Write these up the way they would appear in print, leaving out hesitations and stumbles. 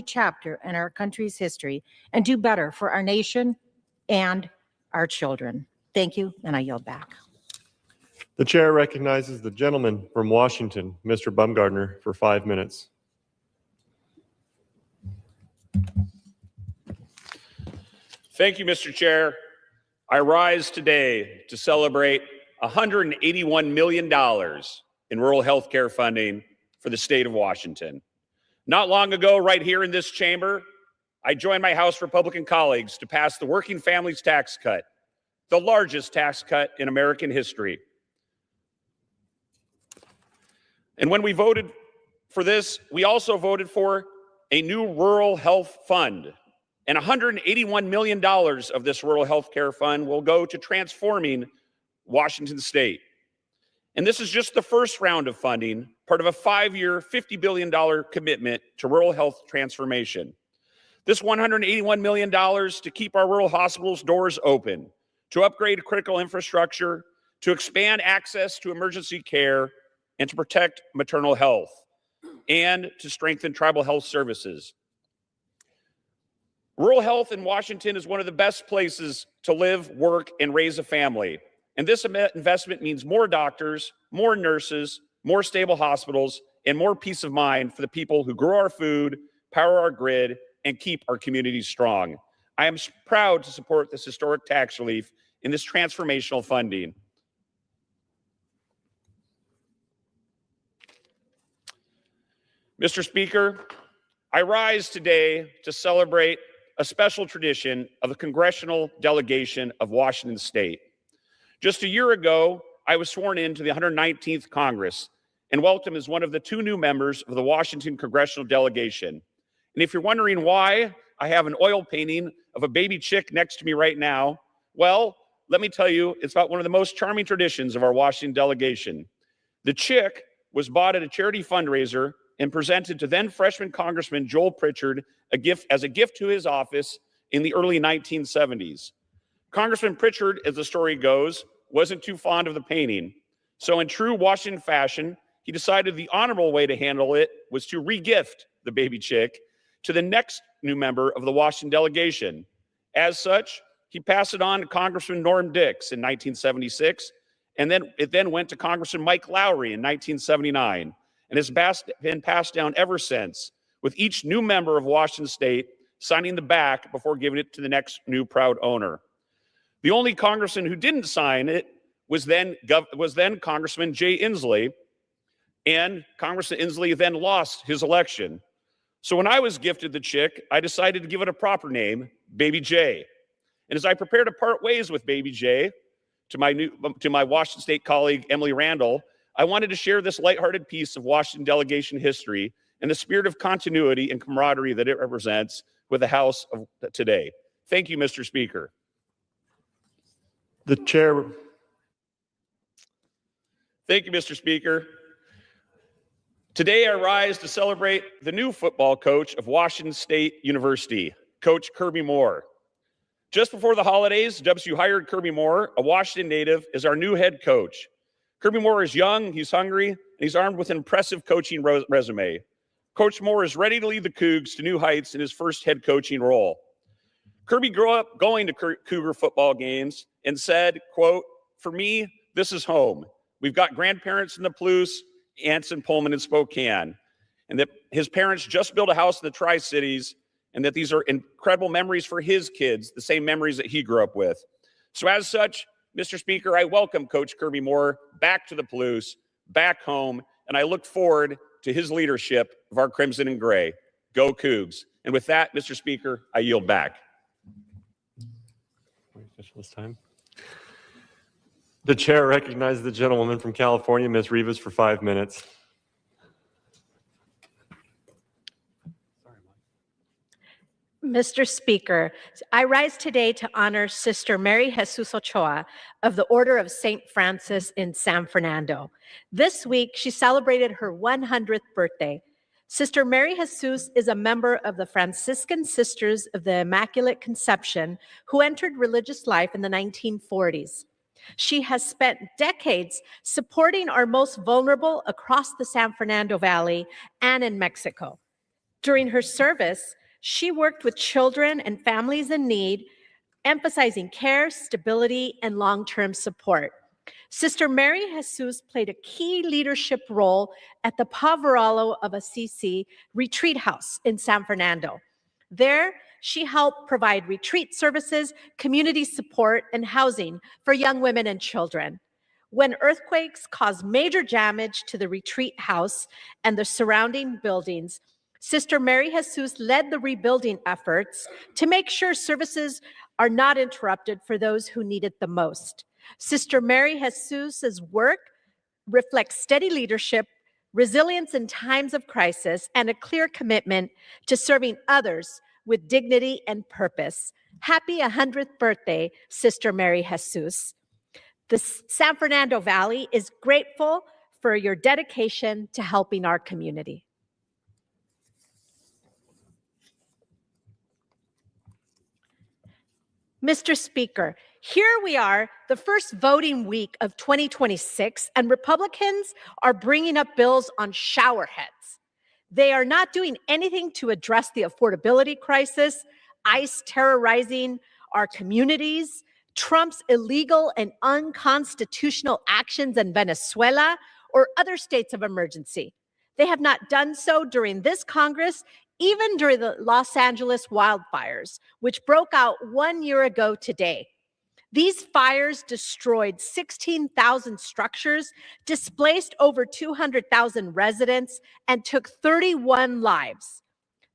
chapter in our country's history and do better for our nation and our children. Thank you, and I yield back. The chair recognizes the gentleman from Washington, Mr. Bumgardner, for 5 minutes. Thank you, Mr. Chair. I rise today to celebrate $181 million in rural health care funding for the state of Washington. Not long ago, right here in this chamber, I joined my House Republican colleagues to pass the Working Families Tax Cut, the largest tax cut in American history. And when we voted for this, we also voted for a new rural health fund. And $181 million of this rural health care fund will go to transforming Washington state. And this is just the first round of funding, part of a 5-year, $50 billion commitment to rural health transformation. This $181 million to keep our rural hospitals' doors open, to upgrade critical infrastructure, to expand access to emergency care, and to protect maternal health, and to strengthen tribal health services. Rural health in Washington is one of the best places to live, work, and raise a family. And this investment means more doctors, more nurses, more stable hospitals, and more peace of mind for the people who grow our food, power our grid, and keep our communities strong. I am proud to support this historic tax relief in this transformational funding. Mr. Speaker, I rise today to celebrate a special tradition of the Congressional delegation of Washington State. Just a year ago, I was sworn into the 119th Congress and welcomed as one of the 2 new members of the Washington Congressional delegation. And if you're wondering why I have an oil painting of a baby chick next to me right now, well, let me tell you, it's about one of the most charming traditions of our Washington delegation. The chick was bought at a charity fundraiser and presented to then freshman Congressman Joel Pritchard as a gift to his office in the early 1970s. Congressman Pritchard, as the story goes, wasn't too fond of the painting. So in true Washington fashion, he decided the honorable way to handle it was to re-gift the baby chick to the next new member of the Washington delegation. As such, he passed it on to Congressman Norm Dix in 1976, and then it went to Congressman Mike Lowry in 1979, and has been passed down ever since, with each new member of Washington State signing the back before giving it to the next new proud owner. The only congressman who didn't sign it was then Congressman Jay Inslee, and Congressman Inslee then lost his election. So when I was gifted the chick, I decided to give it a proper name, Baby J. And as I prepare to part ways with Baby J, to my Washington State colleague Emily Randall, I wanted to share this lighthearted piece of Washington delegation history and the spirit of continuity and camaraderie that it represents with the House of today. Thank you, Mr. Speaker. The chair. Thank you, Mr. Speaker. Today, I rise to celebrate the new football coach of Washington State University, Coach Kirby Moore. Just before the holidays, WSU hired Kirby Moore, a Washington native, as our new head coach. Kirby Moore is young, he's hungry, and he's armed with an impressive coaching resume. Coach Moore is ready to lead the Cougs to new heights in his first head coaching role. Kirby grew up going to Cougar football games and said, quote, "For me, this is home. We've got grandparents in the Palouse, aunts in Pullman and Spokane, and that his parents just built a house in the Tri-Cities, and that these are incredible memories for his kids, the same memories that he grew up with." So as such, Mr. Speaker, I welcome Coach Kirby Moore back to the Palouse, back home, and I look forward to his leadership of our Crimson and Gray. Go Cougs. And with that, Mr. Speaker, I yield back. This time. The chair recognizes the gentlewoman from California, Ms. Rivas, for 5 minutes. Mr. Speaker, I rise today to honor Sister Mary Jesus Ochoa of the Order of St. Francis in San Fernando. This week, she celebrated her 100th birthday. Sister Mary Jesus is a member of the Franciscan Sisters of the Immaculate Conception who entered religious life in the 1940s. She has spent decades supporting our most vulnerable across the San Fernando Valley and in Mexico. During her service, she worked with children and families in need, emphasizing care, stability, and long-term support. Sister Mary Jesus played a key leadership role at the Poverello of Assisi retreat house in San Fernando. There, she helped provide retreat services, community support, and housing for young women and children. When earthquakes caused major damage to the retreat house and the surrounding buildings, Sister Mary Jesus led the rebuilding efforts to make sure services are not interrupted for those who need it the most. Sister Mary Jesus's work reflects steady leadership, resilience in times of crisis, and a clear commitment to serving others with dignity and purpose. Happy 100th birthday, Sister Mary Jesus. The San Fernando Valley is grateful for your dedication to helping our community. Mr. Speaker, here we are, the first voting week of 2026, and Republicans are bringing up bills on showerheads. They are not doing anything to address the affordability crisis, ICE terrorizing our communities, Trump's illegal and unconstitutional actions in Venezuela, or other states of emergency. They have not done so during this Congress, even during the Los Angeles wildfires, which broke out 1 year ago today. These fires destroyed 16,000 structures, displaced over 200,000 residents, and took 31 lives.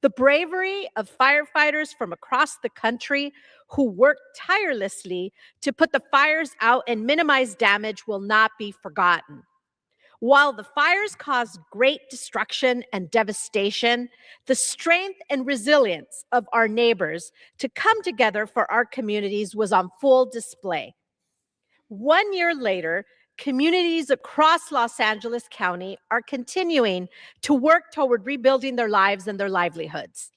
The bravery of firefighters from across the country who worked tirelessly to put the fires out and minimize damage will not be forgotten. While the fires caused great destruction and devastation, the strength and resilience of our neighbors to come together for our communities was on full display. 1 year later, communities across Los Angeles County are continuing to work toward rebuilding their lives and their livelihoods.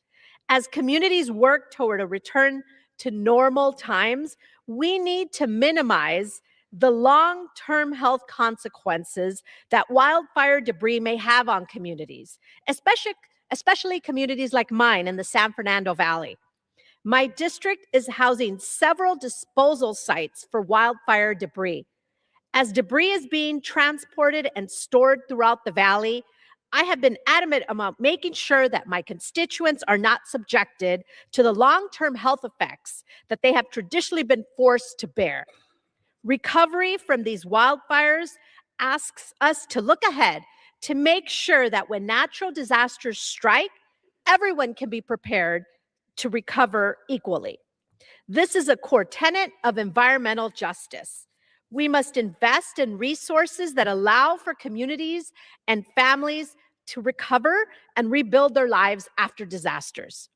As communities work toward a return to normal times, we need to minimize the long-term health consequences that wildfire debris may have on communities, especially communities like mine in the San Fernando Valley. My district is housing several disposal sites for wildfire debris. As debris is being transported and stored throughout the valley, I have been adamant about making sure that my constituents are not subjected to the long-term health effects that they have traditionally been forced to bear. Recovery from these wildfires asks us to look ahead to make sure that when natural disasters strike, everyone can be prepared to recover equally. This is a core tenet of environmental justice. We must invest in resources that allow for communities and families to recover and rebuild their lives after disasters.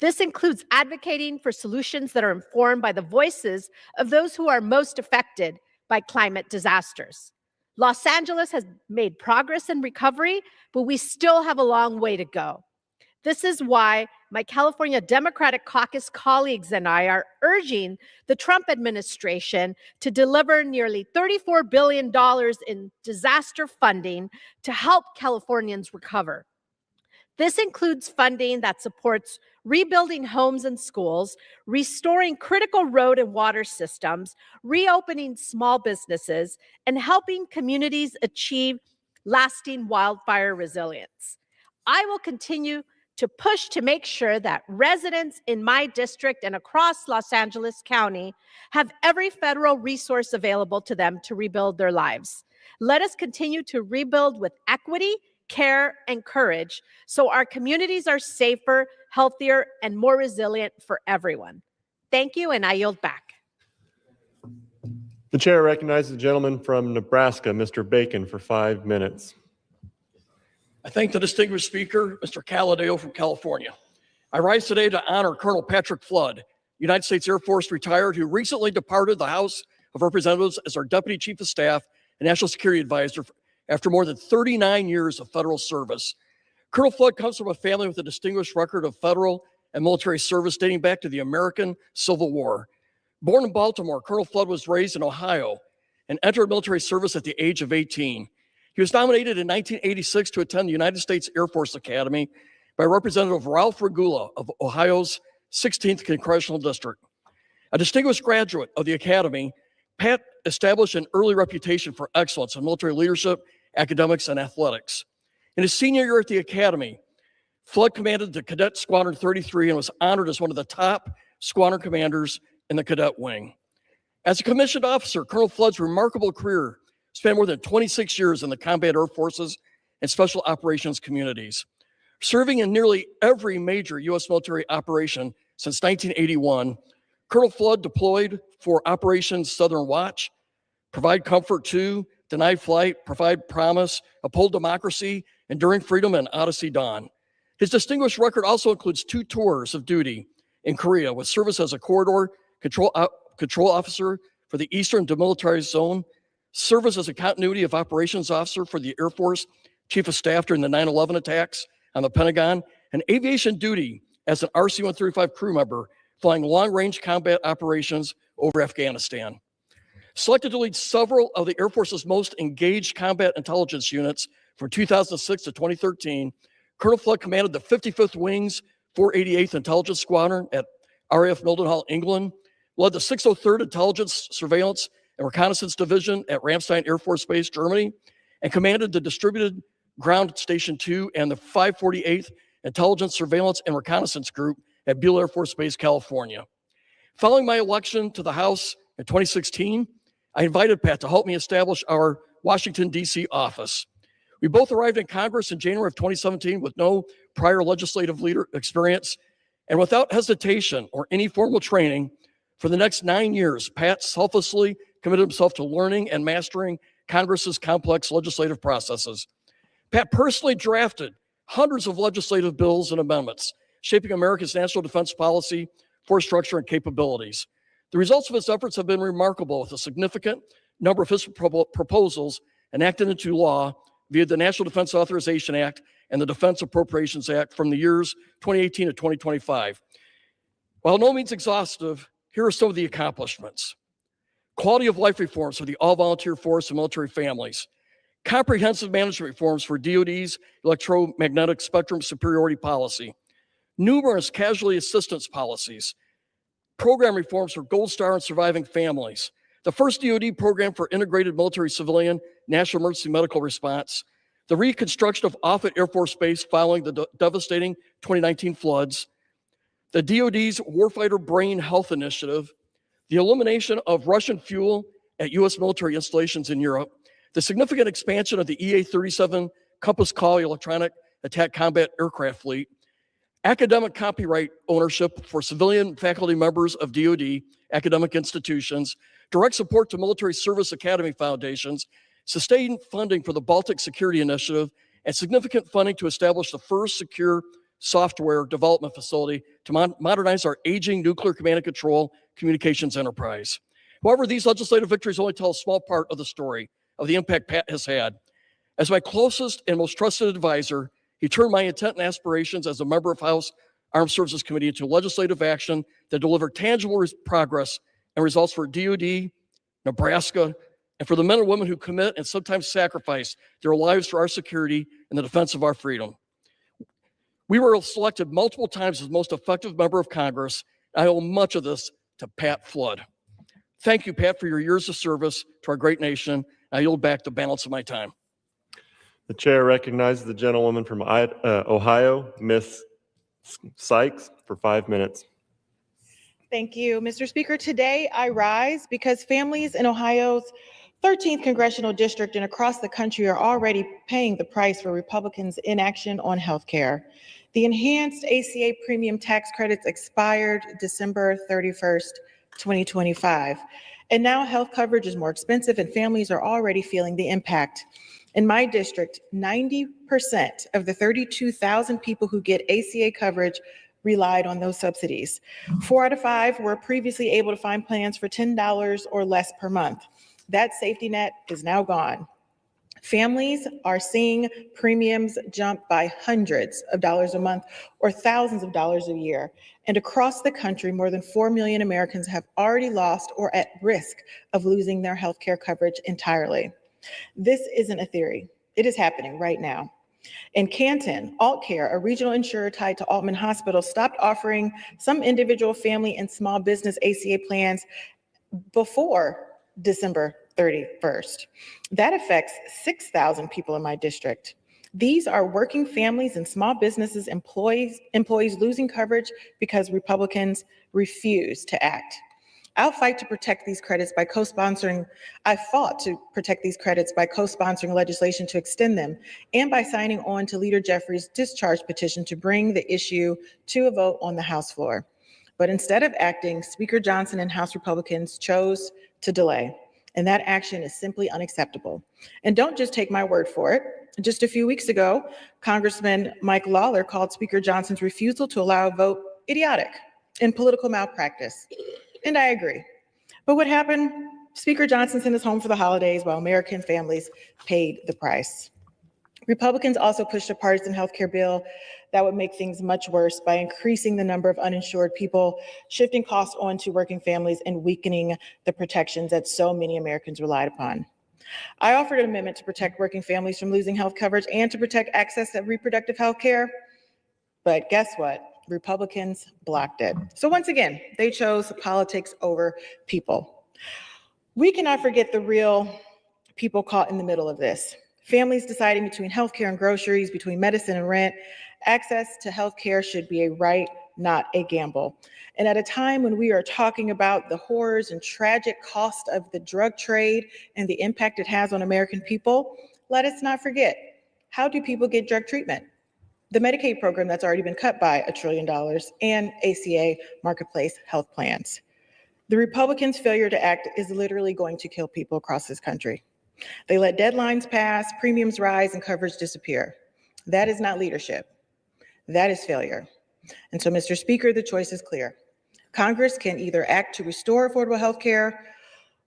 This includes advocating for solutions that are informed by the voices of those who are most affected by climate disasters. Los Angeles has made progress in recovery, but we still have a long way to go. This is why my California Democratic Caucus colleagues and I are urging the Trump administration to deliver nearly $34 billion in disaster funding to help Californians recover. This includes funding that supports rebuilding homes and schools, restoring critical road and water systems, reopening small businesses, and helping communities achieve lasting wildfire resilience. I will continue to push to make sure that residents in my district and across Los Angeles County have every federal resource available to them to rebuild their lives. Let us continue to rebuild with equity, care, and courage so our communities are safer, healthier, and more resilient for everyone. Thank you, and I yield back. The chair recognizes the gentleman from Nebraska, Mr. Bacon, for 5 minutes. I thank the distinguished speaker, Mr. Calladeo from California. I rise today to honor Colonel Patrick Flood, United States Air Force retired, who recently departed the House of Representatives as our Deputy Chief of Staff and National Security Advisor after more than 39 years of federal service. Colonel Flood comes from a family with a distinguished record of federal and military service dating back to the American Civil War. Born in Baltimore, Colonel Flood was raised in Ohio and entered military service at the age of 18. He was nominated in 1986 to attend the United States Air Force Academy, by Representative Ralph Regula of Ohio's 16th Congressional District. A distinguished graduate of the Academy, Pat established an early reputation for excellence in military leadership, academics, and athletics. In his senior year at the Academy, Flood commanded the Cadet Squadron 33 and was honored as one of the top squadron commanders in the cadet wing. As a commissioned officer, Colonel Flood's remarkable career spanned more than 26 years in the combat air forces and special operations communities. Serving in nearly every major U.S. military operation since 1981, Colonel Flood deployed for Operation Southern Watch, Provide Comfort 2, Denied Flight, Provide Promise, Uphold Democracy, Enduring Freedom, and Odyssey Dawn. His distinguished record also includes 2 tours of duty in Korea with service as a corridor control officer for the Eastern Demilitarized Zone, service as a continuity of operations officer for the Air Force Chief of Staff during the 9/11 attacks on the Pentagon, and aviation duty as an RC-135 crew member flying long-range combat operations over Afghanistan. Selected to lead several of the Air Force's most engaged combat intelligence units from 2006 to 2013, Colonel Flood commanded the 55th Wing's 488th Intelligence Squadron at RAF Mildenhall, England, led the 603rd Intelligence, Surveillance, and Reconnaissance Division at Ramstein Air Force Base, Germany, and commanded the Distributed Ground Station 2 and the 548th Intelligence, Surveillance, and Reconnaissance Group at Beale Air Force Base, California. Following my election to the House in 2016, I invited Pat to help me establish our Washington, D.C. office. We both arrived in Congress in January of 2017 with no prior legislative leader experience, and without hesitation or any formal training, for the next 9 years, Pat selflessly committed himself to learning and mastering Congress's complex legislative processes. Pat personally drafted hundreds of legislative bills and amendments, shaping America's national defense policy, force structure, and capabilities. The results of his efforts have been remarkable, with a significant number of his proposals enacted into law via the National Defense Authorization Act and the Defense Appropriations Act from the years 2018 to 2025. While no means exhaustive, here are some of the accomplishments. Quality of life reforms for the all-volunteer force and military families. Comprehensive management reforms for DoD's electromagnetic spectrum superiority policy. Numerous casualty assistance policies. Program reforms for Gold Star and surviving families. The first DoD program for integrated military civilian national emergency medical response. The reconstruction of Offutt Air Force Base following the devastating 2019 floods. The DoD's Warfighter Brain Health Initiative. The elimination of Russian fuel at U.S. military installations in Europe. The significant expansion of the EA-37 Compass Call electronic attack combat aircraft fleet. Academic copyright ownership for civilian faculty members of DoD academic institutions, direct support to military service academy foundations, sustained funding for the Baltic Security Initiative, and significant funding to establish the first secure software development facility to modernize our aging nuclear command and control communications enterprise. However, these legislative victories only tell a small part of the story of the impact Pat has had. As my closest and most trusted advisor, he turned my intent and aspirations as a member of House Armed Services Committee into legislative action that delivered tangible progress and results for DoD, Nebraska, and for the men and women who commit and sometimes sacrifice their lives for our security and the defense of our freedom. We were selected multiple times as most effective member of Congress. I owe much of this to Pat Flood. Thank you, Pat, for your years of service to our great nation. I yield back the balance of my time. The chair recognizes the gentlewoman from Ohio, Ms. Sykes, for 5 minutes. Thank you, Mr. Speaker. Today I rise because families in Ohio's 13th Congressional District and across the country are already paying the price for Republicans' inaction on health care. The enhanced ACA premium tax credits expired December 31st, 2025. And now health coverage is more expensive and families are already feeling the impact. In my district, 90% of the 32,000 people who get ACA coverage relied on those subsidies. 4 out of 5 were previously able to find plans for $10 or less per month. That safety net is now gone. Families are seeing premiums jump by hundreds of dollars a month or thousands of dollars a year. And across the country, more than 4 million Americans have already lost or at risk of losing their health care coverage entirely. This isn't a theory. It is happening right now. In Canton, AltCare, a regional insurer tied to Altman Hospital, stopped offering some individual family and small business ACA plans before December 31st. That affects 6,000 people in my district. These are working families and small businesses, employees losing coverage because Republicans refuse to act. I fought to protect these credits by co-sponsoring legislation to extend them, and by signing on to Leader Jeffries' discharge petition to bring the issue to a vote on the House floor. But instead of acting, Speaker Johnson and House Republicans chose to delay, and that action is simply unacceptable. And don't just take my word for it. Just a few weeks ago, Congressman Mike Lawler called Speaker Johnson's refusal to allow a vote idiotic and political malpractice. And I agree. But what happened? Speaker Johnson sent us home for the holidays while American families paid the price. Republicans also pushed a partisan healthcare bill that would make things much worse by increasing the number of uninsured people, shifting costs onto working families, and weakening the protections that so many Americans relied upon. I offered an amendment to protect working families from losing health coverage and to protect access to reproductive health care. But guess what? Republicans blocked it. So once again, they chose politics over people. We cannot forget the real people caught in the middle of this. Families deciding between healthcare and groceries, between medicine and rent. Access to healthcare should be a right, not a gamble. And at a time when we are talking about the horrors and tragic cost of the drug trade and the impact it has on American people, let us not forget, how do people get drug treatment? The Medicaid program that's already been cut by $1 trillion, and ACA marketplace health plans. The Republicans' failure to act is literally going to kill people across this country. They let deadlines pass, premiums rise, and coverage disappear. That is not leadership. That is failure. And so, Mr. Speaker, the choice is clear. Congress can either act to restore affordable health care,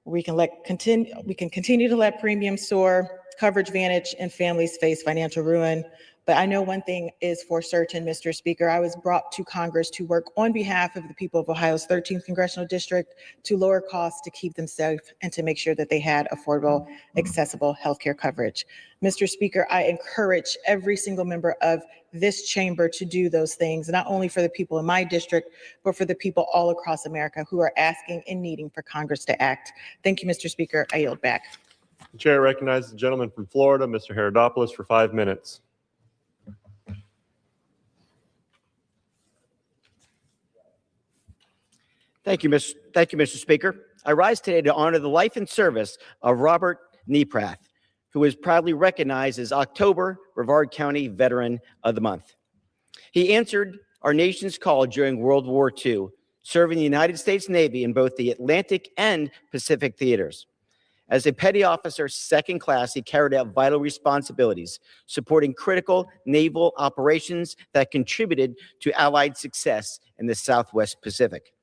or we can continue to let premiums soar, coverage vanish, and families face financial ruin. But I know one thing is for certain, Mr. Speaker. I was brought to Congress to work on behalf of the people of Ohio's 13th Congressional District to lower costs, to keep them safe, and to make sure that they had affordable, accessible healthcare coverage. Mr. Speaker, I encourage every single member of this chamber to do those things, not only for the people in my district, but for the people all across America who are asking and needing for Congress to act. Thank you, Mr. Speaker. I yield back. The chair recognizes the gentleman from Florida, Mr. Herodopoulos, for 5 minutes. Thank you, Mr. Speaker. I rise today to honor the life and service of Robert Neprath, who is proudly recognized as October Brevard County Veteran of the Month. He answered our nation's call during World War II, serving the United States Navy in both the Atlantic and Pacific theaters. As a petty officer, second class, he carried out vital responsibilities, supporting critical naval operations that contributed to Allied success in the Southwest Pacific.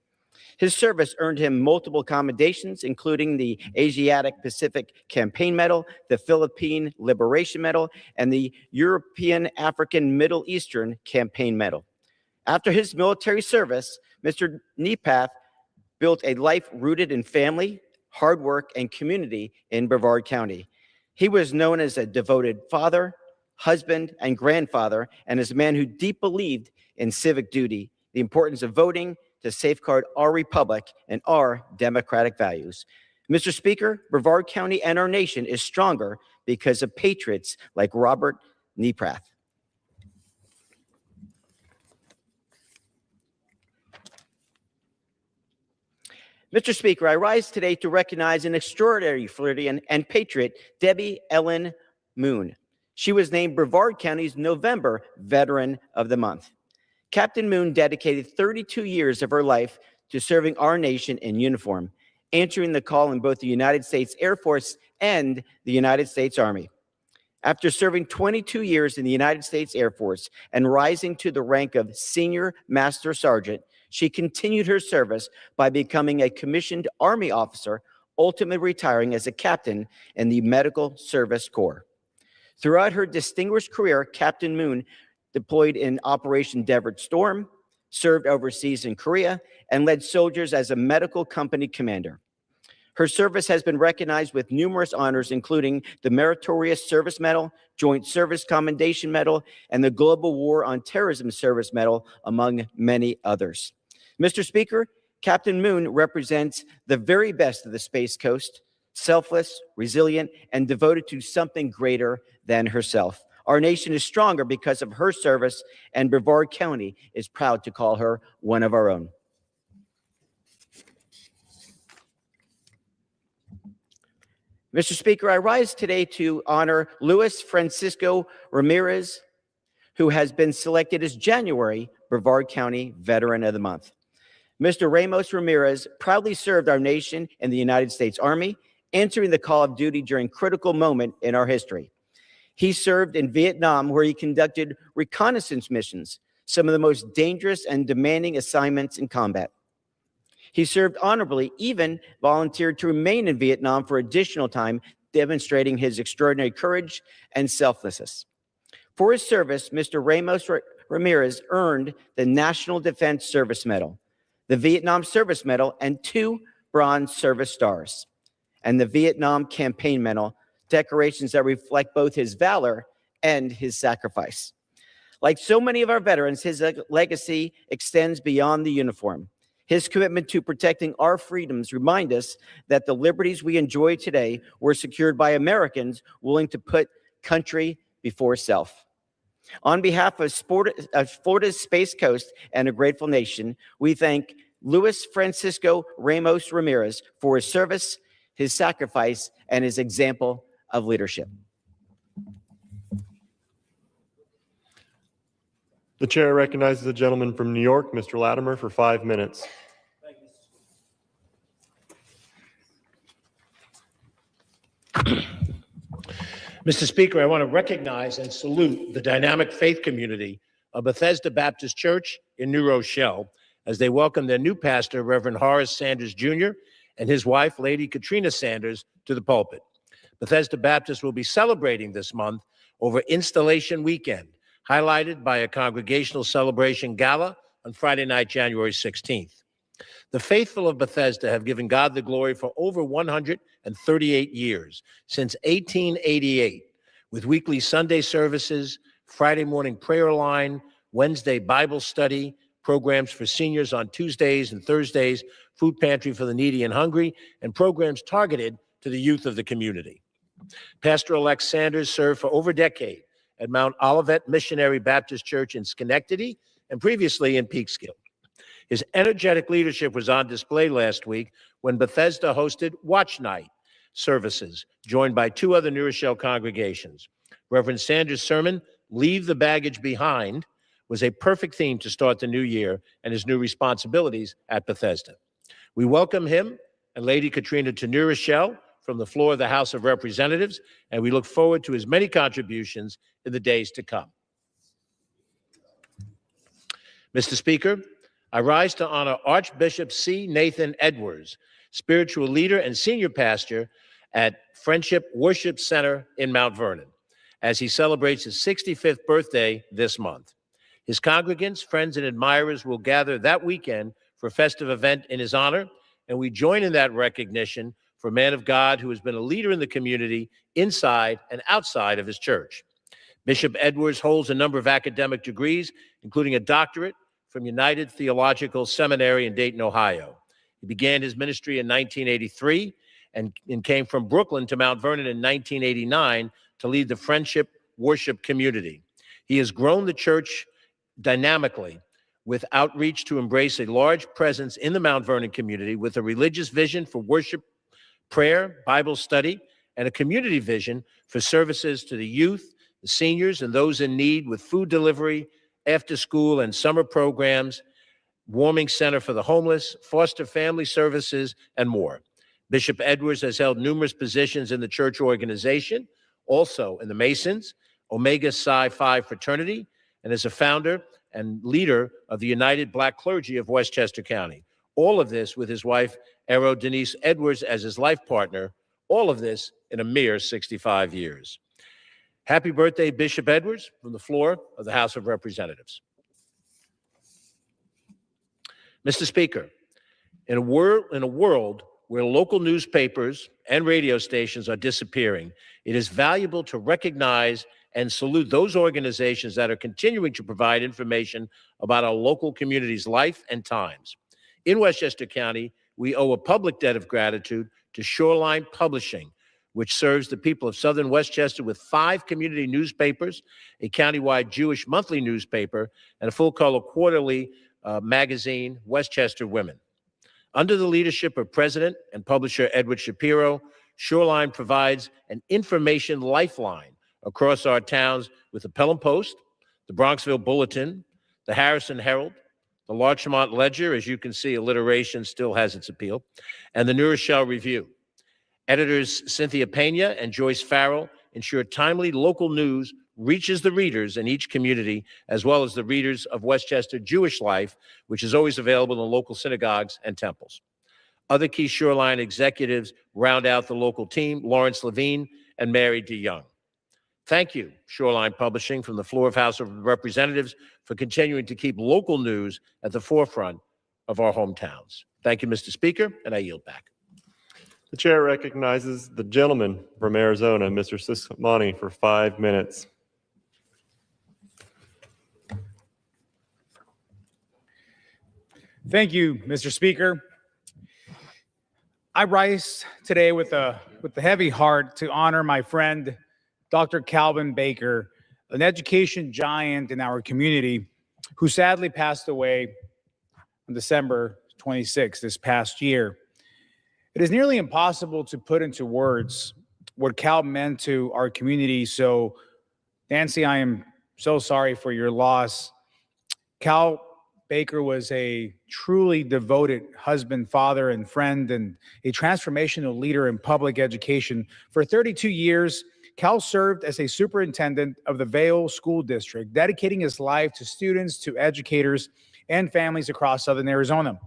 His service earned him multiple commendations, including the Asiatic Pacific Campaign Medal, the Philippine Liberation Medal, and the European African Middle Eastern Campaign Medal. After his military service, Mr. Neprath built a life rooted in family, hard work, and community in Brevard County. He was known as a devoted father, husband, and grandfather, and as a man who deeply believed in civic duty, the importance of voting, to safeguard our republic and our democratic values. Mr. Speaker, Brevard County and our nation is stronger because of patriots like Robert Neprath. Mr. Speaker, I rise today to recognize an extraordinary Floridian and patriot, Debbie Ellen Moon. She was named Brevard County's November Veteran of the Month. Captain Moon dedicated 32 years of her life to serving our nation in uniform, answering the call in both the United States Air Force and the United States Army. After serving 22 years in the United States Air Force and rising to the rank of Senior Master Sergeant, she continued her service by becoming a commissioned Army officer, ultimately retiring as a captain in the Medical Service Corps. Throughout her distinguished career, Captain Moon deployed in Operation Desert Storm, served overseas in Korea, and led soldiers as a medical company commander. Her service has been recognized with numerous honors, including the Meritorious Service Medal, Joint Service Commendation Medal, and the Global War on Terrorism Service Medal, among many others. Mr. Speaker, Captain Moon represents the very best of the Space Coast, selfless, resilient, and devoted to something greater than herself. Our nation is stronger because of her service, and Brevard County is proud to call her one of our own. Mr. Speaker, I rise today to honor Luis Francisco Ramirez, who has been selected as January Brevard County Veteran of the Month. Mr. Ramos Ramirez proudly served our nation in the United States Army, answering the call of duty during a critical moment in our history. He served in Vietnam, where he conducted reconnaissance missions, some of the most dangerous and demanding assignments in combat. He served honorably, even volunteered to remain in Vietnam for additional time, demonstrating his extraordinary courage and selflessness. For his service, Mr. Ramos Ramirez earned the National Defense Service Medal, the Vietnam Service Medal, and 2 Bronze Service Stars, and the Vietnam Campaign Medal, decorations that reflect both his valor and his sacrifice. Like so many of our veterans, his legacy extends beyond the uniform. His commitment to protecting our freedoms remind us that the liberties we enjoy today were secured by Americans willing to put country before self. On behalf of Florida's Space Coast and a grateful nation, we thank Luis Francisco Ramos Ramirez for his service, his sacrifice, and his example of leadership. The chair recognizes the gentleman from New York, Mr. Latimer, for 5 minutes. Mr. Speaker, I want to recognize and salute the dynamic faith community of Bethesda Baptist Church in New Rochelle as they welcome their new pastor, Reverend Horace Sanders Jr., and his wife, Lady Katrina Sanders, to the pulpit. Bethesda Baptist will be celebrating this month over Installation Weekend, highlighted by a congregational celebration gala on Friday night, January 16th. The faithful of Bethesda have given God the glory for over 138 years, since 1888, with weekly Sunday services, Friday morning prayer line, Wednesday Bible study, programs for seniors on Tuesdays and Thursdays, food pantry for the needy and hungry, and programs targeted to the youth of the community. Pastor-elect Sanders served for over a decade at Mount Olivet Missionary Baptist Church in Schenectady and previously in Peekskill. His energetic leadership was on display last week when Bethesda hosted Watch Night services, joined by 2 other New Rochelle congregations. Reverend Sanders' sermon, Leave the Baggage Behind, was a perfect theme to start the new year and his new responsibilities at Bethesda. We welcome him and Lady Katrina to New Rochelle from the floor of the House of Representatives, and we look forward to his many contributions in the days to come. Mr. Speaker, I rise to honor Archbishop C. Nathan Edwards, spiritual leader and senior pastor at Friendship Worship Center in Mount Vernon, as he celebrates his 65th birthday this month. His congregants, friends, and admirers will gather that weekend for a festive event in his honor, and we join in that recognition for a man of God who has been a leader in the community inside and outside of his church. Bishop Edwards holds a number of academic degrees, including a doctorate from United Theological Seminary in Dayton, Ohio. He began his ministry in 1983 and came from Brooklyn to Mount Vernon in 1989 to lead the Friendship Worship community. He has grown the church dynamically with outreach to embrace a large presence in the Mount Vernon community with a religious vision for worship, prayer, Bible study, and a community vision for services to the youth, the seniors, and those in need with food delivery, after school and summer programs, warming center for the homeless, foster family services, and more. Bishop Edwards has held numerous positions in the church organization, also in the Masons, Omega Psi Phi fraternity, and is a founder and leader of the United Black Clergy of Westchester County. All of this with his wife, Ero Denise Edwards, as his life partner. All of this in a mere 65 years. Happy birthday, Bishop Edwards, from the floor of the House of Representatives. Mr. Speaker, in a world where local newspapers and radio stations are disappearing, it is valuable to recognize and salute those organizations that are continuing to provide information about our local community's life and times. In Westchester County, we owe a public debt of gratitude to Shoreline Publishing, which serves the people of Southern Westchester with 5 community newspapers, a countywide Jewish monthly newspaper, and a full-color quarterly magazine, Westchester Women. Under the leadership of President and publisher Edward Shapiro, Shoreline provides an information lifeline across our towns with the Pelham Post, the Bronxville Bulletin, the Harrison Herald, the Larchmont Ledger, as you can see, alliteration still has its appeal, and the New Rochelle Review. Editors Cynthia Pena and Joyce Farrell ensure timely local news reaches the readers in each community, as well as the readers of Westchester Jewish Life, which is always available in local synagogues and temples. Other key Shoreline executives round out the local team, Lawrence Levine and Mary DeYoung. Thank you, Shoreline Publishing, from the floor of House of Representatives, for continuing to keep local news at the forefront of our hometowns. Thank you, Mr. Speaker, and I yield back. The chair recognizes the gentleman from Arizona, Mr. Sismani, for 5 minutes. Thank you, Mr. Speaker. I rise today with a heavy heart to honor my friend, Dr. Calvin Baker, an education giant in our community who sadly passed away on December 26th this past year. It is nearly impossible to put into words what Cal meant to our community. So, Nancy, I am so sorry for your loss. Cal Baker was a truly devoted husband, father, and friend, and a transformational leader in public education. For 32 years, Cal served as a superintendent of the Vail School District, dedicating his life to students, to educators, and families across Southern Arizona.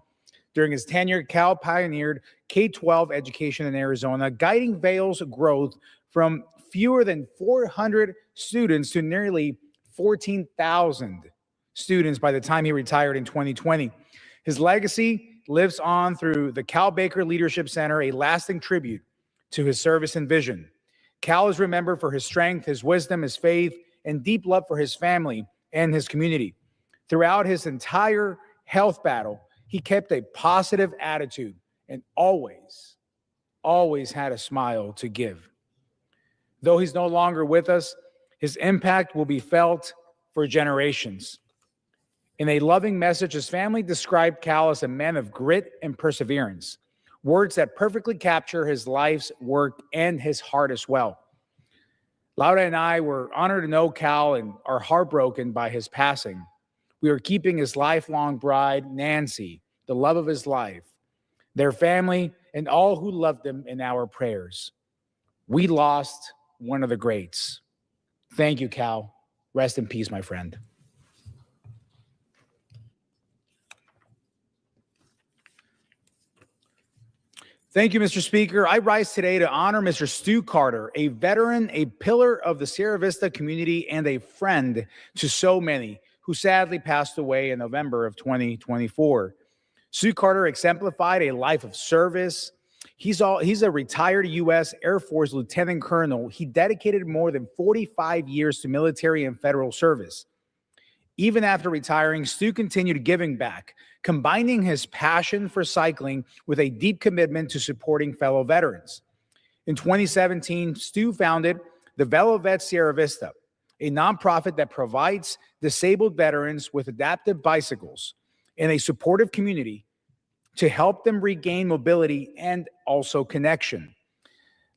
During his tenure, Cal pioneered K-12 education in Arizona, guiding Vail's growth from fewer than 400 students to nearly 14,000 students by the time he retired in 2020. His legacy lives on through the Cal Baker Leadership Center, a lasting tribute to his service and vision. Cal is remembered for his strength, his wisdom, his faith, and deep love for his family and his community. Throughout his entire health battle, he kept a positive attitude and always had a smile to give. Though he's no longer with us, his impact will be felt for generations. In a loving message, his family described Cal as a man of grit and perseverance, words that perfectly capture his life's work and his heart as well. Laura and I were honored to know Cal and are heartbroken by his passing. We are keeping his lifelong bride, Nancy, the love of his life, their family, and all who loved him in our prayers. We lost one of the greats. Thank you, Cal. Rest in peace, my friend. Thank you, Mr. Speaker. I rise today to honor Mr. Stu Carter, a veteran, a pillar of the Sierra Vista community, and a friend to so many, who sadly passed away in November of 2024. Stu Carter exemplified a life of service. He's a retired U.S. Air Force lieutenant colonel. He dedicated more than 45 years to military and federal service. Even after retiring, Stu continued giving back, combining his passion for cycling with a deep commitment to supporting fellow veterans. In 2017, Stu founded the VeloVet Sierra Vista, a nonprofit that provides disabled veterans with adaptive bicycles and a supportive community to help them regain mobility and also connection.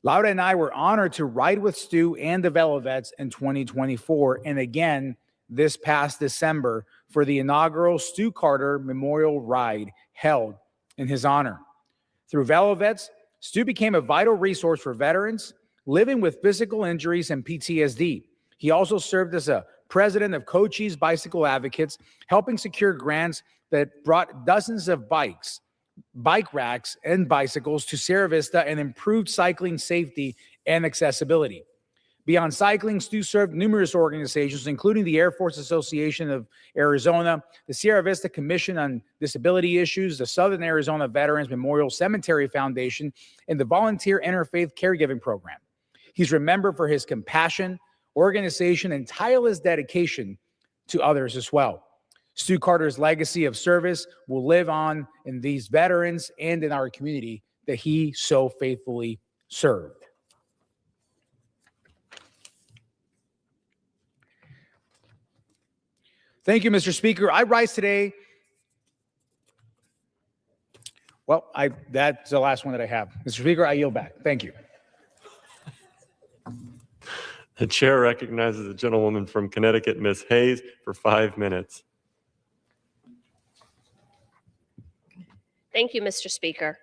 Laura and I were honored to ride with Stu and the VeloVets in 2024, and again this past December for the inaugural Stu Carter Memorial Ride held in his honor. Through VeloVets, Stu became a vital resource for veterans living with physical injuries and PTSD. He also served as a president of Cochise Bicycle Advocates, helping secure grants that brought dozens of bikes, bike racks, and bicycles to Sierra Vista and improved cycling safety and accessibility. Beyond cycling, Stu served numerous organizations, including the Air Force Association of Arizona, the Sierra Vista Commission on Disability Issues, the Southern Arizona Veterans Memorial Cemetery Foundation, and the Volunteer Interfaith Caregiving Program. He's remembered for his compassion, organization, and tireless dedication to others as well. Stu Carter's legacy of service will live on in these veterans and in our community that he so faithfully served. Thank you, Mr. Speaker. I rise today. Well, that's the last one that I have. Mr. Speaker, I yield back. Thank you. The chair recognizes the gentlewoman from Connecticut, Ms. Hayes, for 5 minutes. Thank you, Mr. Speaker.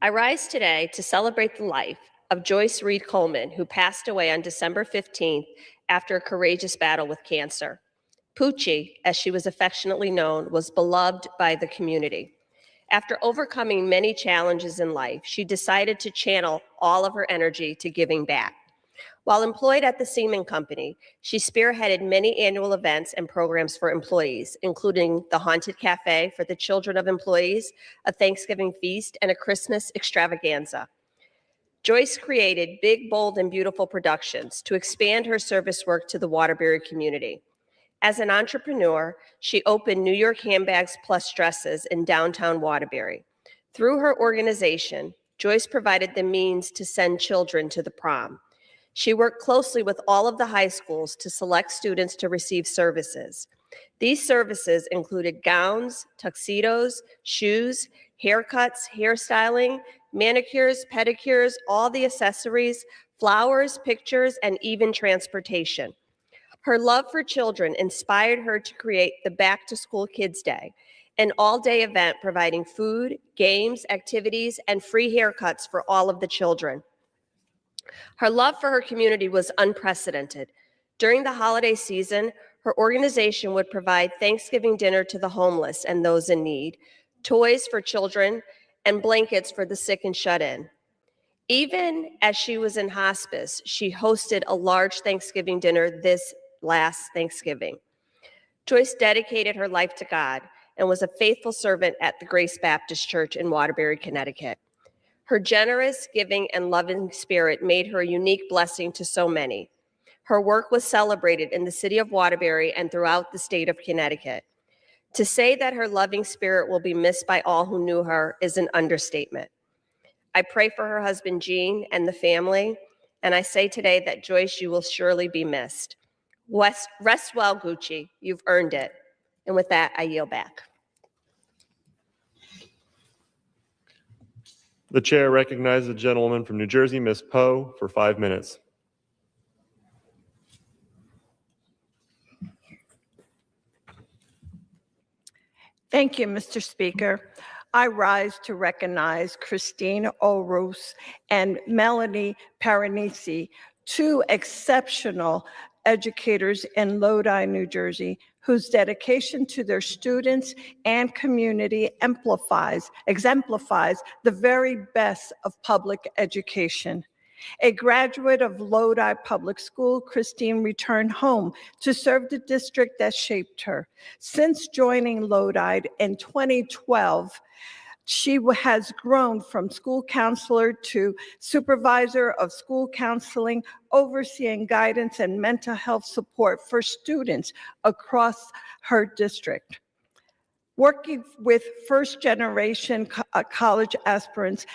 I rise today to celebrate the life of Joyce Reed Coleman, who passed away on December 15th after a courageous battle with cancer. Poochie, as she was affectionately known, was beloved by the community. After overcoming many challenges in life, she decided to channel all of her energy to giving back. While employed at the Seaman Company, she spearheaded many annual events and programs for employees, including the Haunted Cafe for the children of employees, a Thanksgiving feast, and a Christmas extravaganza. Joyce created big, bold, and beautiful productions to expand her service work to the Waterbury community. As an entrepreneur, she opened New York Handbags Plus Dresses in downtown Waterbury. Through her organization, Joyce provided the means to send children to the prom. She worked closely with all of the high schools to select students to receive services. These services included gowns, tuxedos, shoes, haircuts, hairstyling, manicures, pedicures, all the accessories, flowers, pictures, and even transportation. Her love for children inspired her to create the Back to School Kids Day, an all-day event providing food, games, activities, and free haircuts for all of the children. Her love for her community was unprecedented. During the holiday season, her organization would provide Thanksgiving dinner to the homeless and those in need, toys for children, and blankets for the sick and shut-in. Even as she was in hospice, she hosted a large Thanksgiving dinner this last Thanksgiving. Joyce dedicated her life to God and was a faithful servant at the Grace Baptist Church in Waterbury, Connecticut. Her generous, giving, and loving spirit made her a unique blessing to so many. Her work was celebrated in the city of Waterbury and throughout the state of Connecticut. To say that her loving spirit will be missed by all who knew her is an understatement. I pray for her husband, Gene, and the family, and I say today that Joyce, you will surely be missed. Rest well, Gucci. You've earned it. And with that, I yield back. The chair recognizes the gentlewoman from New Jersey, Ms. Poe, for 5 minutes. Thank you, Mr. Speaker. I rise to recognize Christine O'Roos and Melanie Paranisi, two exceptional educators in Lodi, New Jersey, whose dedication to their students and community exemplifies the very best of public education. A graduate of Lodi Public School, Christine returned home to serve the district that shaped her. Since joining Lodi in 2012, she has grown from school counselor to supervisor of school counseling, overseeing guidance and mental health support for students across her district. Working with first-generation college aspirants,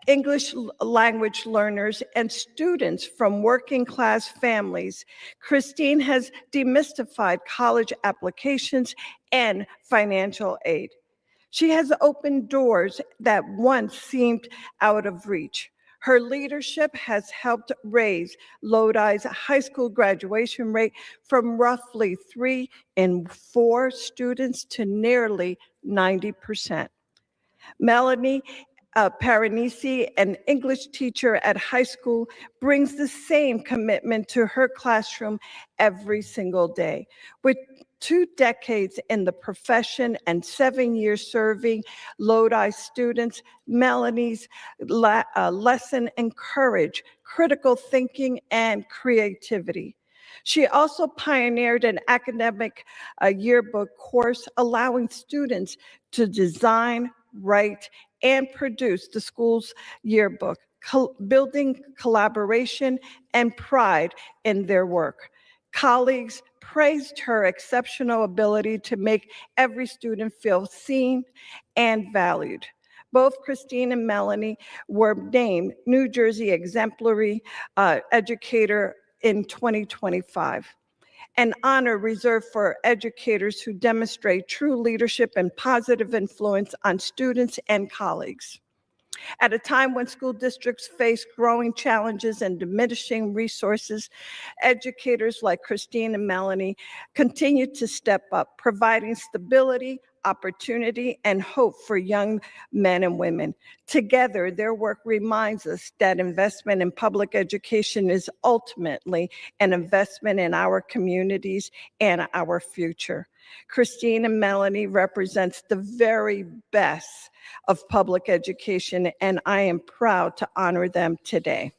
English language learners, and students from working-class families, Christine has demystified college applications and financial aid. She has opened doors that once seemed out of reach. Her leadership has helped raise Lodi's high school graduation rate from roughly 3 in 4 students to nearly 90%. Melanie Paranisi, an English teacher at high school, brings the same commitment to her classroom every single day. With 2 decades in the profession and 7 years serving Lodi students, Melanie's lesson encouraged critical thinking and creativity. She also pioneered an academic yearbook course allowing students to design, write, and produce the school's yearbook, building collaboration and pride in their work. Colleagues praised her exceptional ability to make every student feel seen and valued. Both Christine and Melanie were named New Jersey Exemplary Educator in 2025, an honor reserved for educators who demonstrate true leadership and positive influence on students and colleagues. At a time when school districts face growing challenges and diminishing resources, educators like Christine and Melanie continue to step up, providing stability, opportunity, and hope for young men and women. Together, their work reminds us that investment in public education is ultimately an investment in our communities and our future. Christine and Melanie represents the very best of public education, and I am proud to honor them today.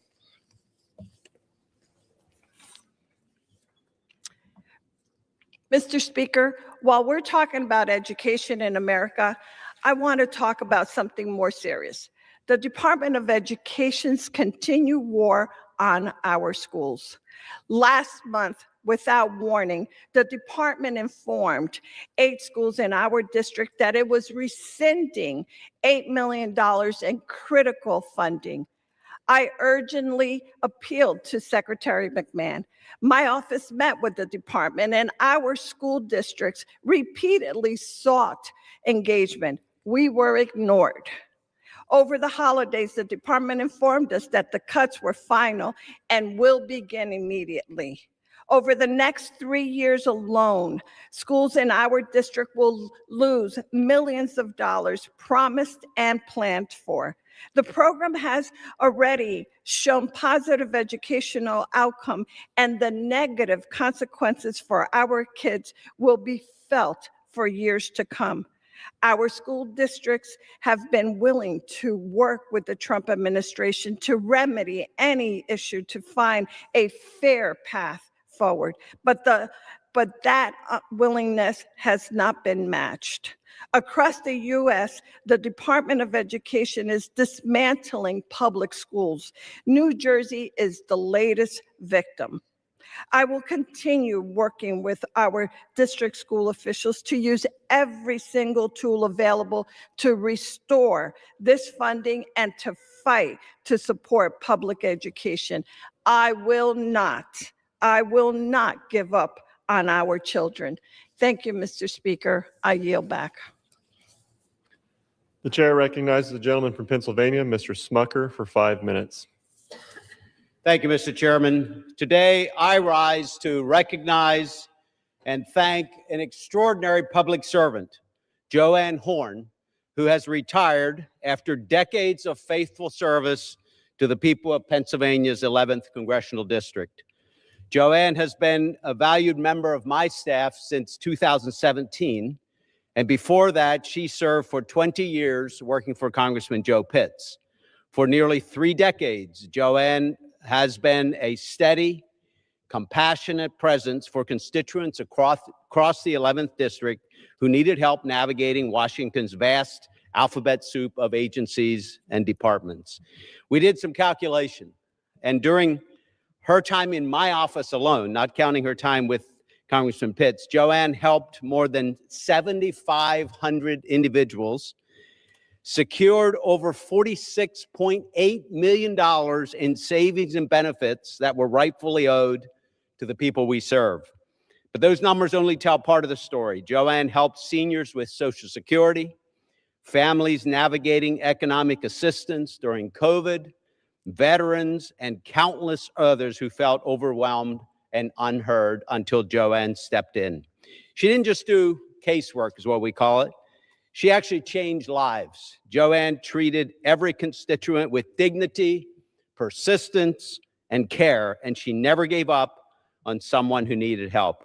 Mr. Speaker, while we're talking about education in America, I want to talk about something more serious. The Department of Education's continued war on our schools. Last month, without warning, the department informed 8 schools in our district that it was rescinding $8 million in critical funding. I urgently appealed to Secretary McMahon. My office met with the department, and our school districts repeatedly sought engagement. We were ignored. Over the holidays, the department informed us that the cuts were final and will begin immediately. Over the next 3 years alone, schools in our district will lose millions of dollars promised and planned for. The program has already shown positive educational outcome, and the negative consequences for our kids will be felt for years to come. Our school districts have been willing to work with the Trump administration to remedy any issue to find a fair path forward, but that willingness has not been matched. Across the U.S., the Department of Education is dismantling public schools. New Jersey is the latest victim. I will continue working with our district school officials to use every single tool available to restore this funding and to fight to support public education. I will not give up on our children. Thank you, Mr. Speaker. I yield back. The chair recognizes the gentleman from Pennsylvania, Mr. Smucker, for 5 minutes. Thank you, Mr. Chairman. Today, I rise to recognize and thank an extraordinary public servant, Joanne Horn, who has retired after decades of faithful service to the people of Pennsylvania's 11th Congressional District. Joanne has been a valued member of my staff since 2017, and before that, she served for 20 years working for Congressman Joe Pitts. For nearly 3 decades, Joanne has been a steady, compassionate presence for constituents across the 11th District who needed help navigating Washington's vast alphabet soup of agencies and departments. We did some calculation, and during her time in my office alone, not counting her time with Congressman Pitts, Joanne helped more than 7,500 individuals, secured over $46.8 million in savings and benefits that were rightfully owed to the people we serve. But those numbers only tell part of the story. Joanne helped seniors with Social Security, families navigating economic assistance during COVID, veterans, and countless others who felt overwhelmed and unheard until Joanne stepped in. She didn't just do casework, is what we call it. She actually changed lives. Joanne treated every constituent with dignity, persistence, and care, and she never gave up on someone who needed help.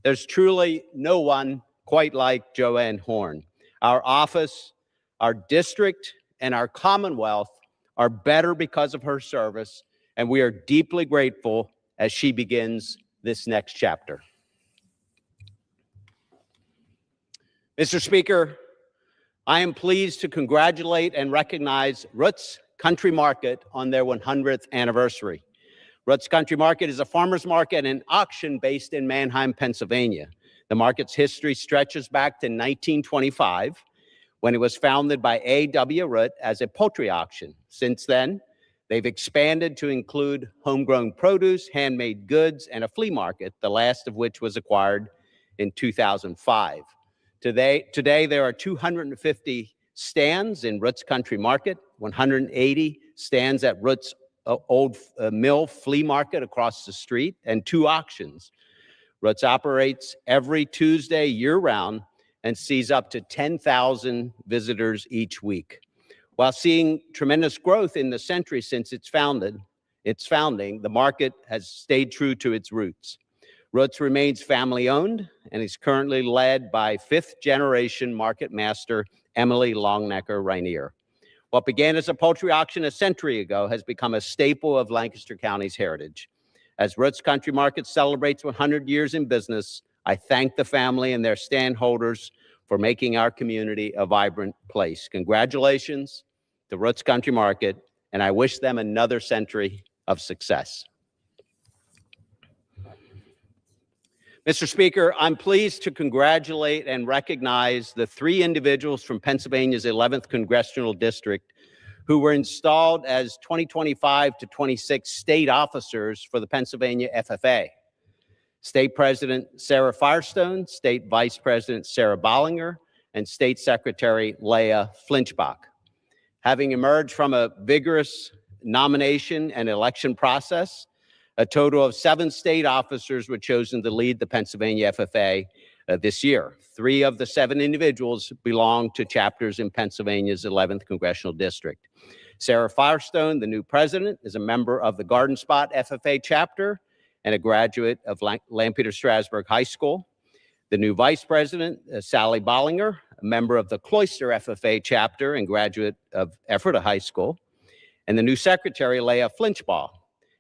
There's truly no one quite like Joanne Horn. Our office, our district, and our Commonwealth are better because of her service, and we are deeply grateful as she begins this next chapter. Mr. Speaker, I am pleased to congratulate and recognize Roots Country Market on their 100th anniversary. Roots Country Market is a farmer's market and auction based in Manheim, Pennsylvania. The market's history stretches back to 1925, when it was founded by A.W. Root as a poultry auction. Since then, they've expanded to include homegrown produce, handmade goods, and a flea market, the last of which was acquired in 2005. Today there are 250 stands in Roots Country Market, 180 stands at Roots Old Mill Flea Market across the street, and 2 auctions. Roots operates every Tuesday year-round and sees up to 10,000 visitors each week. While seeing tremendous growth in the century since its founding, the market has stayed true to its roots. Roots remains family-owned and is currently led by 5th-generation market master Emily Longnecker Rainier. What began as a poultry auction a century ago has become a staple of Lancaster County's heritage. As Roots Country Market celebrates 100 years in business, I thank the family and their stand holders for making our community a vibrant place. Congratulations to Roots Country Market, and I wish them another century of success. Mr. Speaker, I'm pleased to congratulate and recognize the 3 individuals from Pennsylvania's 11th Congressional District who were installed as 2025 to 26 state officers for the Pennsylvania FFA. State President Sarah Firestone, State Vice President Sarah Bollinger, and State Secretary Leah Flinchbach. Having emerged from a vigorous nomination and election process, a total of 7 state officers were chosen to lead the Pennsylvania FFA this year. 3 of the 7 individuals belong to chapters in Pennsylvania's 11th Congressional District. Sarah Firestone, the new president, is a member of the Garden Spot FFA chapter and a graduate of Lampeter Strasburg High School. The new vice president, Sally Bollinger, a member of the Cloister FFA chapter and graduate of Ephrata High School. And the new secretary, Leah Flinchbach,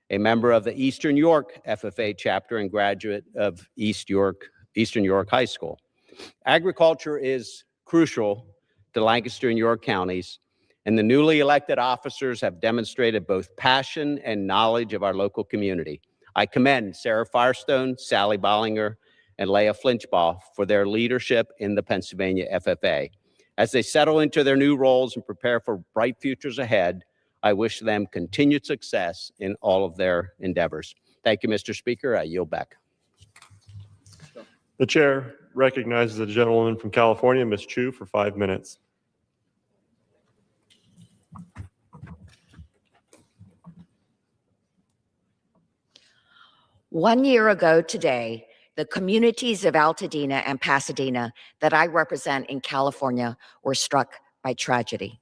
a member of the Eastern York FFA chapter and graduate of Eastern York High School. Agriculture is crucial to Lancaster and York counties, and the newly elected officers have demonstrated both passion and knowledge of our local community. I commend Sarah Firestone, Sally Bollinger, and Leah Flinchbach for their leadership in the Pennsylvania FFA. As they settle into their new roles and prepare for bright futures ahead, I wish them continued success in all of their endeavors. Thank you, Mr. Speaker. I yield back. The chair recognizes the gentlewoman from California, Ms. Chu, for 5 minutes. One year ago today, the communities of Altadena and Pasadena that I represent in California were struck by tragedy.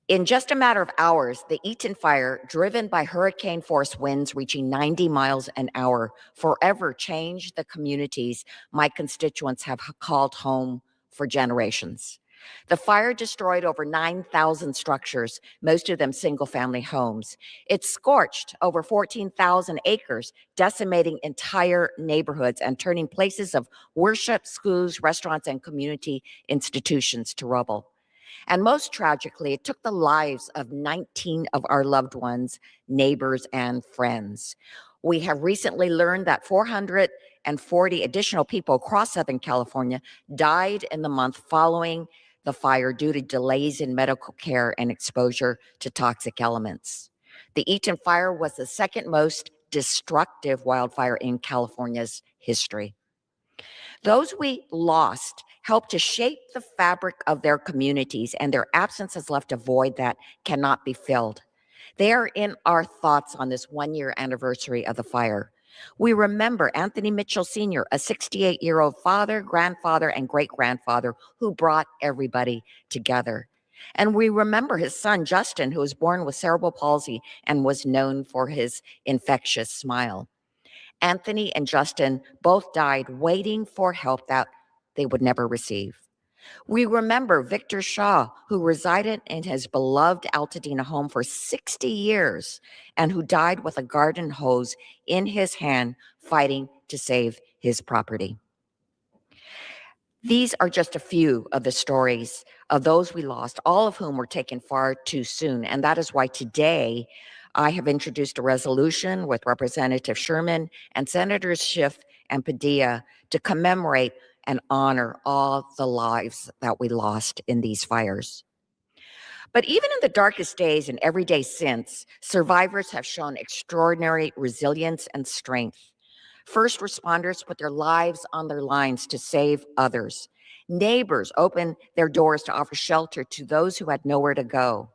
In just a matter of hours, the Eaton fire, driven by hurricane-force winds reaching 90 miles an hour, forever changed the communities my constituents have called home for generations. The fire destroyed over 9,000 structures, most of them single-family homes. It scorched over 14,000 acres, decimating entire neighborhoods and turning places of worship, schools, restaurants, and community institutions to rubble. And most tragically, it took the lives of 19 of our loved ones, neighbors, and friends. We have recently learned that 440 additional people across Southern California died in the month following the fire due to delays in medical care and exposure to toxic elements. The Eaton fire was the second most destructive wildfire in California's history. Those we lost helped to shape the fabric of their communities, and their absence has left a void that cannot be filled. They are in our thoughts on this one-year anniversary of the fire. We remember Anthony Mitchell Sr., a 68-year-old father, grandfather, and great-grandfather who brought everybody together. And we remember his son, Justin, who was born with cerebral palsy and was known for his infectious smile. Anthony and Justin both died waiting for help that they would never receive. We remember Victor Shaw, who resided in his beloved Altadena home for 60 years and who died with a garden hose in his hand fighting to save his property. These are just a few of the stories of those we lost, all of whom were taken far too soon. And that is why today I have introduced a resolution with Representative Sherman and Senators Schiff and Padilla to commemorate and honor all the lives that we lost in these fires. But even in the darkest days and every day since, survivors have shown extraordinary resilience and strength. First responders put their lives on their lines to save others. Neighbors opened their doors to offer shelter to those who had nowhere to go.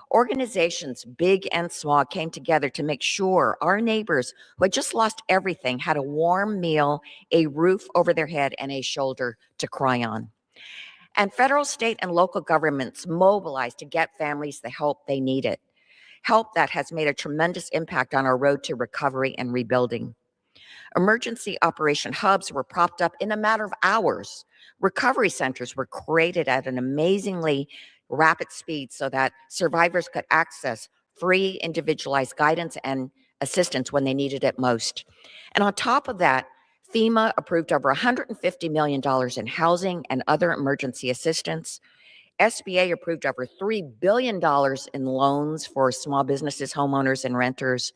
Organizations, big and small, came together to make sure our neighbors who had just lost everything had a warm meal, a roof over their head, and a shoulder to cry on. And federal, state, and local governments mobilized to get families the help they needed, help that has made a tremendous impact on our road to recovery and rebuilding. Emergency operation hubs were propped up in a matter of hours. Recovery centers were created at an amazingly rapid speed so that survivors could access free individualized guidance and assistance when they needed it most. And on top of that, FEMA approved over $150 million in housing and other emergency assistance. SBA approved over $3 billion in loans for small businesses, homeowners, and renters.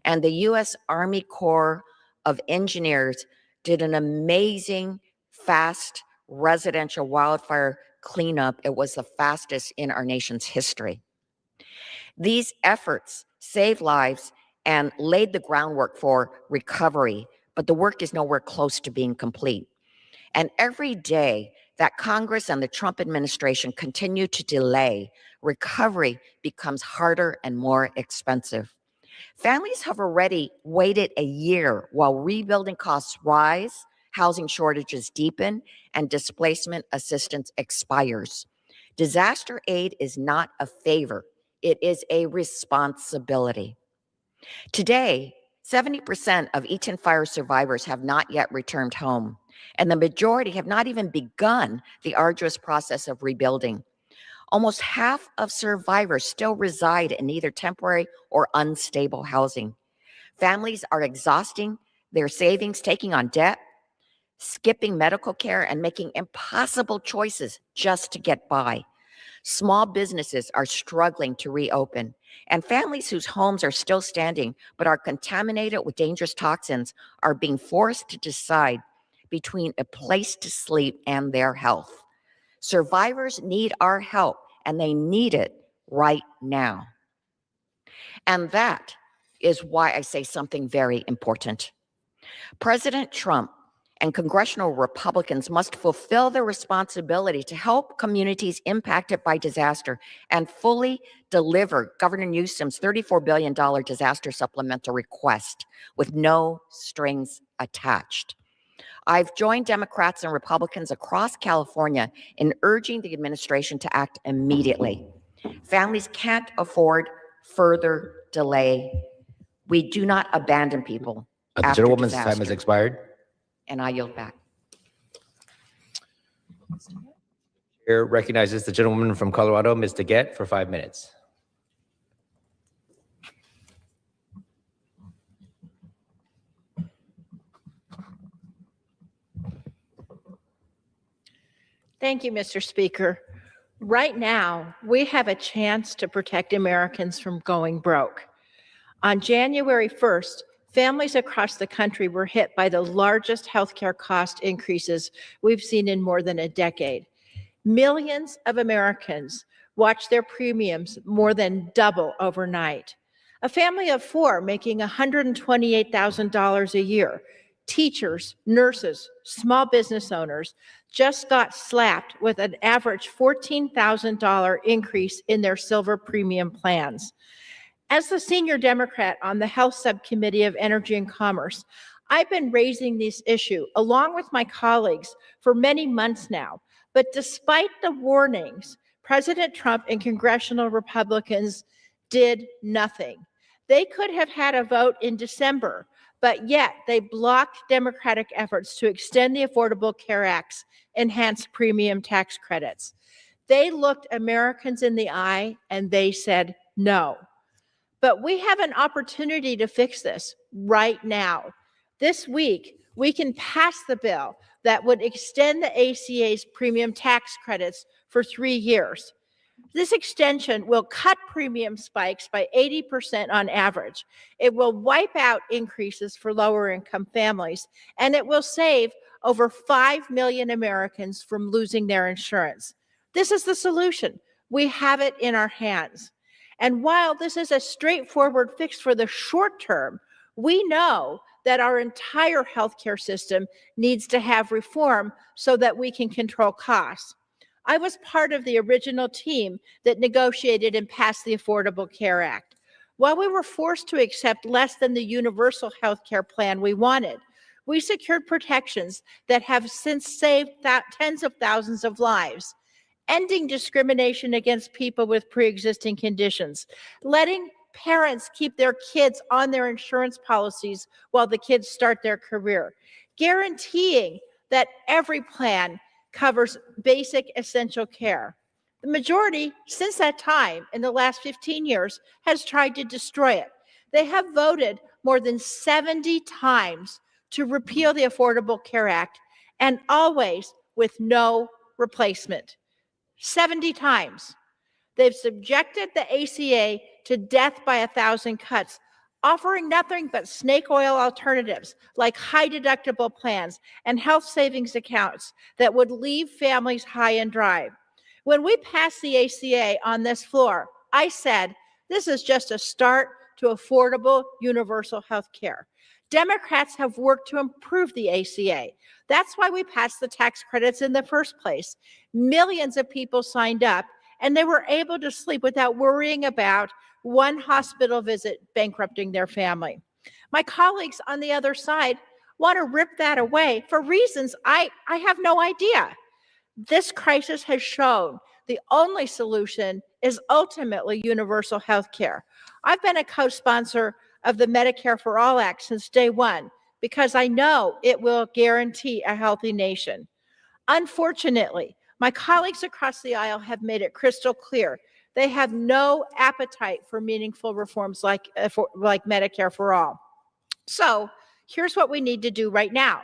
And the U.S. Army Corps of Engineers did an amazing, fast residential wildfire cleanup. It was the fastest in our nation's history. These efforts saved lives and laid the groundwork for recovery, but the work is nowhere close to being complete. And every day that Congress and the Trump administration continue to delay, recovery becomes harder and more expensive. Families have already waited a year while rebuilding costs rise, housing shortages deepen, and displacement assistance expires. Disaster aid is not a favor, it is a responsibility. Today, 70% of Eaton fire survivors have not yet returned home, and the majority have not even begun the arduous process of rebuilding. Almost half of survivors still reside in either temporary or unstable housing. Families are exhausting their savings, taking on debt, skipping medical care, and making impossible choices just to get by. Small businesses are struggling to reopen, and families whose homes are still standing but are contaminated with dangerous toxins are being forced to decide between a place to sleep and their health. Survivors need our help, and they need it right now. And that is why I say something very important. President Trump and congressional Republicans must fulfill their responsibility to help communities impacted by disaster and fully deliver Governor Newsom's $34 billion disaster supplemental request with no strings attached. I've joined Democrats and Republicans across California in urging the administration to act immediately. Families can't afford further delay. We do not abandon people The after gentlewoman's time has disaster. expired. And I yield back. Chair recognizes the gentlewoman from Colorado, Ms. DeGette, for 5 minutes. Thank you, Mr. Speaker. Right now, we have a chance to protect Americans from going broke. On January 1st, families across the country were hit by the largest healthcare cost increases we've seen in more than a decade. Millions of Americans watched their premiums more than double overnight. A family of four making $128,000 a year, teachers, nurses, small business owners, just got slapped with an average $14,000 increase in their silver premium plans. As the senior Democrat on the Health Subcommittee of Energy and Commerce, I've been raising this issue along with my colleagues for many months now. But despite the warnings, President Trump and congressional Republicans did nothing. They could have had a vote in December, but yet they blocked Democratic efforts to extend the Affordable Care Act's enhanced premium tax credits. They looked Americans in the eye and they said no. But we have an opportunity to fix this right now. This week, we can pass the bill that would extend the ACA's premium tax credits for 3 years. This extension will cut premium spikes by 80% on average. It will wipe out increases for lower income families, and it will save over 5 million Americans from losing their insurance. This is the solution. We have it in our hands. And while this is a straightforward fix for the short term, we know that our entire healthcare system needs to have reform so that we can control costs. I was part of the original team that negotiated and passed the Affordable Care Act. While we were forced to accept less than the universal health care plan we wanted, we secured protections that have since saved tens of thousands of lives, ending discrimination against people with pre-existing conditions, letting parents keep their kids on their insurance policies while the kids start their career, guaranteeing that every plan covers basic essential care. The majority, since that time, in the last 15 years, has tried to destroy it. They have voted more than 70 times to repeal the Affordable Care Act, and always with no replacement. 70 times. They've subjected the ACA to death by 1,000 cuts, offering nothing but snake oil alternatives like high deductible plans and health savings accounts that would leave families high and dry. When we passed the ACA on this floor, I said, this is just a start to affordable universal health care. Democrats have worked to improve the ACA. That's why we passed the tax credits in the first place. Millions of people signed up, and they were able to sleep without worrying about one hospital visit bankrupting their family. My colleagues on the other side want to rip that away for reasons I have no idea. This crisis has shown the only solution is ultimately universal health care. I've been a co-sponsor of the Medicare for All Act since day one because I know it will guarantee a healthy nation. Unfortunately, my colleagues across the aisle have made it crystal clear they have no appetite for meaningful reforms like Medicare for All. So here's what we need to do right now.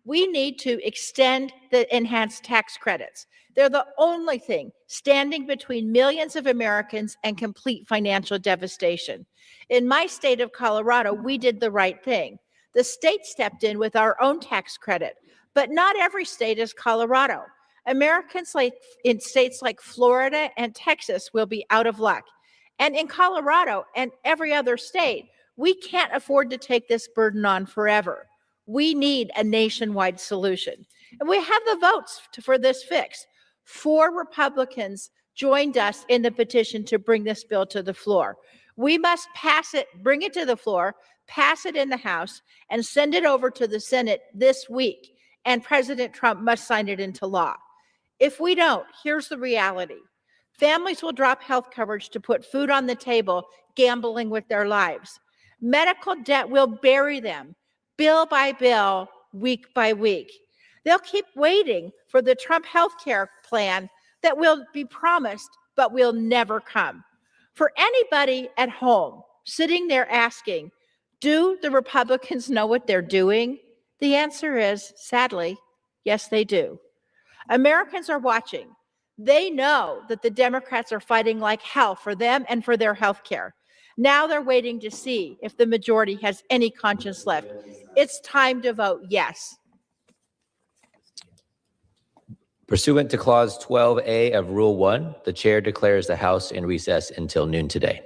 We need to extend the enhanced tax credits. They're the only thing standing between millions of Americans and complete financial devastation. In my state of Colorado, we did the right thing. The state stepped in with our own tax credit, but not every state is Colorado. Americans in states like Florida and Texas will be out of luck. And in Colorado and every other state, we can't afford to take this burden on forever. We need a nationwide solution. And we have the votes for this fix. 4 Republicans joined us in the petition to bring this bill to the floor. We must pass it, bring it to the floor, pass it in the House, and send it over to the Senate this week. And President Trump must sign it into law. If we don't, here's the reality. Families will drop health coverage to put food on the table, gambling with their lives. Medical debt will bury them, bill by bill, week by week. They'll keep waiting for the Trump health care plan that will be promised, but will never come. For anybody at home sitting there asking, do the Republicans know what they're doing? The answer is, sadly, yes, they do. Americans are watching. They know that the Democrats are fighting like hell for them and for their health care. Now they're waiting to see if the majority has any conscience left. It's time to vote yes. Pursuant to Clause 12A of Rule 1, the chair declares the House in recess until noon today.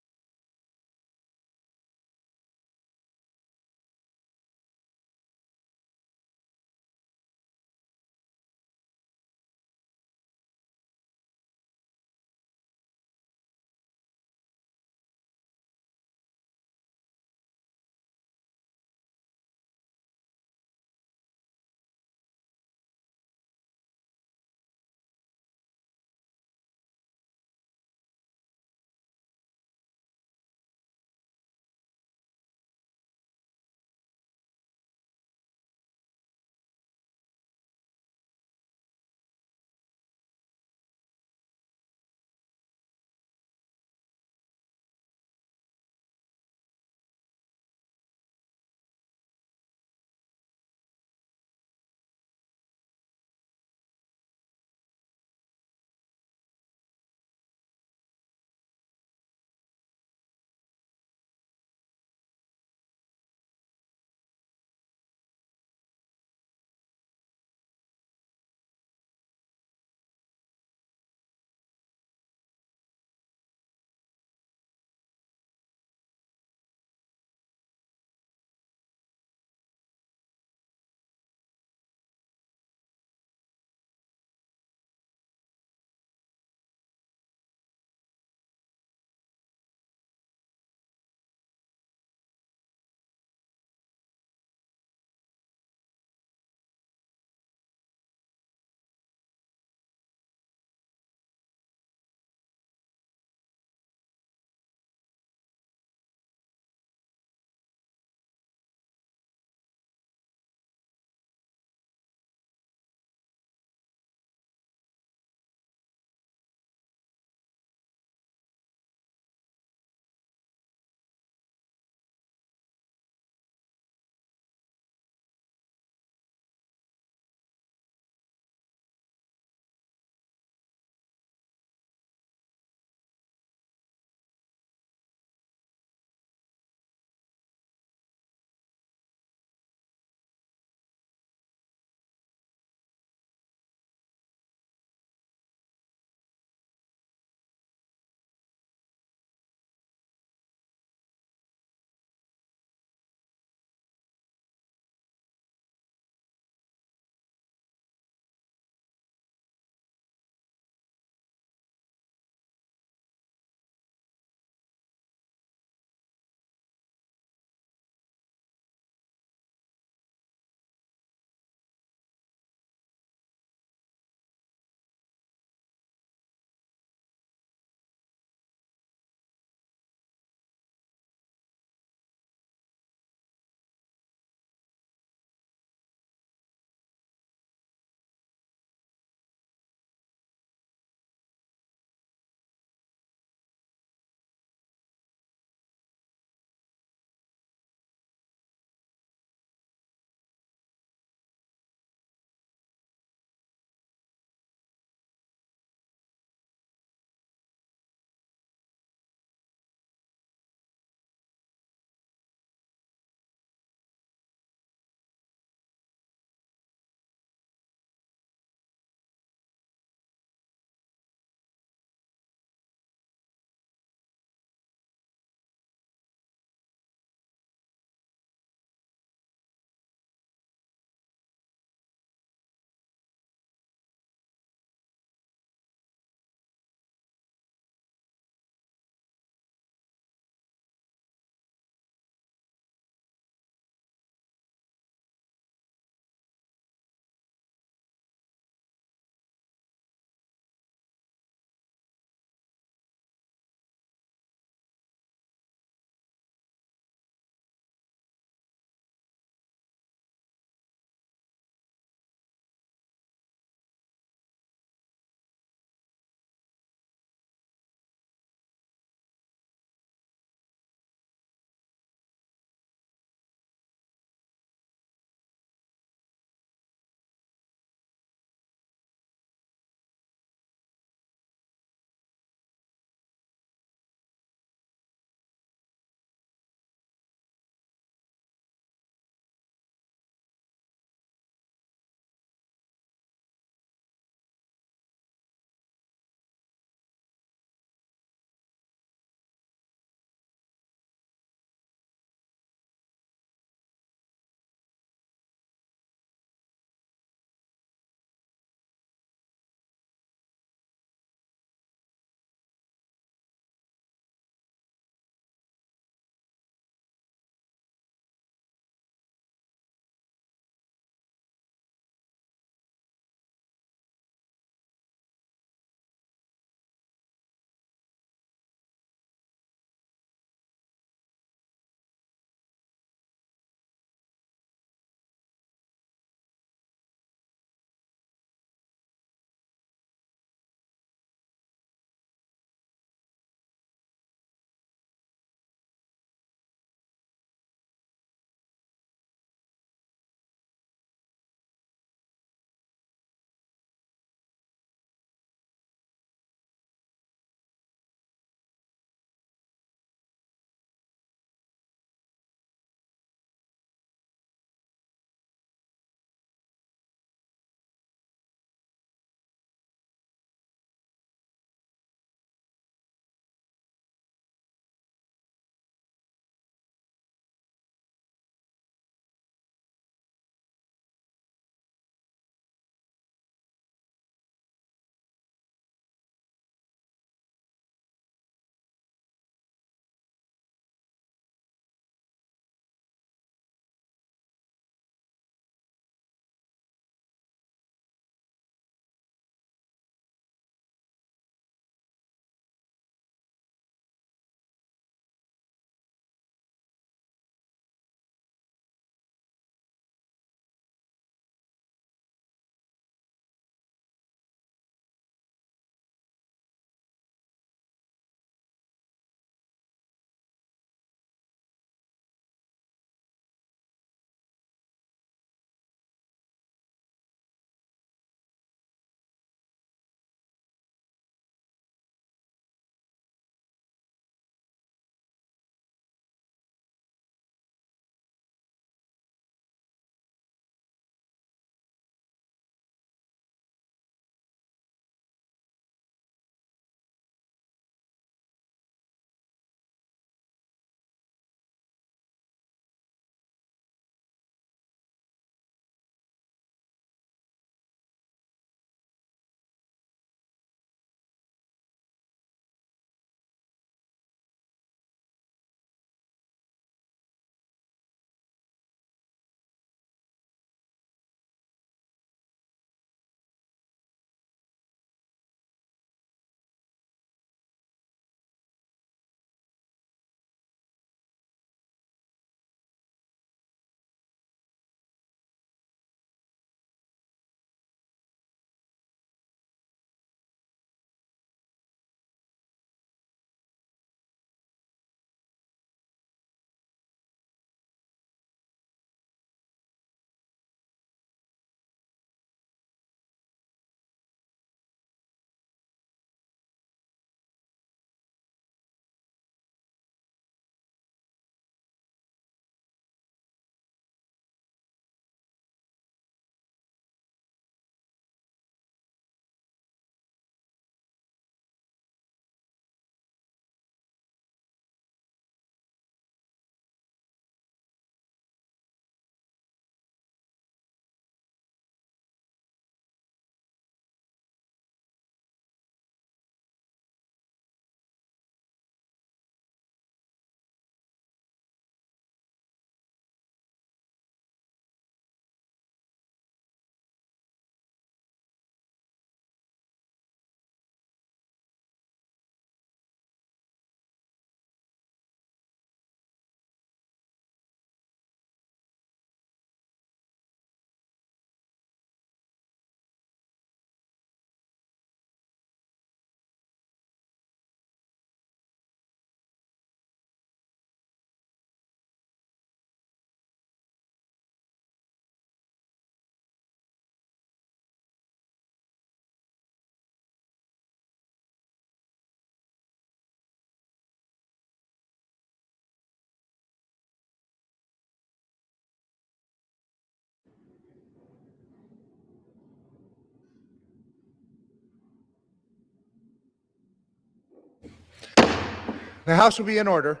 The House will be in order.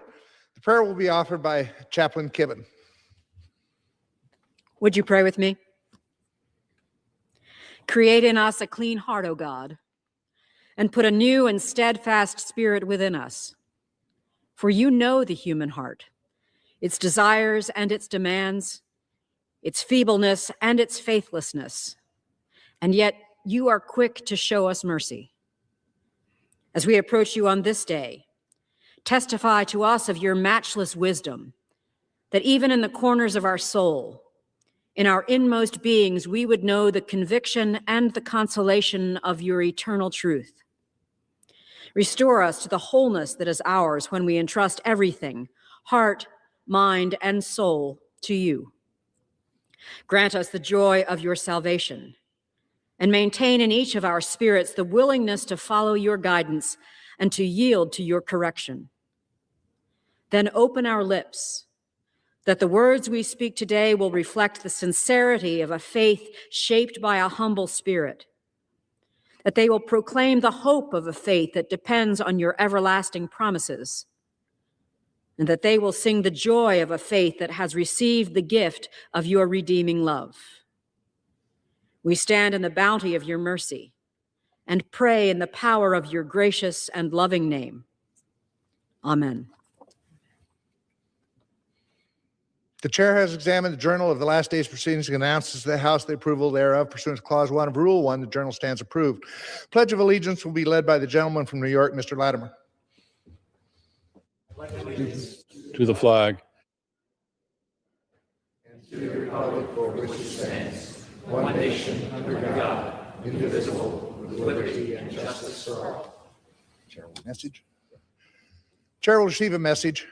The prayer will be offered by Chaplain Kibben. Would you pray with me? Create in us a clean heart, O God, and put a new and steadfast spirit within us. For you know the human heart, its desires and its demands, its feebleness and its faithlessness, and yet you are quick to show us mercy. As we approach you on this day, testify to us of your matchless wisdom, that even in the corners of our soul, in our inmost beings, we would know the conviction and the consolation of your eternal truth. Restore us to the wholeness that is ours when we entrust everything, heart, mind, and soul, to you. Grant us the joy of your salvation, and maintain in each of our spirits the willingness to follow your guidance and to yield to your correction. Then open our lips, that the words we speak today will reflect the sincerity of a faith shaped by a humble spirit, that they will proclaim the hope of a faith that depends on your everlasting promises, and that they will sing the joy of a faith that has received the gift of your redeeming love. We stand in the bounty of your mercy and pray in the power of your gracious and loving name. Amen. The chair has examined the journal of the last day's proceedings and announces to the House the approval thereof. Pursuant to Clause 1 of Rule 1, the journal stands approved. Pledge of Allegiance will be led by the gentleman from New York, Mr. Latimer. To the flag. And to the republic for which it stands, one nation under God, indivisible, with liberty and justice for all. Message. Chair will receive a message.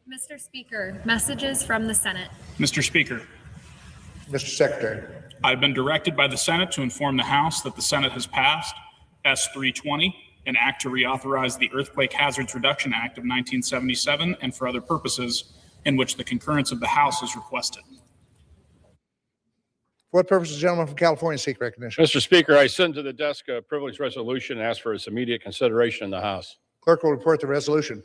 Mr. Speaker, messages from the Senate. Mr. Speaker, Mr. Secretary. I've been directed by the Senate to inform the House that the Senate has passed S-320, an act to reauthorize the Earthquake Hazards Reduction Act of 1977 and for other purposes, in which the concurrence of the House is requested. For what purpose does the gentleman from California seek recognition? Mr. Speaker, I send to the desk a privileged resolution and ask for its immediate consideration in the House. Clerk will report the resolution.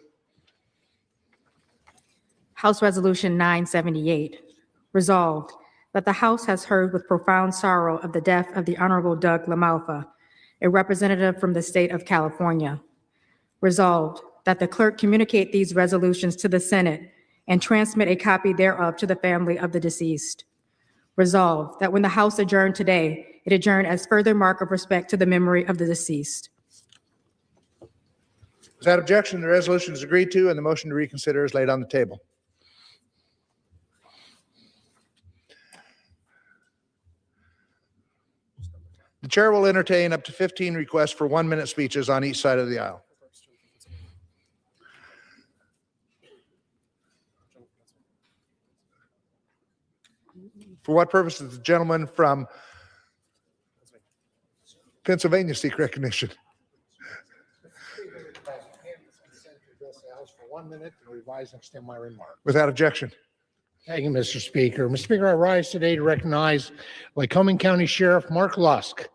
House Resolution 978, resolved that the House has heard with profound sorrow of the death of the Honorable Doug Lamalfa, a representative from the state of California. Resolved that the clerk communicate these resolutions to the Senate and transmit a copy thereof to the family of the deceased. Resolved that when the House adjourned today, it adjourned as further mark of respect to the memory of the deceased. Without objection, the resolution is agreed to and the motion to reconsider is laid on the table. The chair will entertain up to 15 requests for 1-minute speeches on each side of the aisle. For what purpose does the gentleman from Pennsylvania seek recognition? For 1 minute and revise and extend my remark. Without objection. Thank you, Mr. Speaker. Mr. Speaker, I rise today to recognize Lycoming County Sheriff Mark Lusk,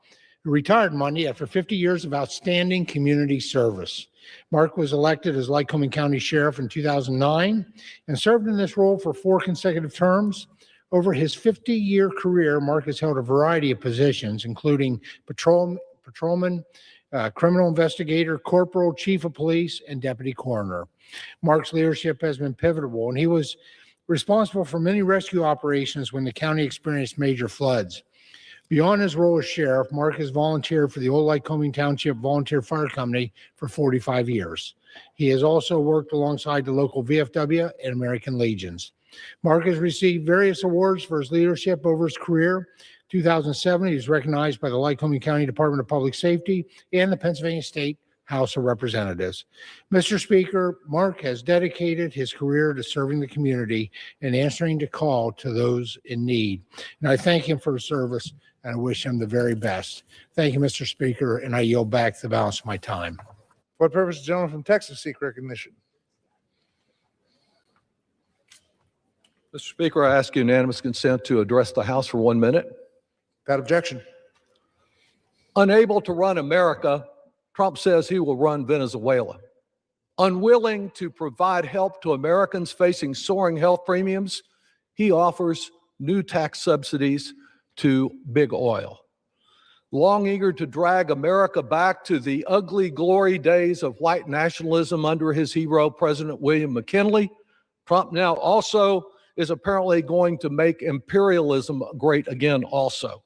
who retired Monday after 50 years of outstanding community service. Mark was elected as Lycoming County Sheriff in 2009 and served in this role for 4 consecutive terms. Over his 50-year career, Mark has held a variety of positions, including patrolman, criminal investigator, corporal, chief of police, and deputy coroner. Mark's leadership has been pivotal, and he was responsible for many rescue operations when the county experienced major floods. Beyond his role as sheriff, Mark has volunteered for the Old Lycoming Township Volunteer Fire Company for 45 years. He has also worked alongside the local VFW and American Legions. Mark has received various awards for his leadership over his career. 2007, he was recognized by the Lycoming County Department of Public Safety and the Pennsylvania State House of Representatives. Mr. Speaker, Mark has dedicated his career to serving the community and answering the call to those in need. And I thank him for his service and I wish him the very best. Thank you, Mr. Speaker, and I yield back the balance of my time. For what purpose does the gentleman from Texas seek recognition? Mr. Speaker, I ask unanimous consent to address the House for 1 minute. Without objection. Unable to run America, Trump says he will run Venezuela. Unwilling to provide help to Americans facing soaring health premiums, he offers new tax subsidies to big oil. Long eager to drag America back to the ugly glory days of white nationalism under his hero, President William McKinley, Trump now also is apparently going to make imperialism great again also.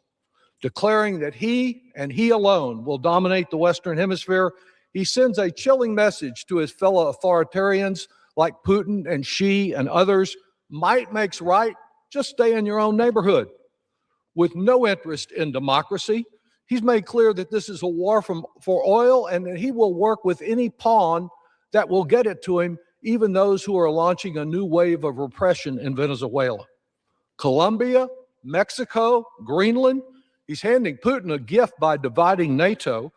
Declaring that he and he alone will dominate the Western Hemisphere, he sends a chilling message to his fellow authoritarians like Putin and Xi and others. Might makes right, just stay in your own neighborhood. With no interest in democracy, he's made clear that this is a war for oil and that he will work with any pawn that will get it to him, even those who are launching a new wave of repression in Venezuela. Colombia, Mexico, Greenland, he's handing Putin a gift by dividing NATO.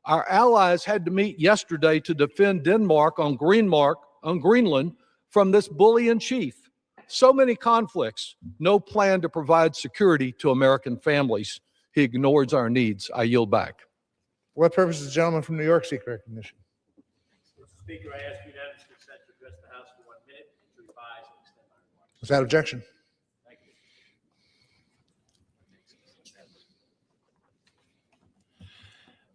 Our allies had to meet yesterday to defend Denmark on Greenland from this bully in chief. So many conflicts, no plan to provide security to American families. He ignores our needs. I yield back. What purpose does the gentleman from New York seek recognition? Mr. Speaker, I ask unanimous consent to address the House for 1 minute and to revise and extend my remarks. Without objection. Thank you.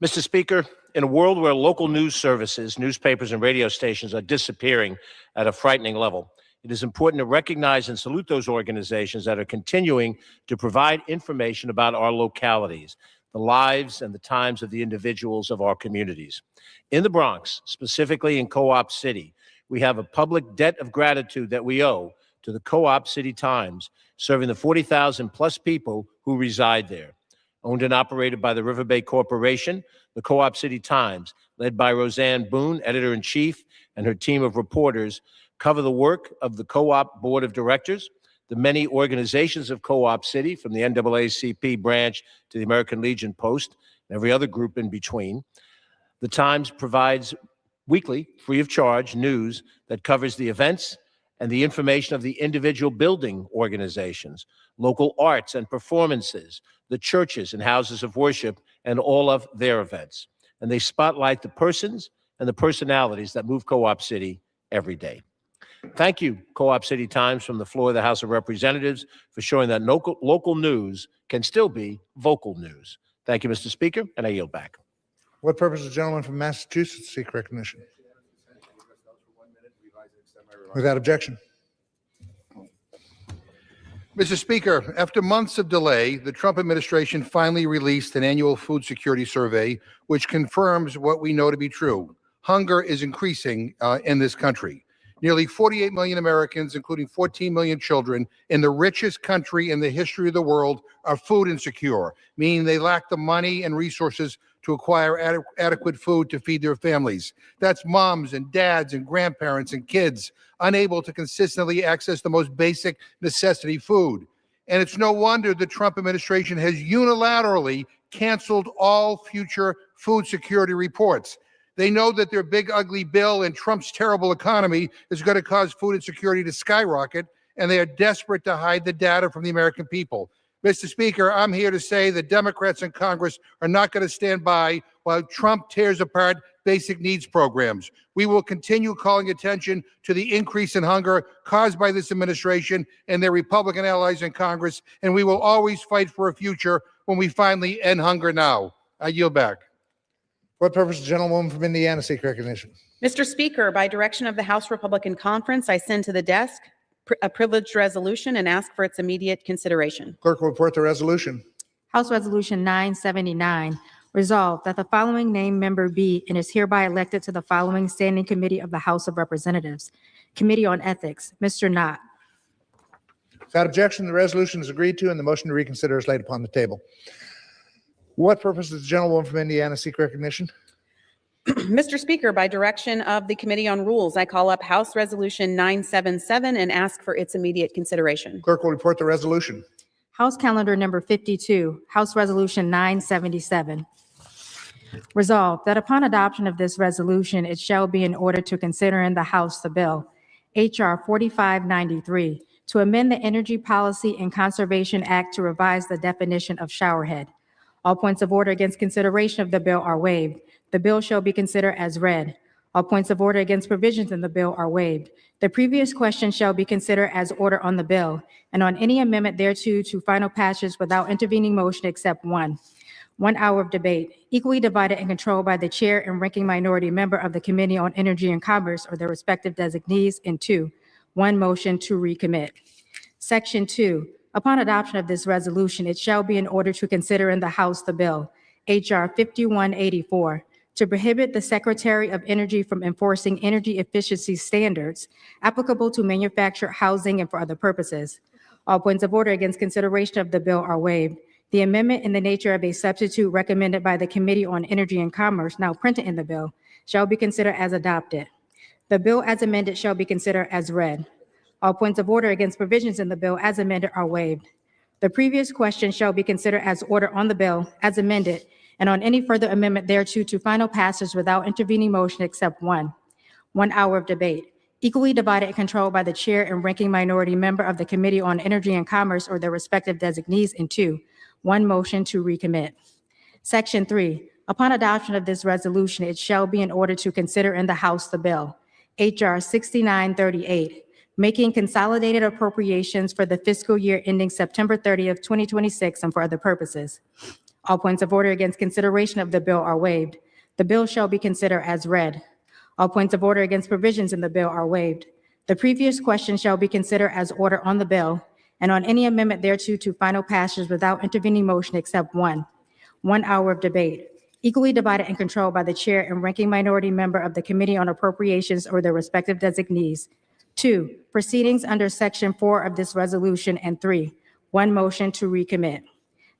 Mr. Speaker, in a world where local news services, newspapers, and radio stations are disappearing at a frightening level, it is important to recognize and salute those organizations that are continuing to provide information about our localities, the lives and the times of the individuals of our communities. In the Bronx, specifically in Co-op City, we have a public debt of gratitude that we owe to the Co-op City Times, serving the 40,000 plus people who reside there. Owned and operated by the River Bay Corporation, the Co-op City Times, led by Roseanne Boone, editor-in-chief, and her team of reporters, cover the work of the Co-op Board of Directors, the many organizations of Co-op City, from the NAACP branch to the American Legion Post, and every other group in between. The Times provides weekly, free of charge, news that covers the events and the information of the individual building organizations, local arts and performances, the churches and houses of worship, and all of their events. And they spotlight the persons and the personalities that move Co-op City every day. Thank you, Co-op City Times, from the floor of the House of Representatives, for showing that local news can still be vocal news. Thank you, Mr. Speaker, and I yield back. What purpose does the gentleman from Massachusetts seek recognition? Without objection. Mr. Speaker, after months of delay, the Trump administration finally released an annual food security survey, which confirms what we know to be true. Hunger is increasing in this country. Nearly 48 million Americans, including 14 million children, in the richest country in the history of the world, are food insecure, meaning they lack the money and resources to acquire adequate food to feed their families. That's moms and dads and grandparents and kids unable to consistently access the most basic necessity food. And it's no wonder the Trump administration has unilaterally canceled all future food security reports. They know that their big ugly bill and Trump's terrible economy is going to cause food insecurity to skyrocket, and they are desperate to hide the data from the American people. Mr. Speaker, I'm here to say that Democrats in Congress are not going to stand by while Trump tears apart basic needs programs. We will continue calling attention to the increase in hunger caused by this administration and their Republican allies in Congress, and we will always fight for a future when we finally end hunger now. I yield back. What purpose does the gentlewoman from Indiana seek recognition? Mr. Speaker, by direction of the House Republican Conference, I send to the desk a privileged resolution and ask for its immediate consideration. Clerk will report the resolution. House Resolution 979, resolved that the following named member be and is hereby elected to the following standing committee of the House of Representatives. Committee on Ethics, Mr. Knott. Without objection, the resolution is agreed to and the motion to reconsider is laid upon the table. What purpose does the gentlewoman from Indiana seek recognition? Mr. Speaker, by direction of the Committee on Rules, I call up House Resolution 977 and ask for its immediate consideration. Clerk will report the resolution. House Calendar Number 52, House Resolution 977. Resolved that upon adoption of this resolution, it shall be in order to consider in the House the bill, H.R. 4593, to amend the Energy Policy and Conservation Act to revise the definition of showerhead. All points of order against consideration of the bill are waived. The bill shall be considered as read. All points of order against provisions in the bill are waived. The previous question shall be considered as order on the bill, and on any amendment thereto to final passage without intervening motion except one. 1 hour of debate, equally divided and controlled by the chair and ranking minority member of the Committee on Energy and Commerce or their respective designees, and 2, 1 motion to recommit. Section 2, upon adoption of this resolution, it shall be in order to consider in the House the bill, H.R. 5184, to prohibit the Secretary of Energy from enforcing energy efficiency standards applicable to manufactured housing and for other purposes. All points of order against consideration of the bill are waived. The amendment in the nature of a substitute recommended by the Committee on Energy and Commerce, now printed in the bill, shall be considered as adopted. The bill as amended shall be considered as read. All points of order against provisions in the bill as amended are waived. The previous question shall be considered as order on the bill as amended, and on any further amendment thereto to final passage without intervening motion except one. 1 hour of debate, equally divided and controlled by the chair and ranking minority member of the Committee on Energy and Commerce or their respective designees, and 2, 1 motion to recommit. Section 3, upon adoption of this resolution, it shall be in order to consider in the House the bill, H.R. 6938, making consolidated appropriations for the fiscal year ending September 30th, 2026, and for other purposes. All points of order against consideration of the bill are waived. The bill shall be considered as read. All points of order against provisions in the bill are waived. The previous question shall be considered as order on the bill, and on any amendment thereto to final passage without intervening motion except one. 1 hour of debate, equally divided and controlled by the chair and ranking minority member of the Committee on Appropriations or their respective designees. 2, proceedings under Section 4 of this resolution, and 3, 1 motion to recommit.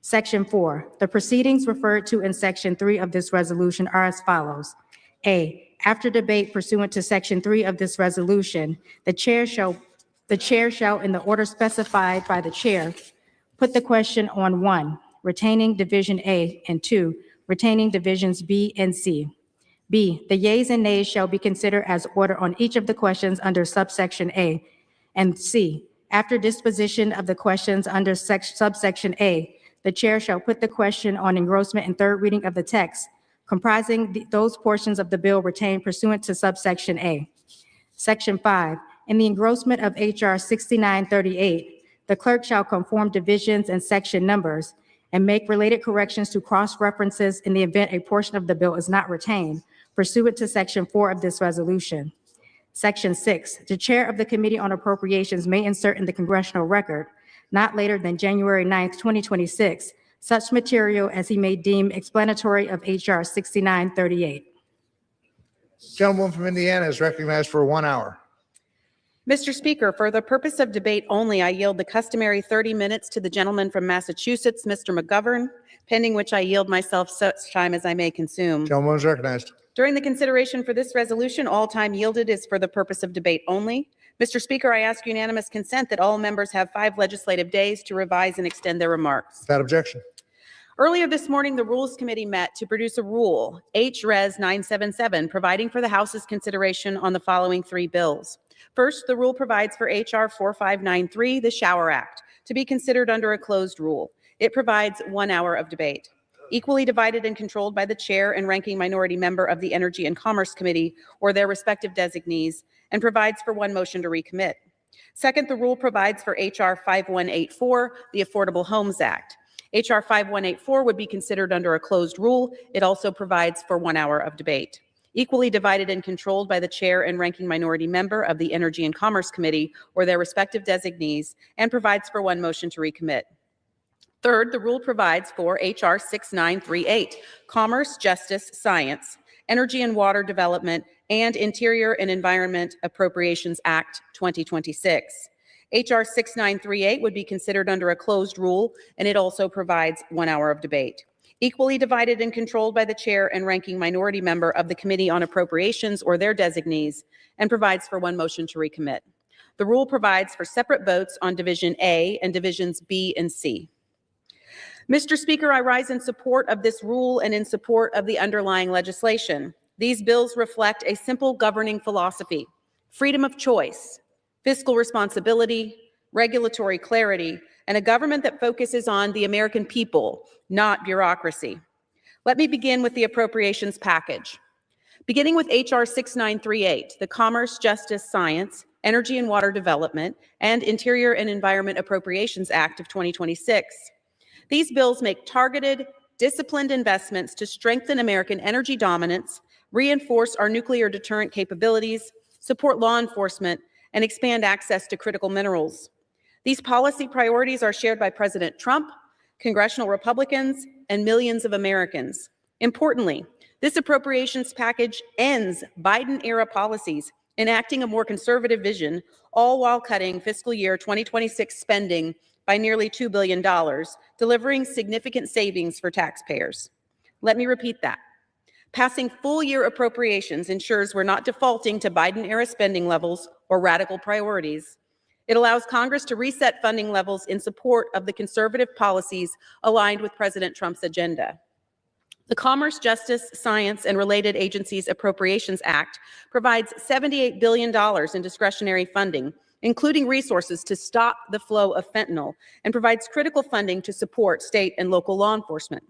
Section 4, the proceedings referred to in Section 3 of this resolution are as follows. A, after debate pursuant to Section 3 of this resolution, the chair shall, in the order specified by the chair, put the question on 1, retaining Division A, and 2, retaining Divisions B and C. B, the yeas and nays shall be considered as order on each of the questions under subsection A. And C, after disposition of the questions under subsection A, the chair shall put the question on engrossment and third reading of the text, comprising those portions of the bill retained pursuant to subsection A. Section 5, in the engrossment of H.R. 6938, the clerk shall conform divisions and section numbers and make related corrections to cross-references in the event a portion of the bill is not retained, pursuant to Section 4 of this resolution. Section 6, the chair of the Committee on Appropriations may insert in the congressional record, not later than January 9th, 2026, such material as he may deem explanatory of H.R. 6938. Gentleman from Indiana is recognized for 1 hour. Mr. Speaker, for the purpose of debate only, I yield the customary 30 minutes to the gentleman from Massachusetts, Mr. McGovern, pending which I yield myself such time as I may consume. Gentleman is recognized. During the consideration for this resolution, all time yielded is for the purpose of debate only. Mr. Speaker, I ask unanimous consent that all members have 5 legislative days to revise and extend their remarks. Without objection. Earlier this morning, the Rules Committee met to produce a rule, H.Res. 977, providing for the House's consideration on the following 3 bills. First, the rule provides for H.R. 4593, the Shower Act, to be considered under a closed rule. It provides 1 hour of debate, equally divided and controlled by the chair and ranking minority member of the Energy and Commerce Committee or their respective designees, and provides for 1 motion to recommit. Second, the rule provides for H.R. 5184, the Affordable Homes Act. H.R. 5184 would be considered under a closed rule. It also provides for 1 hour of debate, equally divided and controlled by the chair and ranking minority member of the Energy and Commerce Committee or their respective designees, and provides for 1 motion to recommit. Third, the rule provides for H.R. 6938, Commerce, Justice, Science, Energy and Water Development, and Interior and Environment Appropriations Act 2026. H.R. 6938 would be considered under a closed rule, and it also provides 1 hour of debate, equally divided and controlled by the chair and ranking minority member of the Committee on Appropriations or their designees, and provides for 1 motion to recommit. The rule provides for separate votes on Division A and Divisions B and C. Mr. Speaker, I rise in support of this rule and in support of the underlying legislation. These bills reflect a simple governing philosophy: freedom of choice, fiscal responsibility, regulatory clarity, and a government that focuses on the American people, not bureaucracy. Let me begin with the appropriations package. Beginning with H.R. 6938, the Commerce, Justice, Science, Energy and Water Development, and Interior and Environment Appropriations Act of 2026. These bills make targeted, disciplined investments to strengthen American energy dominance, reinforce our nuclear deterrent capabilities, support law enforcement, and expand access to critical minerals. These policy priorities are shared by President Trump, congressional Republicans, and millions of Americans. Importantly, this appropriations package ends Biden-era policies, enacting a more conservative vision, all while cutting fiscal year 2026 spending by nearly $2 billion, delivering significant savings for taxpayers. Let me repeat that. Passing full-year appropriations ensures we're not defaulting to Biden-era spending levels or radical priorities. It allows Congress to reset funding levels in support of the conservative policies aligned with President Trump's agenda. The Commerce, Justice, Science, and Related Agencies Appropriations Act provides $78 billion in discretionary funding, including resources to stop the flow of fentanyl, and provides critical funding to support state and local law enforcement.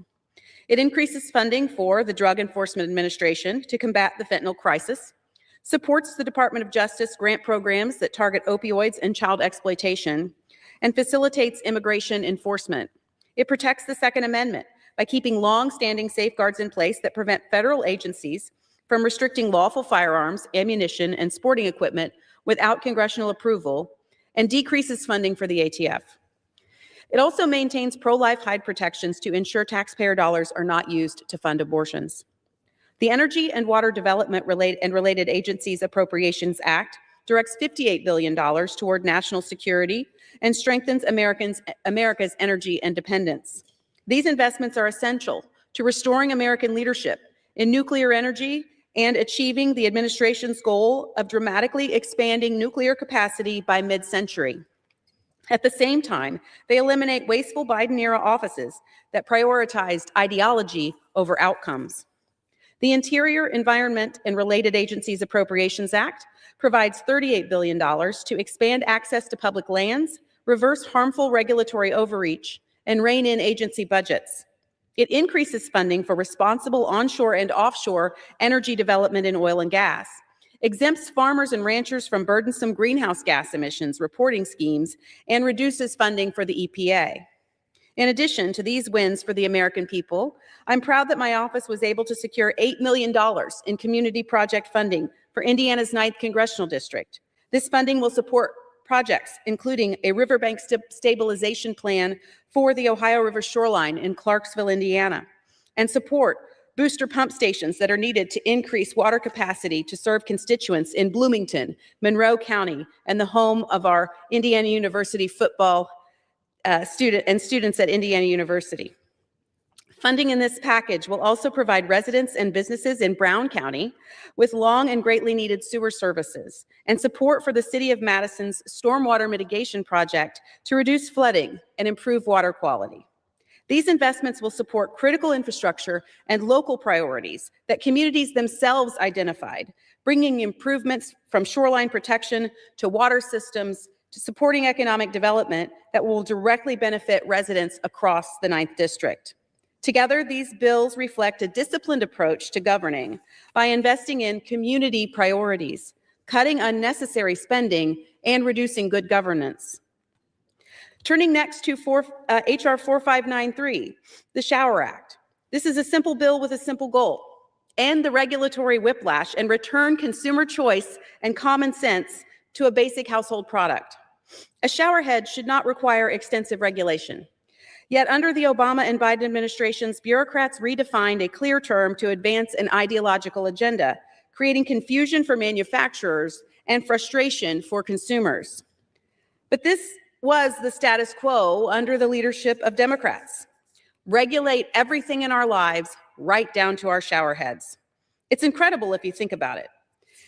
It increases funding for the Drug Enforcement Administration to combat the fentanyl crisis, supports the Department of Justice grant programs that target opioids and child exploitation, and facilitates immigration enforcement. It protects the Second Amendment by keeping long-standing safeguards in place that prevent federal agencies from restricting lawful firearms, ammunition, and sporting equipment without congressional approval, and decreases funding for the ATF. It also maintains pro-life hide protections to ensure taxpayer dollars are not used to fund abortions. The Energy and Water Development and Related Agencies Appropriations Act directs $58 billion toward national security and strengthens America's energy independence. These investments are essential to restoring American leadership in nuclear energy and achieving the administration's goal of dramatically expanding nuclear capacity by mid-century. At the same time, they eliminate wasteful Biden-era offices that prioritized ideology over outcomes. The Interior, Environment, and Related Agencies Appropriations Act provides $38 billion to expand access to public lands, reverse harmful regulatory overreach, and rein in agency budgets. It increases funding for responsible onshore and offshore energy development in oil and gas, exempts farmers and ranchers from burdensome greenhouse gas emissions reporting schemes, and reduces funding for the EPA. In addition to these wins for the American people, I'm proud that my office was able to secure $8 million in community project funding for Indiana's 9th Congressional District. This funding will support projects, including a riverbank stabilization plan for the Ohio River shoreline in Clarksville, Indiana, and support booster pump stations that are needed to increase water capacity to serve constituents in Bloomington, Monroe County, and the home of our Indiana University football students at Indiana University. Funding in this package will also provide residents and businesses in Brown County with long and greatly needed sewer services and support for the City of Madison's stormwater mitigation project to reduce flooding and improve water quality. These investments will support critical infrastructure and local priorities that communities themselves identified, bringing improvements from shoreline protection to water systems to supporting economic development that will directly benefit residents across the 9th District. Together, these bills reflect a disciplined approach to governing by investing in community priorities, cutting unnecessary spending, and reducing good governance. Turning next to H.R. 4593, the Shower Act. This is a simple bill with a simple goal: end the regulatory whiplash and return consumer choice and common sense to a basic household product. A shower head should not require extensive regulation. Yet under the Obama and Biden administrations, bureaucrats redefined a clear term to advance an ideological agenda, creating confusion for manufacturers and frustration for consumers. But this was the status quo under the leadership of Democrats. Regulate everything in our lives, right down to our shower heads. It's incredible if you think about it.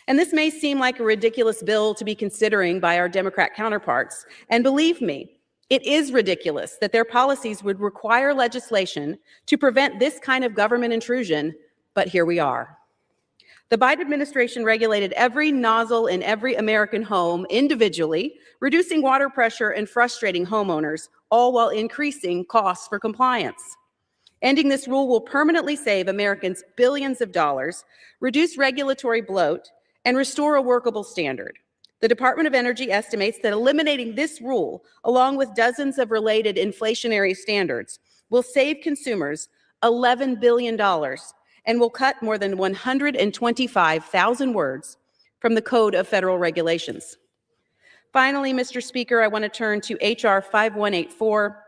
And this may seem like a ridiculous bill to be considering by our Democrat counterparts. And believe me, it is ridiculous that their policies would require legislation to prevent this kind of government intrusion, but here we are. The Biden administration regulated every nozzle in every American home individually, reducing water pressure and frustrating homeowners, all while increasing costs for compliance. Ending this rule will permanently save Americans billions of dollars, reduce regulatory bloat, and restore a workable standard. The Department of Energy estimates that eliminating this rule, along with dozens of related inflationary standards, will save consumers $11 billion and will cut more than 125,000 words from the Code of Federal Regulations. Finally, Mr. Speaker, I want to turn to H.R. 5184,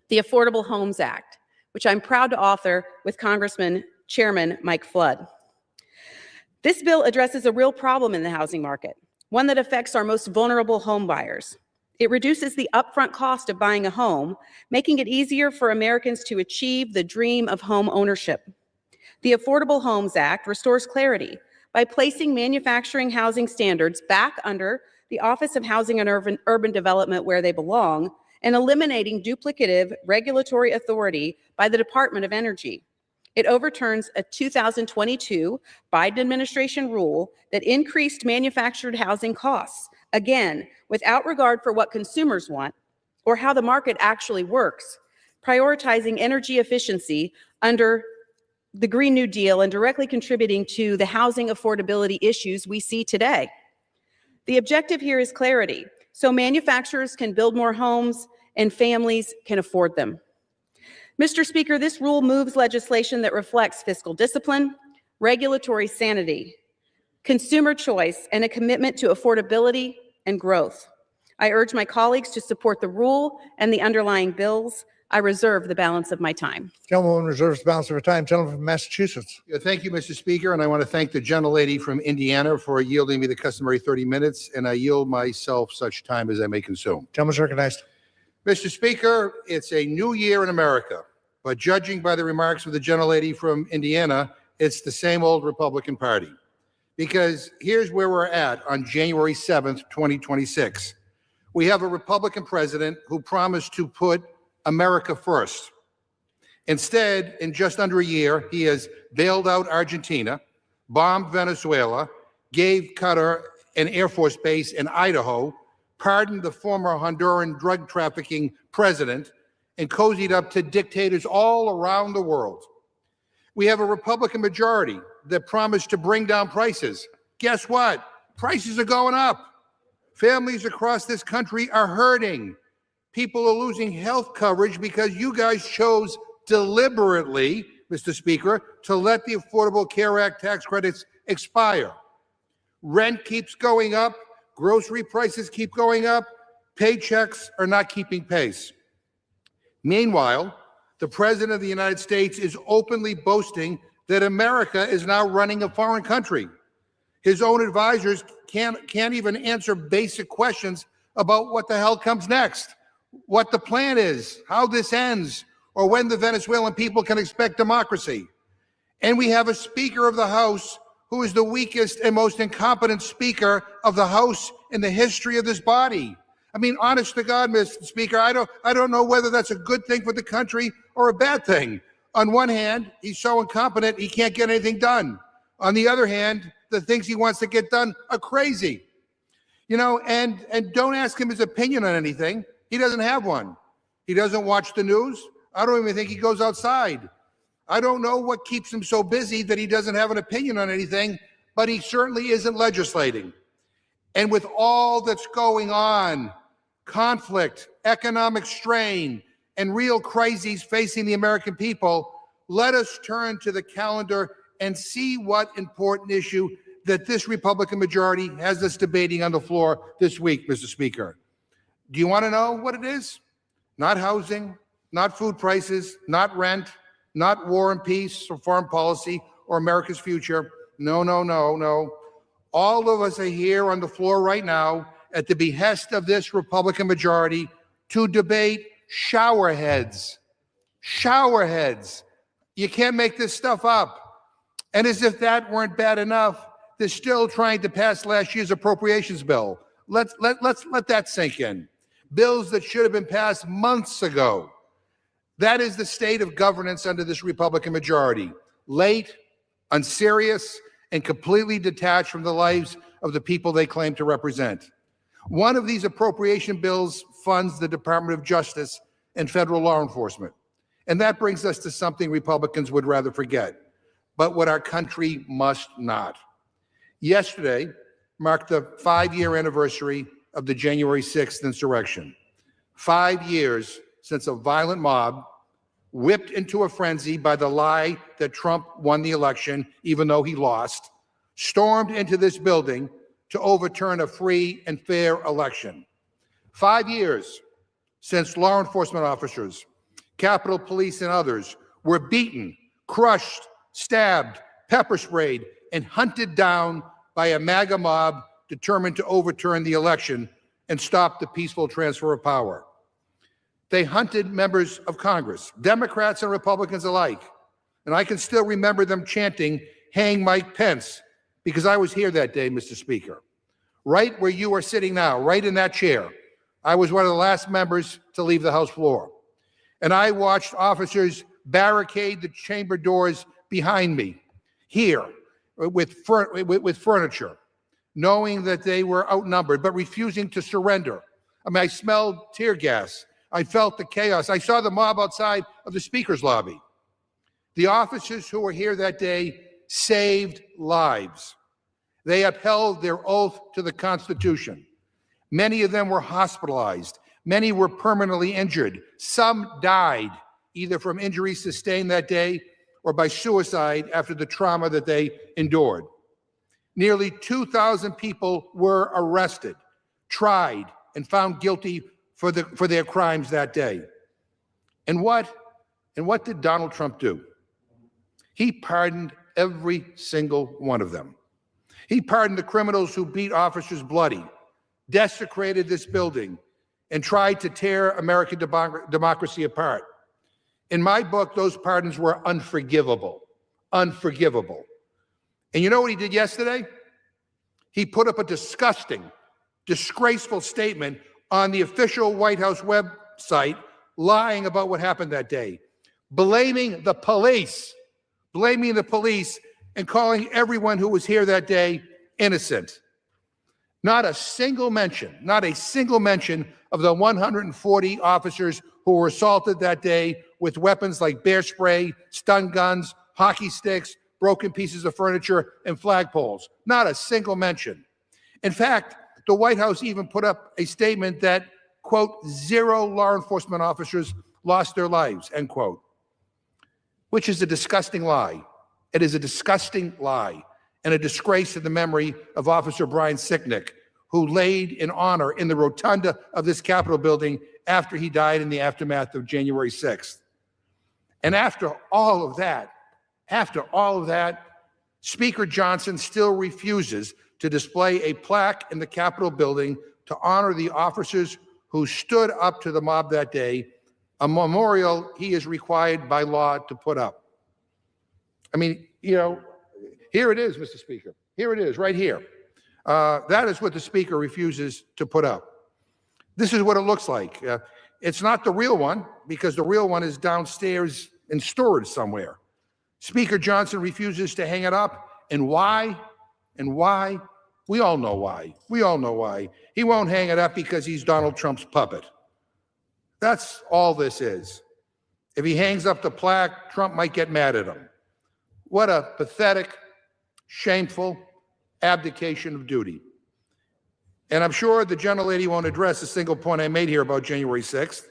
the Affordable Homes Act, which I'm proud to author with Congressman Chairman Mike Flood. This bill addresses a real problem in the housing market, one that affects our most vulnerable home buyers. It reduces the upfront cost of buying a home, making it easier for Americans to achieve the dream of home ownership. The Affordable Homes Act restores clarity by placing manufacturing housing standards back under the Office of Housing and Urban Development where they belong, and eliminating duplicative regulatory authority by the Department of Energy. It overturns a 2022 Biden administration rule that increased manufactured housing costs, again, without regard for what consumers want or how the market actually works, prioritizing energy efficiency under the Green New Deal and directly contributing to the housing affordability issues we see today. The objective here is clarity, so manufacturers can build more homes and families can afford them. Mr. Speaker, this rule moves legislation that reflects fiscal discipline, regulatory sanity, consumer choice, and a commitment to affordability and growth. I urge my colleagues to support the rule and the underlying bills. I reserve the balance of my time. Gentlewoman reserves the balance of her time. Gentleman from Massachusetts. Yeah, thank you, Mr. Speaker, and I want to thank the gentlelady from Indiana for yielding me the customary 30 minutes, and I yield myself such time as I may consume. Gentleman's recognized. Mr. Speaker, it's a new year in America, but judging by the remarks of the gentlelady from Indiana, it's the same old Republican Party. Because here's where we're at on January 7th, 2026. We have a Republican president who promised to put America first. Instead, in just under a year, he has bailed out Argentina, bombed Venezuela, gave Qatar an Air Force base in Idaho, pardoned the former Honduran drug trafficking president, and cozied up to dictators all around the world. We have a Republican majority that promised to bring down prices. Guess what? Prices are going up. Families across this country are hurting. People are losing health coverage because you guys chose deliberately, Mr. Speaker, to let the Affordable Care Act tax credits expire. Rent keeps going up. Grocery prices keep going up. Paychecks are not keeping pace. Meanwhile, the President of the United States is openly boasting that America is now running a foreign country. His own advisors can't even answer basic questions about what the hell comes next, what the plan is, how this ends, or when the Venezuelan people can expect democracy. And we have a Speaker of the House who is the weakest and most incompetent Speaker of the House in the history of this body. I mean, honest to God, Mr. Speaker, I don't know whether that's a good thing for the country or a bad thing. On one hand, he's so incompetent he can't get anything done. On the other hand, the things he wants to get done are crazy. You know, and don't ask him his opinion on anything. He doesn't have one. He doesn't watch the news. I don't even think he goes outside. I don't know what keeps him so busy that he doesn't have an opinion on anything, but he certainly isn't legislating. And with all that's going on, conflict, economic strain, and real crises facing the American people, let us turn to the calendar and see what important issue that this Republican majority has us debating on the floor this week, Mr. Speaker. Do you want to know what it is? Not housing, not food prices, not rent, not war and peace or foreign policy or America's future. No, no, no, no. All of us are here on the floor right now at the behest of this Republican majority to debate showerheads. Showerheads. You can't make this stuff up. And as if that weren't bad enough, they're still trying to pass last year's appropriations bill. Let's let that sink in. Bills that should have been passed months ago. That is the state of governance under this Republican majority. Late, unserious, and completely detached from the lives of the people they claim to represent. One of these appropriation bills funds the Department of Justice and federal law enforcement. And that brings us to something Republicans would rather forget, but what our country must not. Yesterday marked the 5-year anniversary of the January 6th insurrection. 5 years since a violent mob, whipped into a frenzy by the lie that Trump won the election, even though he lost, stormed into this building to overturn a free and fair election. 5 years since law enforcement officers, Capitol Police and others were beaten, crushed, stabbed, pepper sprayed, and hunted down by a MAGA mob determined to overturn the election and stop the peaceful transfer of power. They hunted members of Congress, Democrats and Republicans alike, and I can still remember them chanting, "Hang Mike Pence," because I was here that day, Mr. Speaker. Right where you are sitting now, right in that chair, I was one of the last members to leave the House floor. And I watched officers barricade the chamber doors behind me, here, with furniture, knowing that they were outnumbered, but refusing to surrender. I mean, I smelled tear gas. I felt the chaos. I saw the mob outside of the Speaker's lobby. The officers who were here that day saved lives. They upheld their oath to the Constitution. Many of them were hospitalized. Many were permanently injured. Some died, either from injuries sustained that day or by suicide after the trauma that they endured. Nearly 2,000 people were arrested, tried, and found guilty for their crimes that day. And what did Donald Trump do? He pardoned every single one of them. He pardoned the criminals who beat officers bloody, desecrated this building, and tried to tear American democracy apart. In my book, those pardons were unforgivable, unforgivable. And you know what he did yesterday? He put up a disgusting, disgraceful statement on the official White House website, lying about what happened that day, blaming the police, and calling everyone who was here that day innocent. Not a single mention of the 140 officers who were assaulted that day with weapons like bear spray, stun guns, hockey sticks, broken pieces of furniture, and flagpoles. Not a single mention. In fact, the White House even put up a statement that, quote, 0 law enforcement officers lost their lives, end quote, which is a disgusting lie. It is a disgusting lie and a disgrace to the memory of Officer Brian Sicknick, who laid in honor in the rotunda of this Capitol building after he died in the aftermath of January 6th. And after all of that, Speaker Johnson still refuses to display a plaque in the Capitol building to honor the officers who stood up to the mob that day, a memorial he is required by law to put up. I mean, you know, here it is, Mr. Speaker. Here it is, right here. That is what the Speaker refuses to put up. This is what it looks like. It's not the real one, because the real one is downstairs in storage somewhere. Speaker Johnson refuses to hang it up. And why? We all know why. He won't hang it up because he's Donald Trump's puppet. That's all this is. If he hangs up the plaque, Trump might get mad at him. What a pathetic, shameful abdication of duty. And I'm sure the gentlelady won't address a single point I made here about January 6th.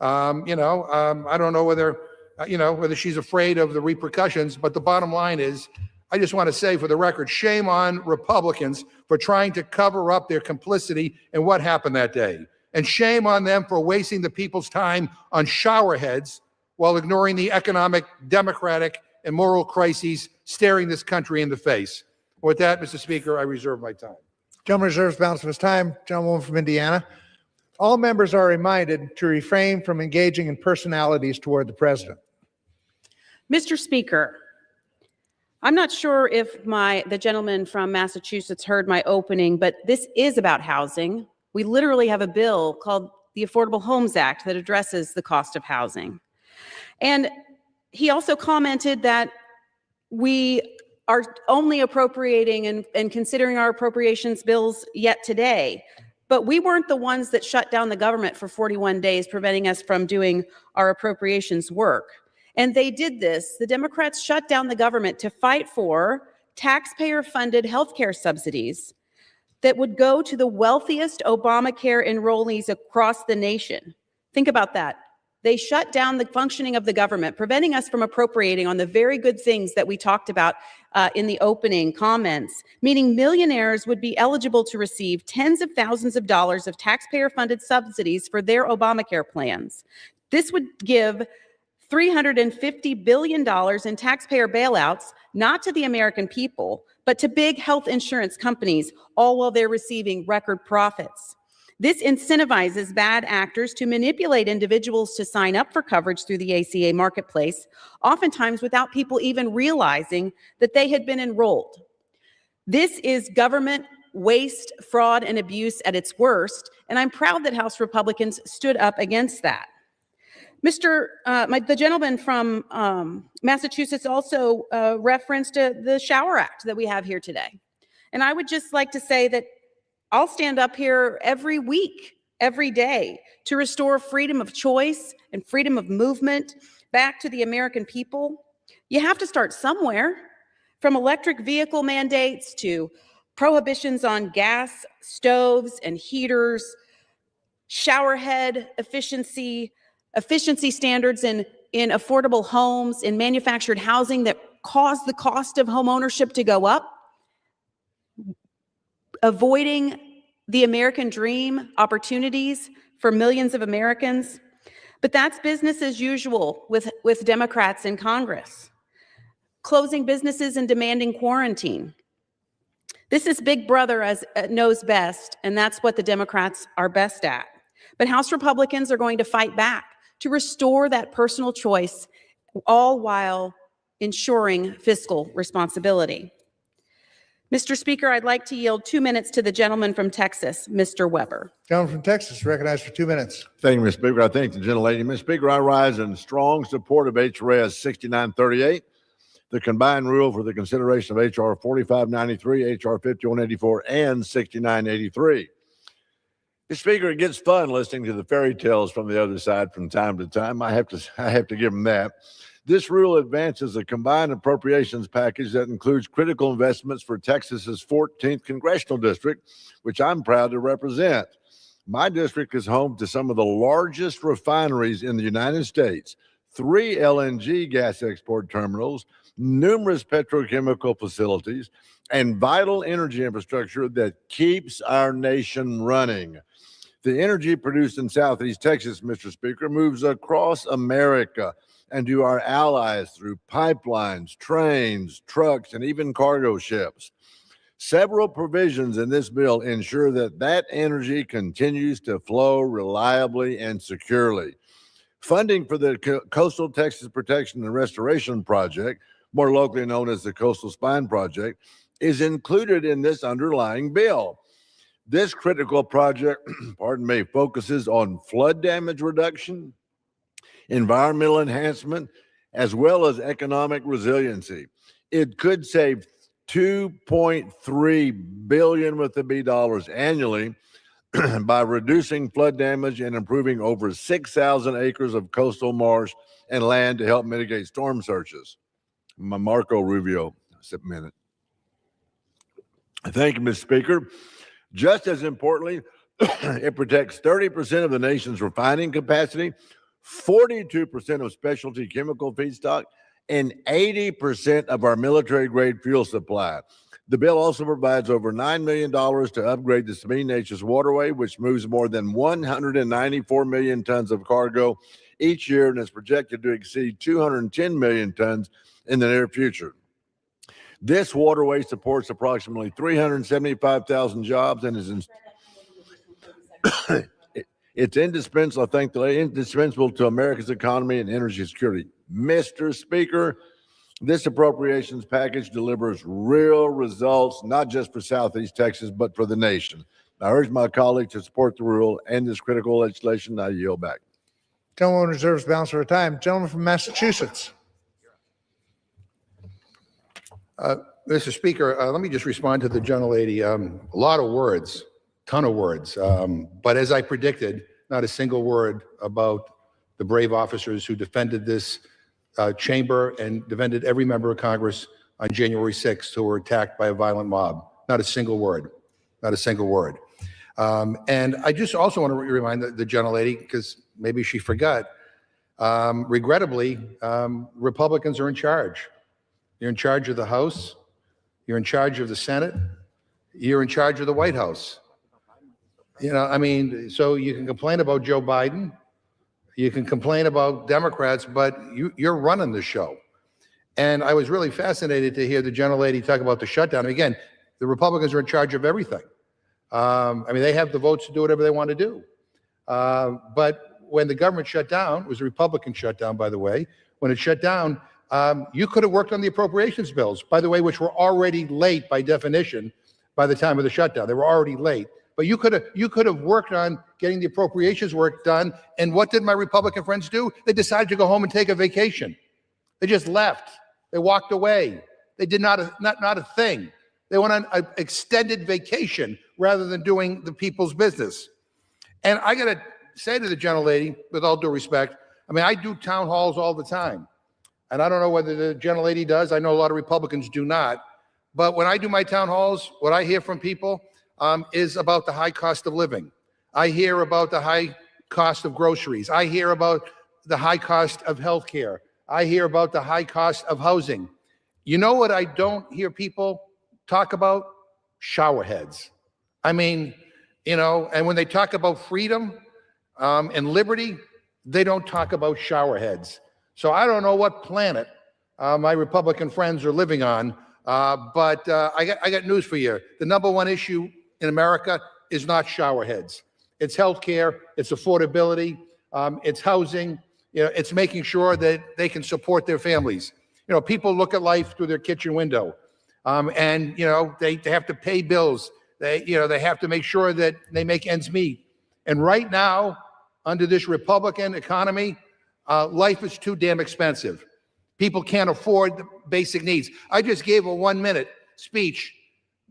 I don't know whether she's afraid of the repercussions, but the bottom line is, I just want to say for the record, shame on Republicans for trying to cover up their complicity in what happened that day. And shame on them for wasting the people's time on showerheads while ignoring the economic, democratic, and moral crises staring this country in the face. With that, Mr. Speaker, I reserve my time. Gentleman reserves balance of his time. Gentlewoman from Indiana. All members are reminded to refrain from engaging in personalities toward the president. Mr. Speaker, I'm not sure if the gentleman from Massachusetts heard my opening, but this is about housing. We literally have a bill called the Affordable Homes Act that addresses the cost of housing. And he also commented that we are only appropriating and considering our appropriations bills yet today. But we weren't the ones that shut down the government for 41 days, preventing us from doing our appropriations work. And they did this. The Democrats shut down the government to fight for taxpayer-funded healthcare subsidies that would go to the wealthiest Obamacare enrollees across the nation. Think about that. They shut down the functioning of the government, preventing us from appropriating on the very good things that we talked about in the opening comments, meaning millionaires would be eligible to receive tens of thousands of dollars of taxpayer-funded subsidies for their Obamacare plans. This would give $350 billion in taxpayer bailouts, not to the American people, but to big health insurance companies, all while they're receiving record profits. This incentivizes bad actors to manipulate individuals to sign up for coverage through the ACA marketplace, oftentimes without people even realizing that they had been enrolled. This is government waste, fraud, and abuse at its worst, and I'm proud that House Republicans stood up against that. The gentleman from Massachusetts also referenced the Shower Act that we have here today. And I would just like to say that I'll stand up here every week, every day, to restore freedom of choice and freedom of movement back to the American people. You have to start somewhere, from electric vehicle mandates to prohibitions on gas stoves and heaters, showerhead efficiency standards in affordable homes, in manufactured housing that cause the cost of home ownership to go up, avoiding the American dream opportunities for millions of Americans. But that's business as usual with Democrats in Congress. Closing businesses and demanding quarantine. This is Big Brother as knows best, and that's what the Democrats are best at. But House Republicans are going to fight back to restore that personal choice, all while ensuring fiscal responsibility. Mr. Speaker, I'd like to yield 2 minutes to the gentleman from Texas, Mr. Weber. Gentleman from Texas, recognized for 2 minutes. Thank you, Mr. Speaker. I thank the gentlelady. Mr. Speaker, I rise in strong support of HRS 6938, the combined rule for the consideration of HR 4593, HR 5184, and 6983. Mr. Speaker, it gets fun listening to the fairy tales from the other side from time to time. I have to give them that. This rule advances a combined appropriations package that includes critical investments for Texas's 14th Congressional District, which I'm proud to represent. My district is home to some of the largest refineries in the United States, 3 LNG gas export terminals, numerous petrochemical facilities, and vital energy infrastructure that keeps our nation running. The energy produced in Southeast Texas, Mr. Speaker, moves across America and to our allies through pipelines, trains, trucks, and even cargo ships. Several provisions in this bill ensure that that energy continues to flow reliably and securely. Funding for the Coastal Texas Protection and Restoration Project, more locally known as the Coastal Spine Project, is included in this underlying bill. This critical project, focuses on flood damage reduction, environmental enhancement, as well as economic resiliency. It could save $2.3 billion with the B dollars annually by reducing flood damage and improving over 6,000 acres of coastal marsh and land to help mitigate storm surges. Marco Rubio, just a minute. Thank you, Mr. Speaker. Just as importantly, it protects 30% of the nation's refining capacity, 42% of specialty chemical feedstock, and 80% of our military-grade fuel supply. The bill also provides over $9 million to upgrade the Sabine Neches waterway, which moves more than 194 million tons of cargo each year and is projected to exceed 210 million tons in the near future. This waterway supports approximately 375,000 jobs and is it's indispensable, indispensable to America's economy and energy security. Mr. Speaker, this appropriations package delivers real results, not just for Southeast Texas, but for the nation. I urge my colleagues to support the rule and this critical legislation. I yield back. Gentleman reserves balance for time. Gentleman from Massachusetts. Mr. Speaker, let me just respond to the gentlelady. A lot of words, ton of words. But as I predicted, not a single word about the brave officers who defended this chamber and defended every member of Congress on January 6th who were attacked by a violent mob. Not a single word. Not a single word. And I just also want to remind the gentlelady, because maybe she forgot, regrettably, Republicans are in charge. You're in charge of the House. You're in charge of the Senate. You're in charge of the White House. You know, I mean, so you can complain about Joe Biden. You can complain about Democrats, but you're running the show. And I was really fascinated to hear the gentlelady talk about the shutdown. Again, the Republicans are in charge of everything. I mean, they have the votes to do whatever they want to do. But when the government shut down, it was a Republican shutdown, by the way, when it shut down, you could have worked on the appropriations bills, by the way, which were already late by definition by the time of the shutdown. They were already late. But you could have worked on getting the appropriations work done. And what did my Republican friends do? They decided to go home and take a vacation. They just left. They walked away. They did not a thing. They went on an extended vacation rather than doing the people's business. And I got to say to the gentlelady, with all due respect, I mean, I do town halls all the time. And I don't know whether the gentlelady does. I know a lot of Republicans do not. But when I do my town halls, what I hear from people is about the high cost of living. I hear about the high cost of groceries. I hear about the high cost of healthcare. I hear about the high cost of housing. You know what I don't hear people talk about? Showerheads. I mean, you know, and when they talk about freedom and liberty, they don't talk about showerheads. So I don't know what planet my Republican friends are living on, but I got news for you. The number one issue in America is not showerheads. It's healthcare, it's affordability, it's housing, you know, it's making sure that they can support their families. You know, people look at life through their kitchen window, and you know they have to pay bills. They have to make sure that they make ends meet. And right now, under this Republican economy, life is too damn expensive. People can't afford the basic needs. I just gave a 1-minute speech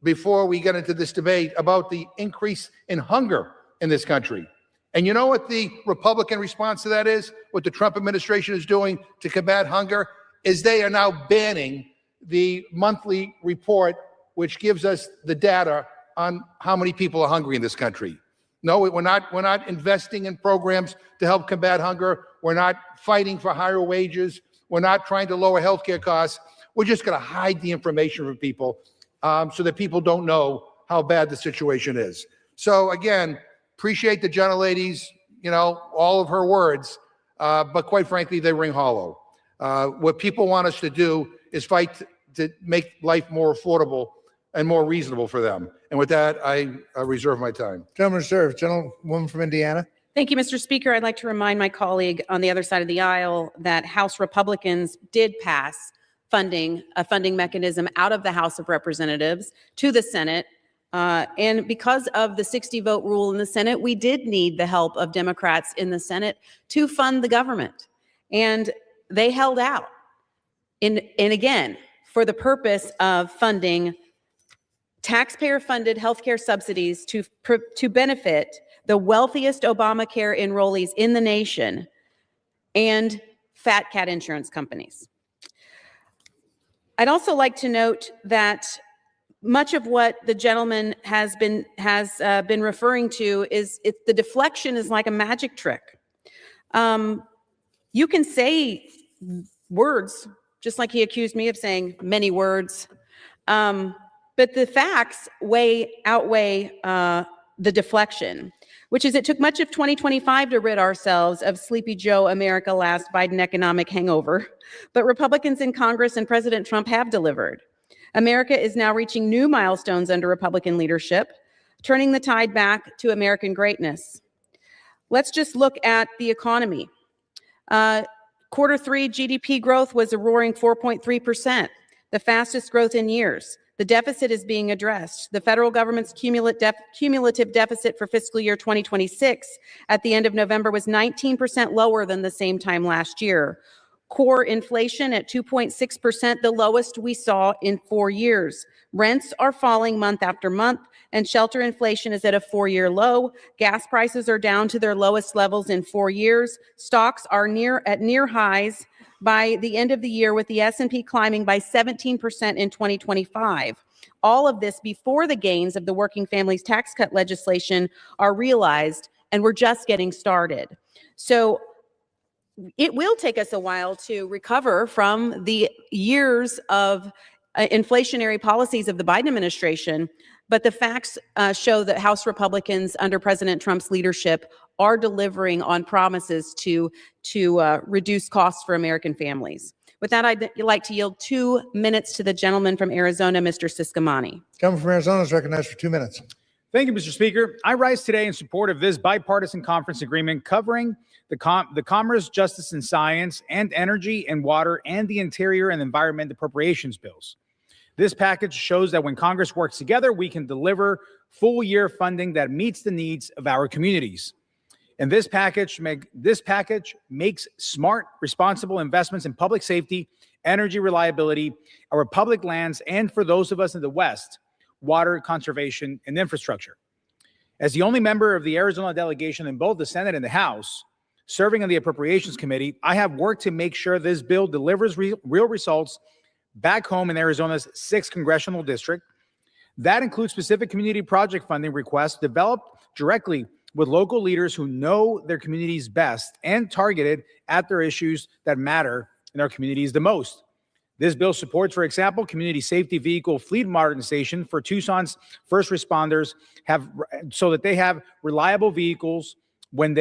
before we get into this debate about the increase in hunger in this country. And you know what the Republican response to that is? What the Trump administration is doing to combat hunger is they are now banning the monthly report, which gives us the data on how many people are hungry in this country. No, we're not investing in programs to help combat hunger. We're not fighting for higher wages. We're not trying to lower healthcare costs. We're just going to hide the information from people so that people don't know how bad the situation is. So again, appreciate the gentlelady's, you know, all of her words, but quite frankly, they ring hollow. What people want us to do is fight to make life more affordable and more reasonable for them. And with that, I reserve my time. Gentleman reserved. Gentlewoman from Indiana. Thank you, Mr. Speaker. I'd like to remind my colleague on the other side of the aisle that House Republicans did pass a funding mechanism out of the House of Representatives to the Senate. And because of the 60-vote rule in the Senate, we did need the help of Democrats in the Senate to fund the government. And they held out. And again, for the purpose of funding taxpayer-funded healthcare subsidies to benefit the wealthiest Obamacare enrollees in the nation and fat cat insurance companies. I'd also like to note that much of what the gentleman has been referring to is the deflection is like a magic trick. You can say words, just like he accused me of saying many words, but the facts outweigh the deflection, which is it took much of 2025 to rid ourselves of Sleepy Joe America Last Biden economic hangover, but Republicans in Congress and President Trump have delivered. America is now reaching new milestones under Republican leadership, turning the tide back to American greatness. Let's just look at the economy. Q3 GDP growth was a roaring 4.3%, the fastest growth in years. The deficit is being addressed. The federal government's cumulative deficit for fiscal year 2026 at the end of November was 19% lower than the same time last year. Core inflation at 2.6%, the lowest we saw in 4 years. Rents are falling month after month, and shelter inflation is at a 4-year low. Gas prices are down to their lowest levels in 4 years. Stocks are at near highs by the end of the year, with the S&P climbing by 17% in 2025. All of this before the gains of the working families tax cut legislation are realized, and we're just getting started. So it will take us a while to recover from the years of inflationary policies of the Biden administration, but the facts show that House Republicans under President Trump's leadership are delivering on promises to reduce costs for American families. With that, I'd like to yield 2 minutes to the gentleman from Arizona, Mr. Siscomani. Gentleman from Arizona is recognized for 2 minutes. Thank you, Mr. Speaker. I rise today in support of this bipartisan conference agreement covering the Commerce, Justice and Science, and Energy and Water, and the Interior and Environment appropriations bills. This package shows that when Congress works together, we can deliver full-year funding that meets the needs of our communities. And this package makes smart, responsible investments in public safety, energy reliability, our public lands, and for those of us in the West, water conservation and infrastructure. As the only member of the Arizona delegation in both the Senate and the House, serving on the Appropriations Committee, I have worked to make sure this bill delivers real results back home in Arizona's 6th congressional district. That includes specific community project funding requests developed directly with local leaders who know their communities best and targeted at their issues that matter in our communities the most. This bill supports, for example, community safety vehicle fleet modernization for Tucson's first responders, so that they have reliable vehicles when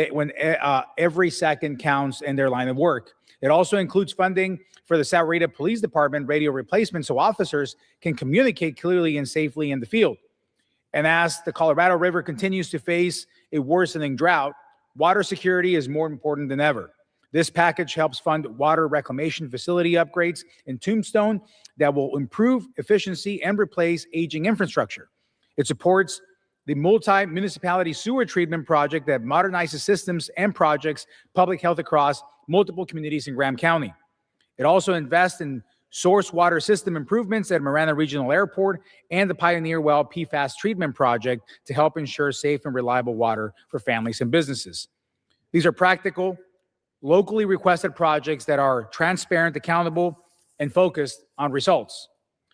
every second counts in their line of work. It also includes funding for the Sahuarita Police Department radio replacement so officers can communicate clearly and safely in the field. And as the Colorado River continues to face a worsening drought, water security is more important than ever. This package helps fund water reclamation facility upgrades in Tombstone that will improve efficiency and replace aging infrastructure. It supports the multi-municipality sewer treatment project that modernizes systems and projects public health across multiple communities in Graham County. It also invests in source water system improvements at Marana Regional Airport and the Pioneer Well PFAS treatment project to help ensure safe and reliable water for families and businesses. These are practical, locally requested projects that are transparent, accountable, and focused on results.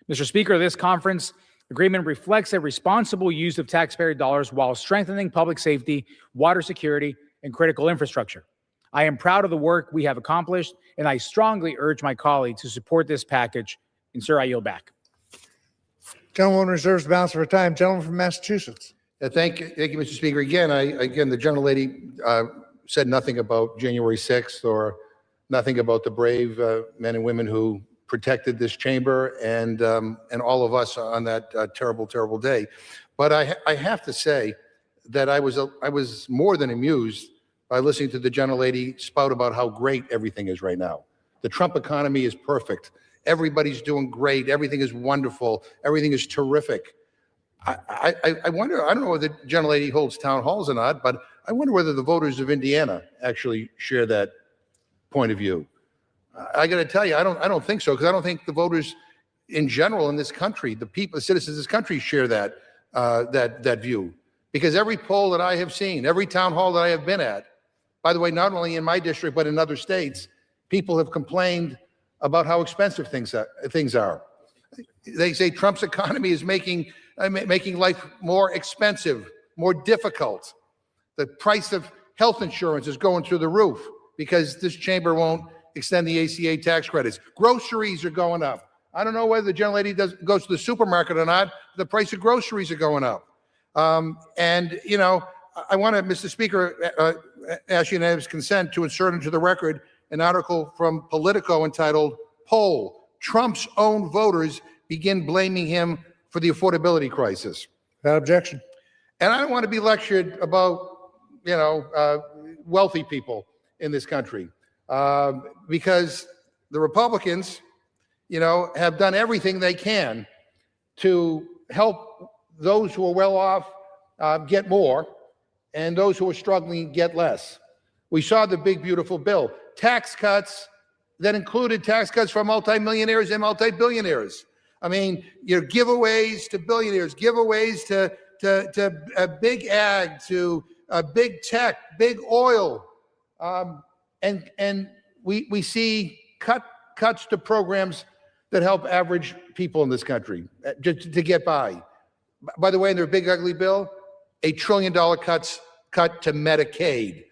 Mr. Speaker, this conference agreement reflects a responsible use of taxpayer dollars while strengthening public safety, water security, and critical infrastructure. I am proud of the work we have accomplished, and I strongly urge my colleagues to support this package. And sir, I yield back. Gentleman reserves the balance of her time. Gentleman from Massachusetts. Thank you, Mr. Speaker. Again, the gentlelady said nothing about January 6th or nothing about the brave men and women who protected this chamber and all of us on that terrible, terrible day. But I have to say that I was more than amused by listening to the gentlelady spout about how great everything is right now. The Trump economy is perfect. Everybody's doing great. Everything is wonderful. Everything is terrific. I wonder, I don't know whether the gentlelady holds town halls or not, but I wonder whether the voters of Indiana actually share that point of view. I got to tell you, I don't think so, because I don't think the voters in general in this country, the people, the citizens of this country share that view. Because every poll that I have seen, every town hall that I have been at, by the way, not only in my district, but in other states, people have complained about how expensive things are. They say Trump's economy is making life more expensive, more difficult. The price of health insurance is going through the roof because this chamber won't extend the ACA tax credits. Groceries are going up. I don't know whether the gentlelady goes to the supermarket or not. The price of groceries are going up. And, you know, I want to, Mr. Speaker, ask unanimous consent to insert into the record an article from Politico entitled, "Poll, Trump's own voters begin blaming him for the affordability crisis." Without objection. And I don't want to be lectured about, wealthy people in this country because the Republicans, have done everything they can to help those who are well off get more and those who are struggling get less. We saw the big, beautiful bill. Tax cuts that included tax cuts for multimillionaires and multi-billionaires. I mean, giveaways to billionaires, giveaways to big ag, to big tech, big oil. And we see cuts to programs that help average people in this country just to get by. By the way, in their big ugly bill, $1 trillion cut to Medicaid.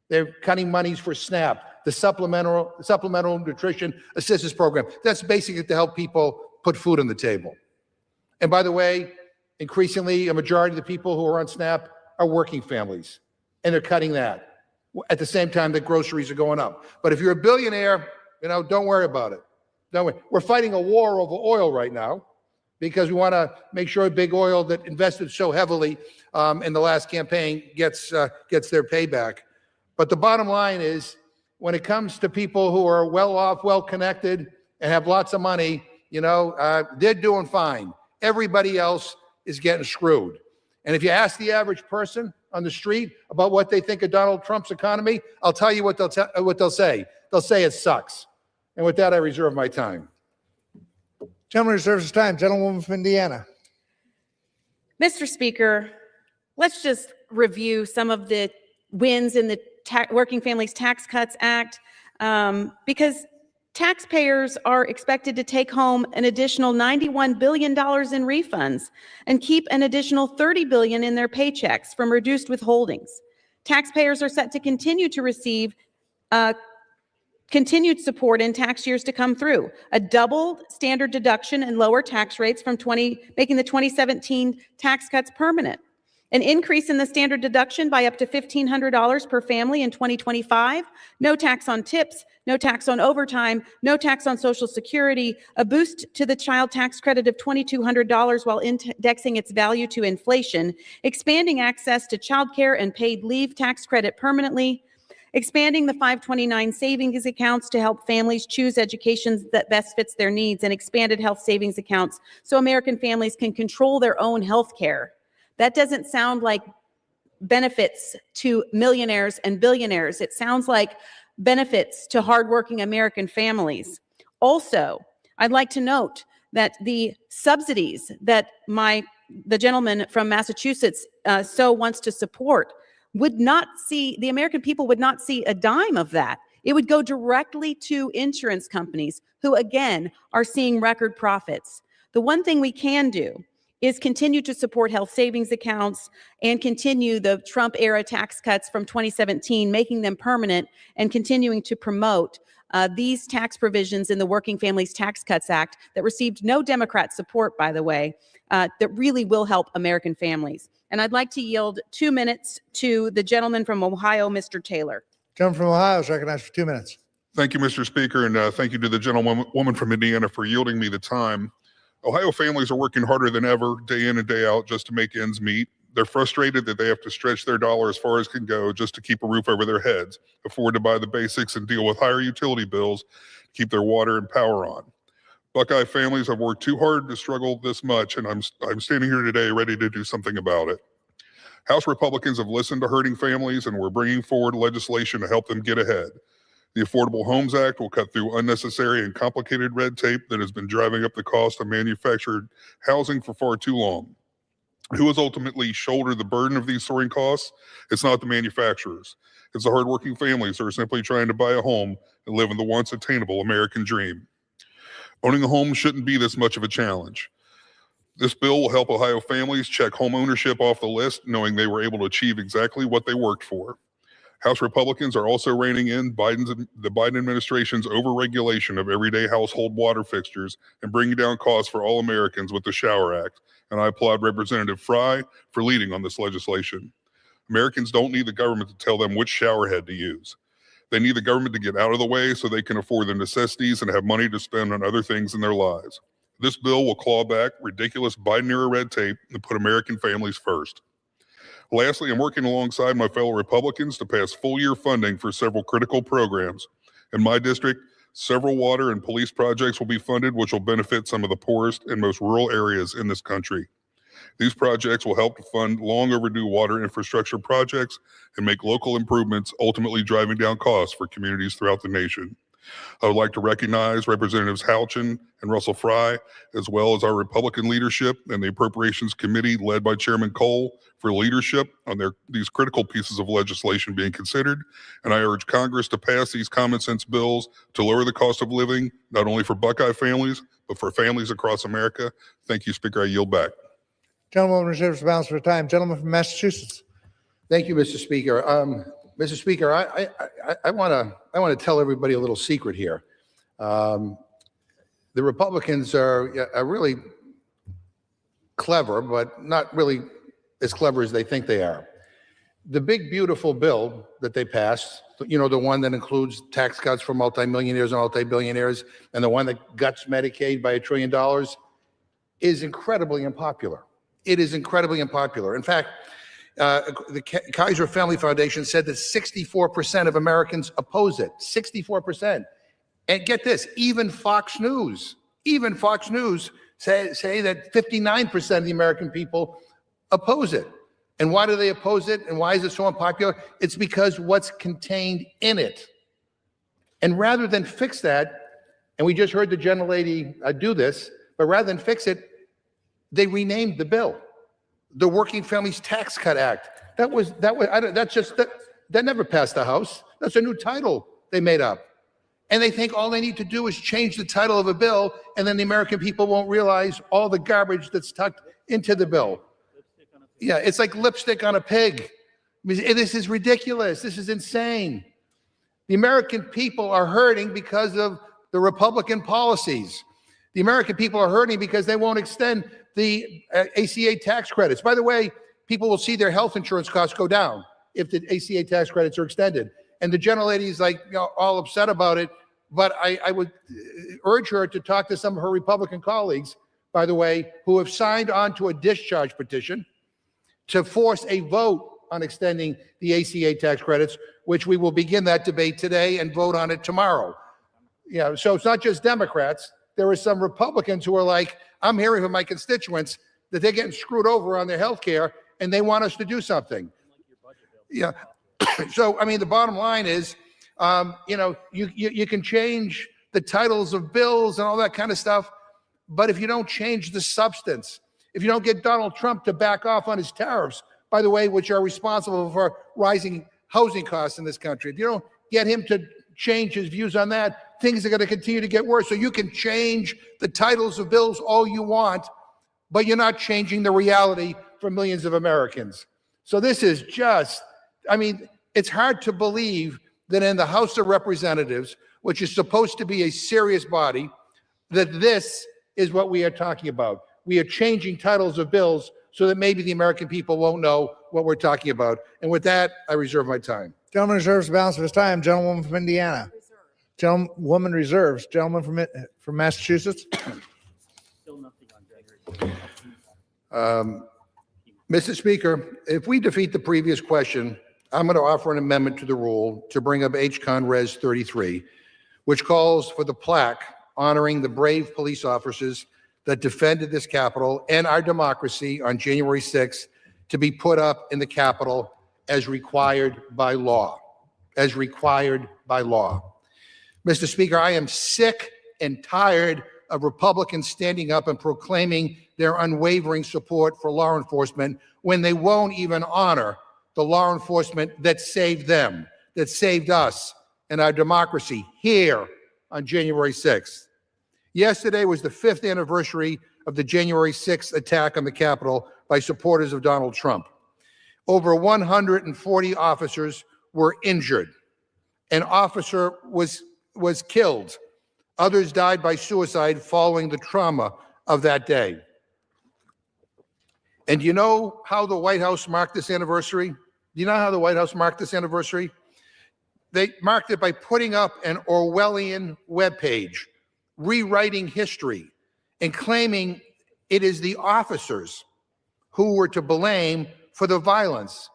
They're cutting monies for SNAP, the Supplemental Nutrition Assistance Program. That's basically to help people put food on the table. And by the way, increasingly, a majority of the people who are on SNAP are working families, and they're cutting that at the same time that groceries are going up. But if you're a billionaire, don't worry about it. Don't worry. We're fighting a war over oil right now because we want to make sure big oil that invested so heavily in the last campaign gets their payback. But the bottom line is, when it comes to people who are well off, well connected, and have lots of money, they're doing fine. Everybody else is getting screwed. And if you ask the average person on the street about what they think of Donald Trump's economy, I'll tell you what they'll say. They'll say it sucks. And with that, I reserve my time. Gentleman reserves his time. Gentlewoman from Indiana. Mr. Speaker, let's just review some of the wins in the Working Families Tax Cuts Act, because taxpayers are expected to take home an additional $91 billion in refunds and keep an additional $30 billion in their paychecks from reduced withholdings. Taxpayers are set to continue to receive continued support in tax years to come through. A doubled standard deduction and lower tax rates from making the 2017 tax cuts permanent. An increase in the standard deduction by up to $1,500 per family in 2025. No tax on tips, no tax on overtime, no tax on Social Security. A boost to the child tax credit of $2,200 while indexing its value to inflation. Expanding access to child care and paid leave tax credit permanently. Expanding the 529 savings accounts to help families choose education that best fits their needs, and expanded health savings accounts so American families can control their own health care. That doesn't sound like benefits to millionaires and billionaires. It sounds like benefits to hardworking American families. Also, I'd like to note that the subsidies that the gentleman from Massachusetts so wants to support the American people would not see a dime of that. It would go directly to insurance companies who, again, are seeing record profits. The one thing we can do is continue to support health savings accounts and continue the Trump-era tax cuts from 2017, making them permanent, and continuing to promote these tax provisions in the Working Families Tax Cuts Act that received no Democrat support, by the way, that really will help American families. And I'd like to yield 2 minutes to the gentleman from Ohio, Mr. Taylor. Gentleman from Ohio is recognized for 2 minutes. Thank you, Mr. Speaker, and thank you to the gentlewoman from Indiana for yielding me the time. Ohio families are working harder than ever, day in and day out, just to make ends meet. They're frustrated that they have to stretch their dollar as far as can go just to keep a roof over their heads, afford to buy the basics, and deal with higher utility bills to keep their water and power on. Buckeye families have worked too hard to struggle this much, and I'm standing here today ready to do something about it. House Republicans have listened to hurting families, and we're bringing forward legislation to help them get ahead. The Affordable Homes Act will cut through unnecessary and complicated red tape that has been driving up the cost of manufactured housing for far too long. Who has ultimately shouldered the burden of these soaring costs? It's not the manufacturers. It's the hardworking families who are simply trying to buy a home and live in the once attainable American dream. Owning a home shouldn't be this much of a challenge. This bill will help Ohio families check home ownership off the list, knowing they were able to achieve exactly what they worked for. House Republicans are also reining in the Biden administration's overregulation of everyday household water fixtures and bringing down costs for all Americans with the Shower Act. And I applaud Representative Fry for leading on this legislation. Americans don't need the government to tell them which shower head to use. They need the government to get out of the way so they can afford their necessities and have money to spend on other things in their lives. This bill will claw back ridiculous Biden-era red tape and put American families first. Lastly, I'm working alongside my fellow Republicans to pass full-year funding for several critical programs. In my district, several water and police projects will be funded, which will benefit some of the poorest and most rural areas in this country. These projects will help to fund long overdue water infrastructure projects and make local improvements, ultimately driving down costs for communities throughout the nation. I would like to recognize Representatives Houchin and Russell Fry, as well as our Republican leadership and the Appropriations Committee led by Chairman Cole for leadership on these critical pieces of legislation being considered. And I urge Congress to pass these common sense bills to lower the cost of living, not only for Buckeye families, but for families across America. Thank you, Speaker. I yield back. Gentleman reserves the balance of her time. Gentleman from Massachusetts. Thank you, Mr. Speaker. Mr. Speaker, I want to tell everybody a little secret here. The Republicans are really clever, but not really as clever as they think they are. The big, beautiful bill that they passed, you know, the one that includes tax cuts for multimillionaires and multi-billionaires, and the one that guts Medicaid by $1 trillion, is incredibly unpopular. It is incredibly unpopular. In fact, the Kaiser Family Foundation said that 64% of Americans oppose it. 64%. And get this, even Fox News say that 59% of the American people oppose it. And why do they oppose it? And why is it so unpopular? It's because what's contained in it. And rather than fix that, and we just heard the gentlelady do this, but rather than fix it, they renamed the bill the Working Families Tax Cut Act. That never passed the House. That's a new title they made up. And they think all they need to do is change the title of a bill, and then the American people won't realize all the garbage that's tucked into the bill. Yeah, it's like lipstick on a pig. I mean, this is ridiculous. This is insane. The American people are hurting because of the Republican policies. The American people are hurting because they won't extend the ACA tax credits. By the way, people will see their health insurance costs go down if the ACA tax credits are extended. And the gentlelady is like, you know, all upset about it. But I would urge her to talk to some of her Republican colleagues, by the way, who have signed on to a discharge petition to force a vote on extending the ACA tax credits, which we will begin that debate today and vote on it tomorrow. Yeah, so it's not just Democrats. There are some Republicans who are like, I'm hearing from my constituents that they're getting screwed over on their health care and they want us to do something. Yeah. So, I mean, the bottom line is, you know, you can change the titles of bills and all that kind of stuff, but if you don't change the substance, if you don't get Donald Trump to back off on his tariffs, by the way, which are responsible for rising housing costs in this country, if you don't get him to change his views on that, things are going to continue to get worse. So you can change the titles of bills all you want, but you're not changing the reality for millions of Americans. So this is just, I mean, it's hard to believe that in the House of Representatives, which is supposed to be a serious body, that this is what we are talking about. We are changing titles of bills so that maybe the American people won't know what we're talking about. And with that, I reserve my time. Gentleman reserves the balance of his time. Gentlewoman from Indiana. Gentlewoman reserves. Gentleman from Massachusetts. Mr. Speaker, if we defeat the previous question, I'm going to offer an amendment to the rule to bring up H-Con Res 33, which calls for the plaque honoring the brave police officers that defended this Capitol and our democracy on January 6th to be put up in the Capitol as required by law. As required by law. Mr. Speaker, I am sick and tired of Republicans standing up and proclaiming their unwavering support for law enforcement when they won't even honor the law enforcement that saved them, that saved us and our democracy here on January 6th. Yesterday was the 5th anniversary of the January 6th attack on the Capitol by supporters of Donald Trump. Over 140 officers were injured. An officer was killed. Others died by suicide following the trauma of that day. And do you know how the White House marked this anniversary? Do you know how the White House marked this anniversary? They marked it by putting up an Orwellian webpage, rewriting history, and claiming it is the officers who were to blame for the violence.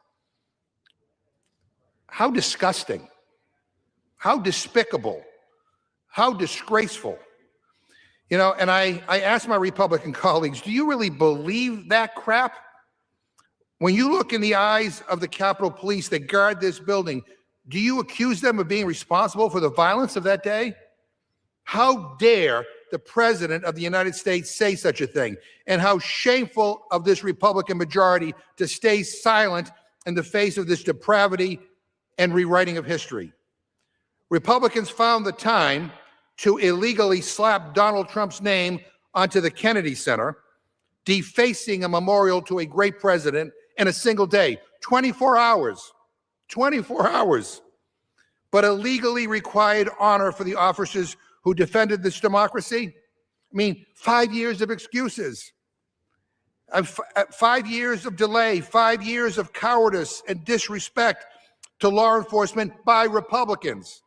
How disgusting. How despicable. How disgraceful. You know, and I asked my Republican colleagues, do you really believe that crap? When you look in the eyes of the Capitol Police that guard this building, Do you accuse them of being responsible for the violence of that day? How dare the President of the United States say such a thing? And how shameful of this Republican majority to stay silent in the face of this depravity and rewriting of history. Republicans found the time to illegally slap Donald Trump's name onto the Kennedy Center, defacing a memorial to a great president in a single day, 24 hours, 24 hours. But illegally required honor for the officers who defended this democracy? I mean, 5 years of excuses, 5 years of delay, 5 years of cowardice and disrespect to law enforcement by Republicans.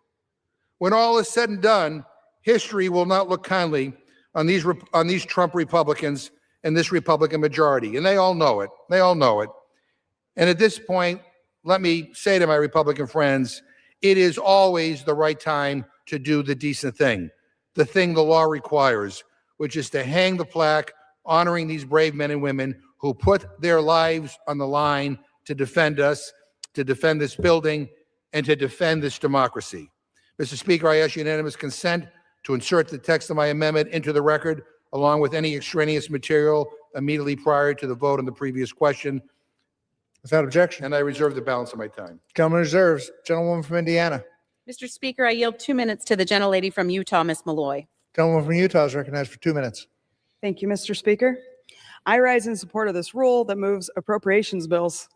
When all is said and done, history will not look kindly on these Trump Republicans and this Republican majority, and they all know it. They all know it. And at this point, let me say to my Republican friends, it is always the right time to do the decent thing, the thing the law requires, which is to hang the plaque honoring these brave men and women who put their lives on the line to defend us, to defend this building, and to defend this democracy. Mr. Speaker, I ask unanimous consent to insert the text of my amendment into the record, along with any extraneous material immediately prior to the vote on the previous question. Without objection. And I reserve the balance of my time. Gentleman reserves. Gentlewoman from Indiana. Mr. Speaker, I yield 2 minutes to the gentlelady from Utah, Ms. Malloy. Gentlewoman from Utah is recognized for 2 minutes. Thank you, Mr. Speaker. I rise in support of this rule that moves appropriations bills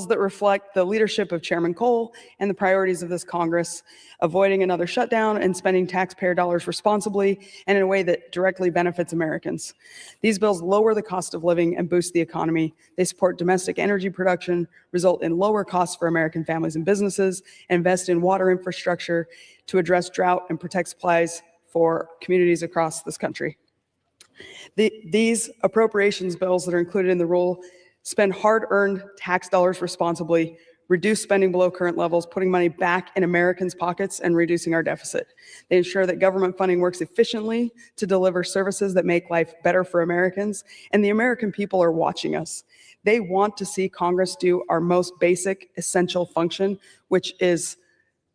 that reflect the leadership of Chairman Cole and the priorities of this Congress, avoiding another shutdown and spending taxpayer dollars responsibly and in a way that directly benefits Americans. These bills lower the cost of living and boost the economy. They support domestic energy production, result in lower costs for American families and businesses, and invest in water infrastructure to address drought and protect supplies for communities across this country. These appropriations bills that are included in the rule spend hard-earned tax dollars responsibly, reduce spending below current levels, putting money back in Americans' pockets and reducing our deficit. They ensure that government funding works efficiently to deliver services that make life better for Americans, and the American people are watching us. They want to see Congress do our most basic, essential function, which is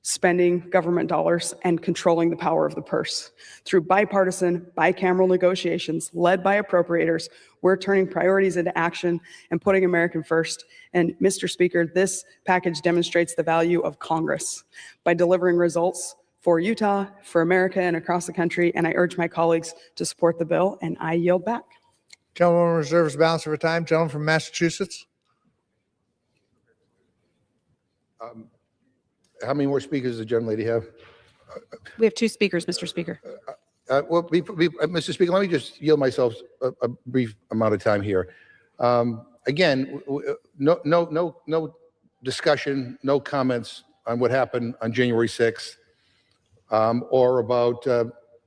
spending government dollars and controlling the power of the purse. Through bipartisan, bicameral negotiations led by appropriators, we're turning priorities into action and putting American first. And Mr. Speaker, this package demonstrates the value of Congress by delivering results for Utah, for America, and across the country. And I urge my colleagues to support the bill, and I yield back. Gentlewoman reserves the balance of her time. Gentleman from Massachusetts. How many more speakers does the gentlelady have? We have 2 speakers, Mr. Speaker. Mr. Speaker, let me just yield myself a brief amount of time here. Again, no discussion, no comments on what happened on January 6th, or about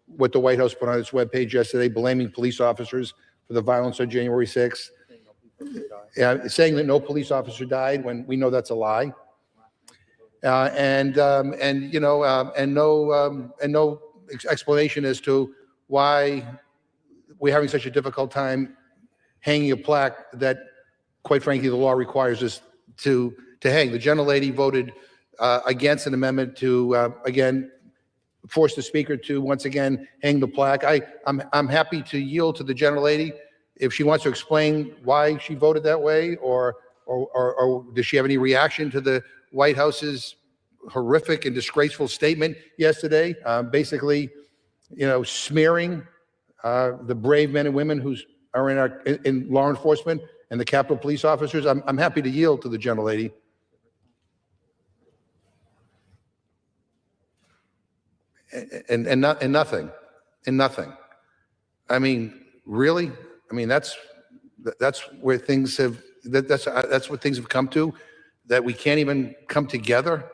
what the White House put on its webpage yesterday, blaming police officers for the violence on January 6th, saying that no police officer died when we know that's a lie. And no explanation as to why we're having such a difficult time hanging a plaque that, quite frankly, the law requires us to hang. The gentlelady voted against an amendment to again force the speaker to once again hang the plaque. I'm happy to yield to the gentlelady if she wants to explain why she voted that way, or does she have any reaction to the White House's horrific and disgraceful statement yesterday, basically, smearing the brave men and women who are in law enforcement and the Capitol Police officers? I'm happy to yield to the gentlelady. And nothing. I mean, really? I mean, that's where things have. That's what things have come to. That we can't even come together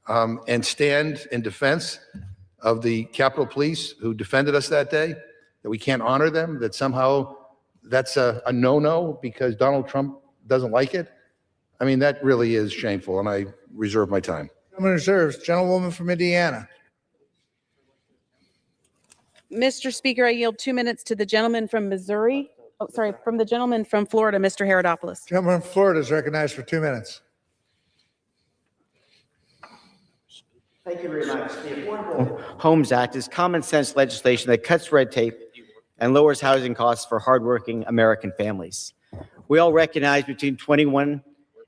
and stand in defense of the Capitol Police who defended us that day. That we can't honor them. That somehow that's a no-no because Donald Trump doesn't like it. I mean, that really is shameful, and I reserve my time. Gentleman reserves. Gentlewoman from Indiana. Mr. Speaker, I yield 2 minutes to the gentleman from Missouri. Oh, sorry, from the gentleman from Florida, Mr. Herodopoulos. Gentleman from Florida is recognized for 2 minutes. Thank you very much. The Affordable Homes Act is common sense legislation that cuts red tape and lowers housing costs for hardworking American families. We all recognize between 21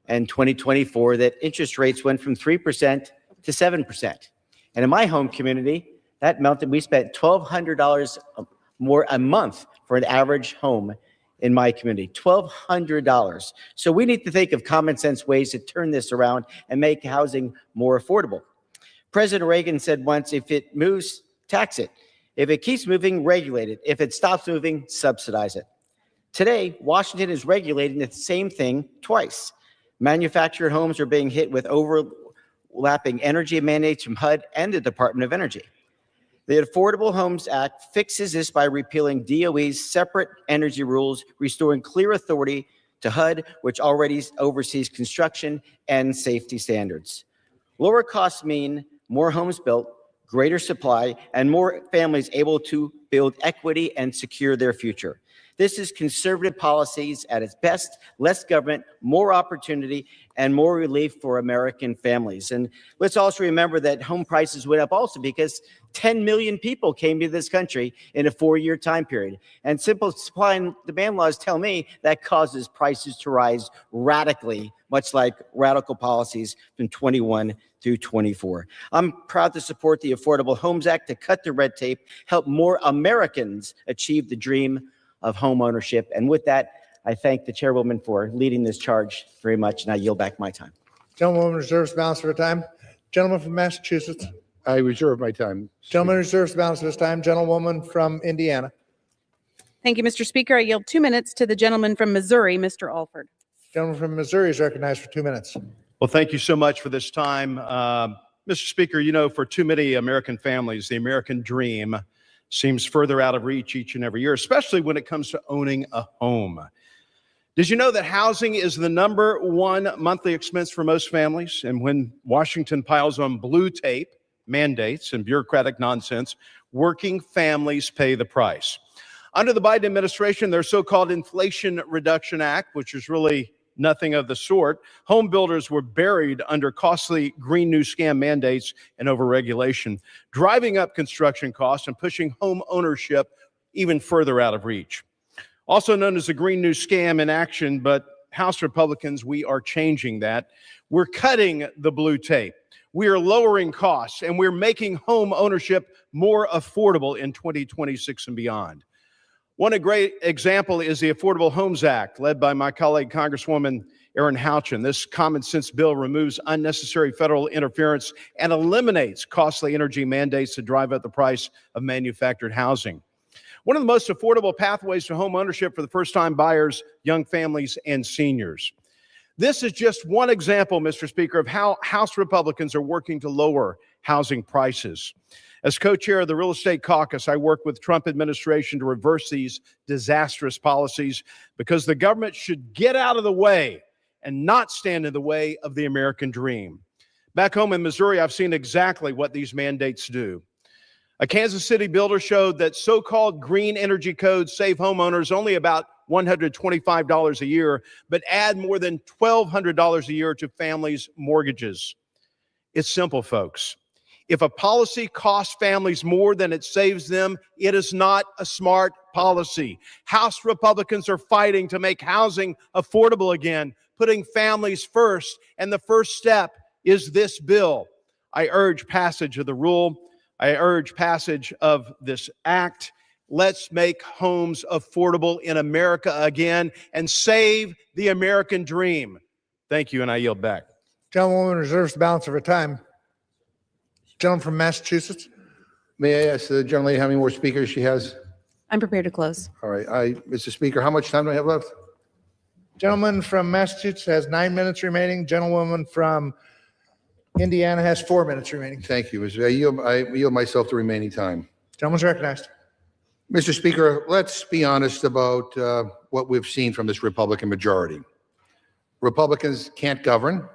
and 2024 that interest rates went from 3% to 7%. And in my home community, that meant that we spent $1,200 more a month for an average home in my community, $1,200. So we need to think of common sense ways to turn this around and make housing more affordable. President Reagan said once, if it moves, tax it. If it keeps moving, regulate it. If it stops moving, subsidize it. Today, Washington is regulating the same thing twice. Manufactured homes are being hit with overlapping energy mandates from HUD and the Department of Energy. The Affordable Homes Act fixes this by repealing DOE's separate energy rules, restoring clear authority to HUD, which already oversees construction and safety standards. Lower costs mean more homes built, greater supply, and more families able to build equity and secure their future. This is conservative policies at its best: less government, more opportunity, and more relief for American families. And let's also remember that home prices went up also because 10 million people came to this country in a 4-year time period. And simple supply and demand laws tell me that causes prices to rise radically, much like radical policies from 21 through 24. I'm proud to support the Affordable Homes Act to cut the red tape, help more Americans achieve the dream of home ownership. And with that, I thank the chairwoman for leading this charge very much, and I yield back my time. Gentlewoman reserves the balance of her time. Gentleman from Massachusetts. I reserve my time. Gentleman reserves the balance of his time. Gentlewoman from Indiana. Thank you, Mr. Speaker. I yield 2 minutes to the gentleman from Missouri, Mr. Alford. Gentleman from Missouri is recognized for 2 minutes. Well, thank you so much for this time. Mr. Speaker, you know, for too many American families, the American dream seems further out of reach each and every year, especially when it comes to owning a home. Did you know that housing is the #1 monthly expense for most families? And when Washington piles on blue tape, mandates, and bureaucratic nonsense, working families pay the price. Under the Biden administration, their so-called Inflation Reduction Act, which is really nothing of the sort, home builders were buried under costly Green New Scam mandates and overregulation, driving up construction costs and pushing home ownership even further out of reach. Also known as the Green New Scam in action, but House Republicans, we are changing that. We're cutting the blue tape. We are lowering costs, and we're making home ownership more affordable in 2026 and beyond. One great example is the Affordable Homes Act, led by my colleague, Congresswoman Erin Houchin. This common sense bill removes unnecessary federal interference and eliminates costly energy mandates to drive up the price of manufactured housing. One of the most affordable pathways to home ownership for the first-time buyers, young families, and seniors. This is just one example, Mr. Speaker, of how House Republicans are working to lower housing prices. As co-chair of the Real Estate Caucus, I work with the Trump administration to reverse these disastrous policies because the government should get out of the way and not stand in the way of the American dream. Back home in Missouri, I've seen exactly what these mandates do. A Kansas City builder showed that so-called green energy codes save homeowners only about $125 a year, but add more than $1,200 a year to families' mortgages. It's simple, folks. If a policy costs families more than it saves them, it is not a smart policy. House Republicans are fighting to make housing affordable again, putting families first, and the first step is this bill. I urge passage of the rule. I urge passage of this act. Let's make homes affordable in America again and save the American dream. Thank you, and I yield back. Gentlewoman reserves the balance of her time. Gentleman from Massachusetts. May I ask the gentlelady how many more speakers she has? I'm prepared to close. All right, Mr. Speaker, how much time do I have left? Gentleman from Massachusetts has 9 minutes remaining. Gentlewoman from Indiana has 4 minutes remaining. Thank you. I yield myself the remaining time. Gentleman's recognized. Mr. Speaker, let's be honest about what we've seen from this Republican majority. Republicans can't govern.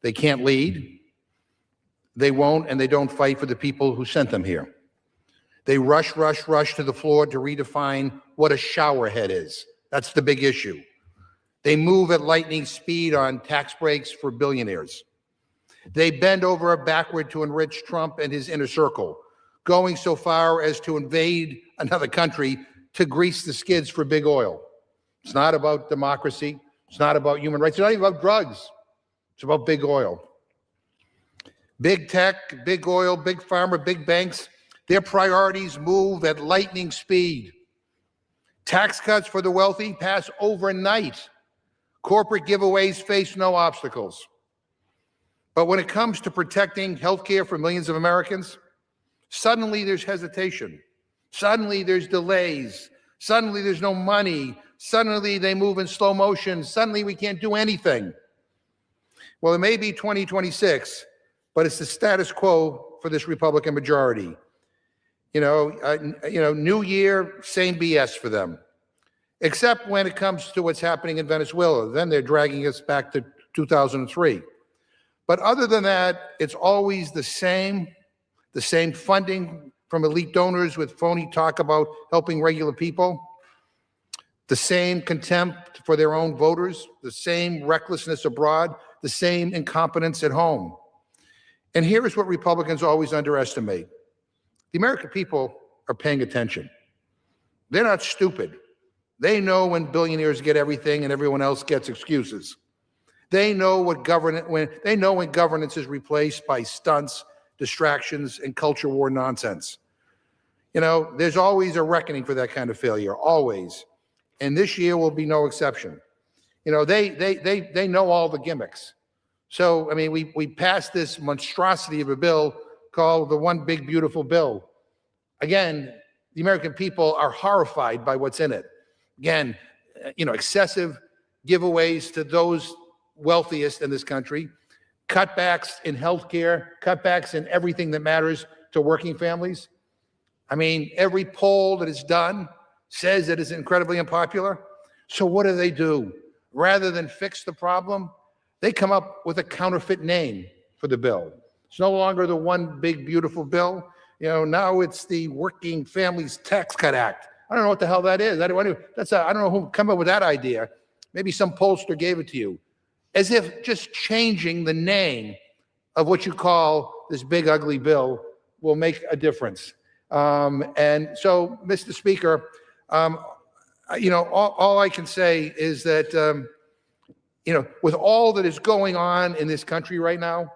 They can't lead. They won't, and they don't fight for the people who sent them here. They rush to the floor to redefine what a showerhead is. That's the big issue. They move at lightning speed on tax breaks for billionaires. They bend over backward to enrich Trump and his inner circle, going so far as to invade another country to grease the skids for big oil. It's not about democracy. It's not about human rights. It's not even about drugs. It's about big oil. Big tech, big oil, big pharma, big banks, their priorities move at lightning speed. Tax cuts for the wealthy pass overnight. Corporate giveaways face no obstacles. But when it comes to protecting health care for millions of Americans, suddenly there's hesitation. Suddenly there's delays. Suddenly there's no money. Suddenly they move in slow motion. Suddenly we can't do anything. Well, it may be 2026, but it's the status quo for this Republican majority. New year, same BS for them. Except when it comes to what's happening in Venezuela. Then they're dragging us back to 2003. But other than that, it's always the same funding from elite donors with phony talk about helping regular people, the same contempt for their own voters, the same recklessness abroad, the same incompetence at home. And here is what Republicans always underestimate. The American people are paying attention. They're not stupid. They know when billionaires get everything and everyone else gets excuses. They know when governance is replaced by stunts, distractions, and culture war nonsense. There's always a reckoning for that kind of failure, always. And this year will be no exception. They know all the gimmicks. So, I mean, we passed this monstrosity of a bill called the One Big Beautiful Bill. Again, the American people are horrified by what's in it. Again, excessive giveaways to those wealthiest in this country, cutbacks in healthcare, cutbacks in everything that matters to working families. I mean, every poll that is done says that it's incredibly unpopular. So what do? Rather than fix the problem, they come up with a counterfeit name for the bill. It's no longer the One Big Beautiful Bill. Now it's the Working Families Tax Cut Act. I don't know what the hell that is. I don't know who came up with that idea. Maybe some pollster gave it to you. As if just changing the name of what you call this big ugly bill will make a difference. And so, Mr. Speaker, all I can say is that, with all that is going on in this country right now,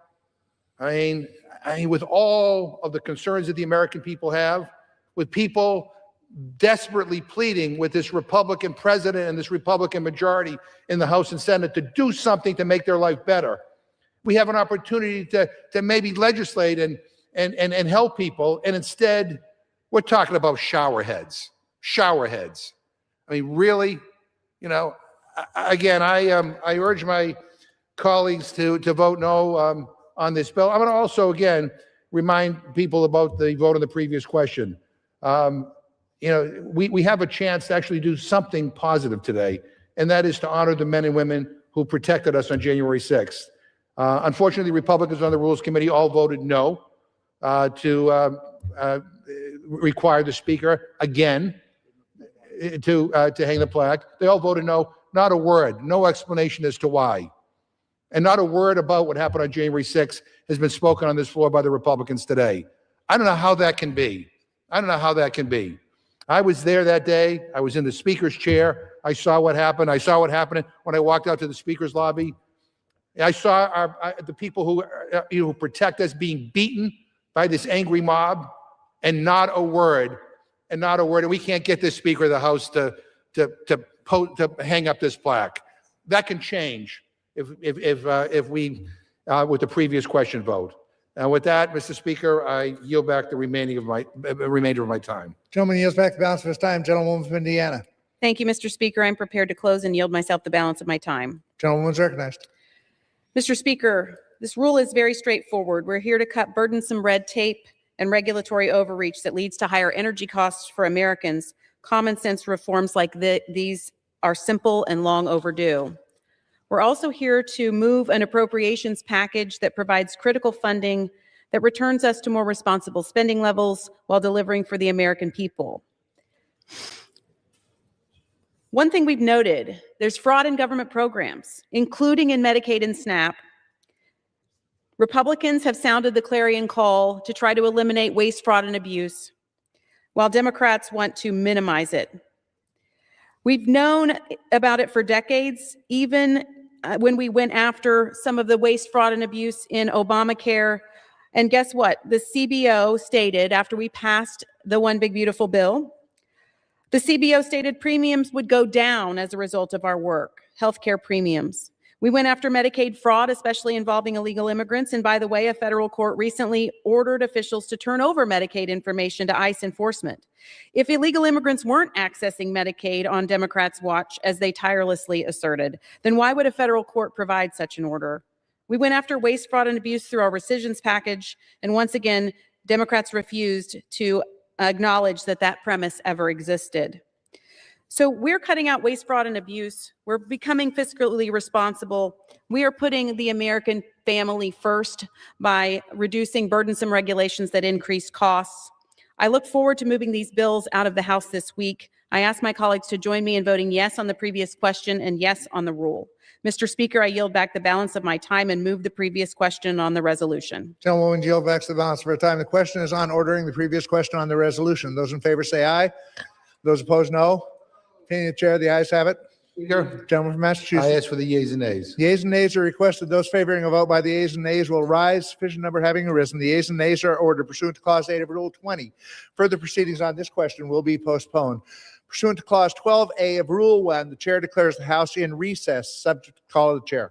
I mean, with all of the concerns that the American people have, with people desperately pleading with this Republican president and this Republican majority in the House and Senate to do something to make their life better, we have an opportunity to maybe legislate and help people. And instead, we're talking about shower heads. I mean, really, again, I urge my colleagues to vote no on this bill. I'm going to also, again, remind people about the vote on the previous question. We have a chance to actually do something positive today, and that is to honor the men and women who protected us on January 6th. Unfortunately, Republicans on the Rules Committee all voted no to require the Speaker again to hang the plaque. They all voted no, not a word, no explanation as to why. And not a word about what happened on January 6th has been spoken on this floor by the Republicans today. I don't know how that can be. I was there that day. I was in the Speaker's chair. I saw what happened. I saw what happened when I walked out to the Speaker's lobby. I saw the people who protect us being beaten by this angry mob, and not a word. And we can't get this Speaker of the House to hang up this plaque. That can change if we with the previous question vote. And with that, Mr. Speaker, I yield back the remainder of my time. Gentleman yields back the balance of his time. Gentlewoman from Indiana. Thank you, Mr. Speaker. I'm prepared to close and yield myself the balance of my time. Gentlewoman's recognized. Mr. Speaker, this rule is very straightforward. We're here to cut burdensome red tape and regulatory overreach that leads to higher energy costs for Americans. Common sense reforms like these are simple and long overdue. We're also here to move an appropriations package that provides critical funding that returns us to more responsible spending levels while delivering for the American people. One thing we've noted, there's fraud in government programs, including in Medicaid and SNAP. Republicans have sounded the clarion call to try to eliminate waste, fraud, and abuse, while Democrats want to minimize it. We've known about it for decades, even when we went after some of the waste, fraud, and abuse in Obamacare. And guess what? The CBO stated after we passed the One Big Beautiful Bill, the CBO stated premiums would go down as a result of our work, healthcare premiums. We went after Medicaid fraud, especially involving illegal immigrants. And by the way, a federal court recently ordered officials to turn over Medicaid information to ICE enforcement. If illegal immigrants weren't accessing Medicaid on Democrats' watch, as they tirelessly asserted, then why would a federal court provide such an order? We went after waste, fraud, and abuse through our rescissions package. And once again, Democrats refused to acknowledge that that premise ever existed. So we're cutting out waste, fraud, and abuse. We're becoming fiscally responsible. We are putting the American family first by reducing burdensome regulations that increase costs. I look forward to moving these bills out of the House this week. I ask my colleagues to join me in voting yes on the previous question and yes on the rule. Mr. Speaker, I yield back the balance of my time and move the previous question on the resolution. Gentlewoman yield back the balance of her time. The question is on ordering the previous question on the resolution. Those in favor say aye. Those opposed, no. Opinion of the chair, the ayes have it. Speaker, Gentleman from Massachusetts. I ask for the yeas and nays. The yeas and nays are requested. Those favoring a vote by the yeas and nays will rise. Sufficient number having arisen. The yeas and nays are ordered pursuant to Clause 8 of Rule 20. Further proceedings on this question will be postponed. Pursuant to Clause 12A of Rule 1, the chair declares the House in recess, subject to call of the chair.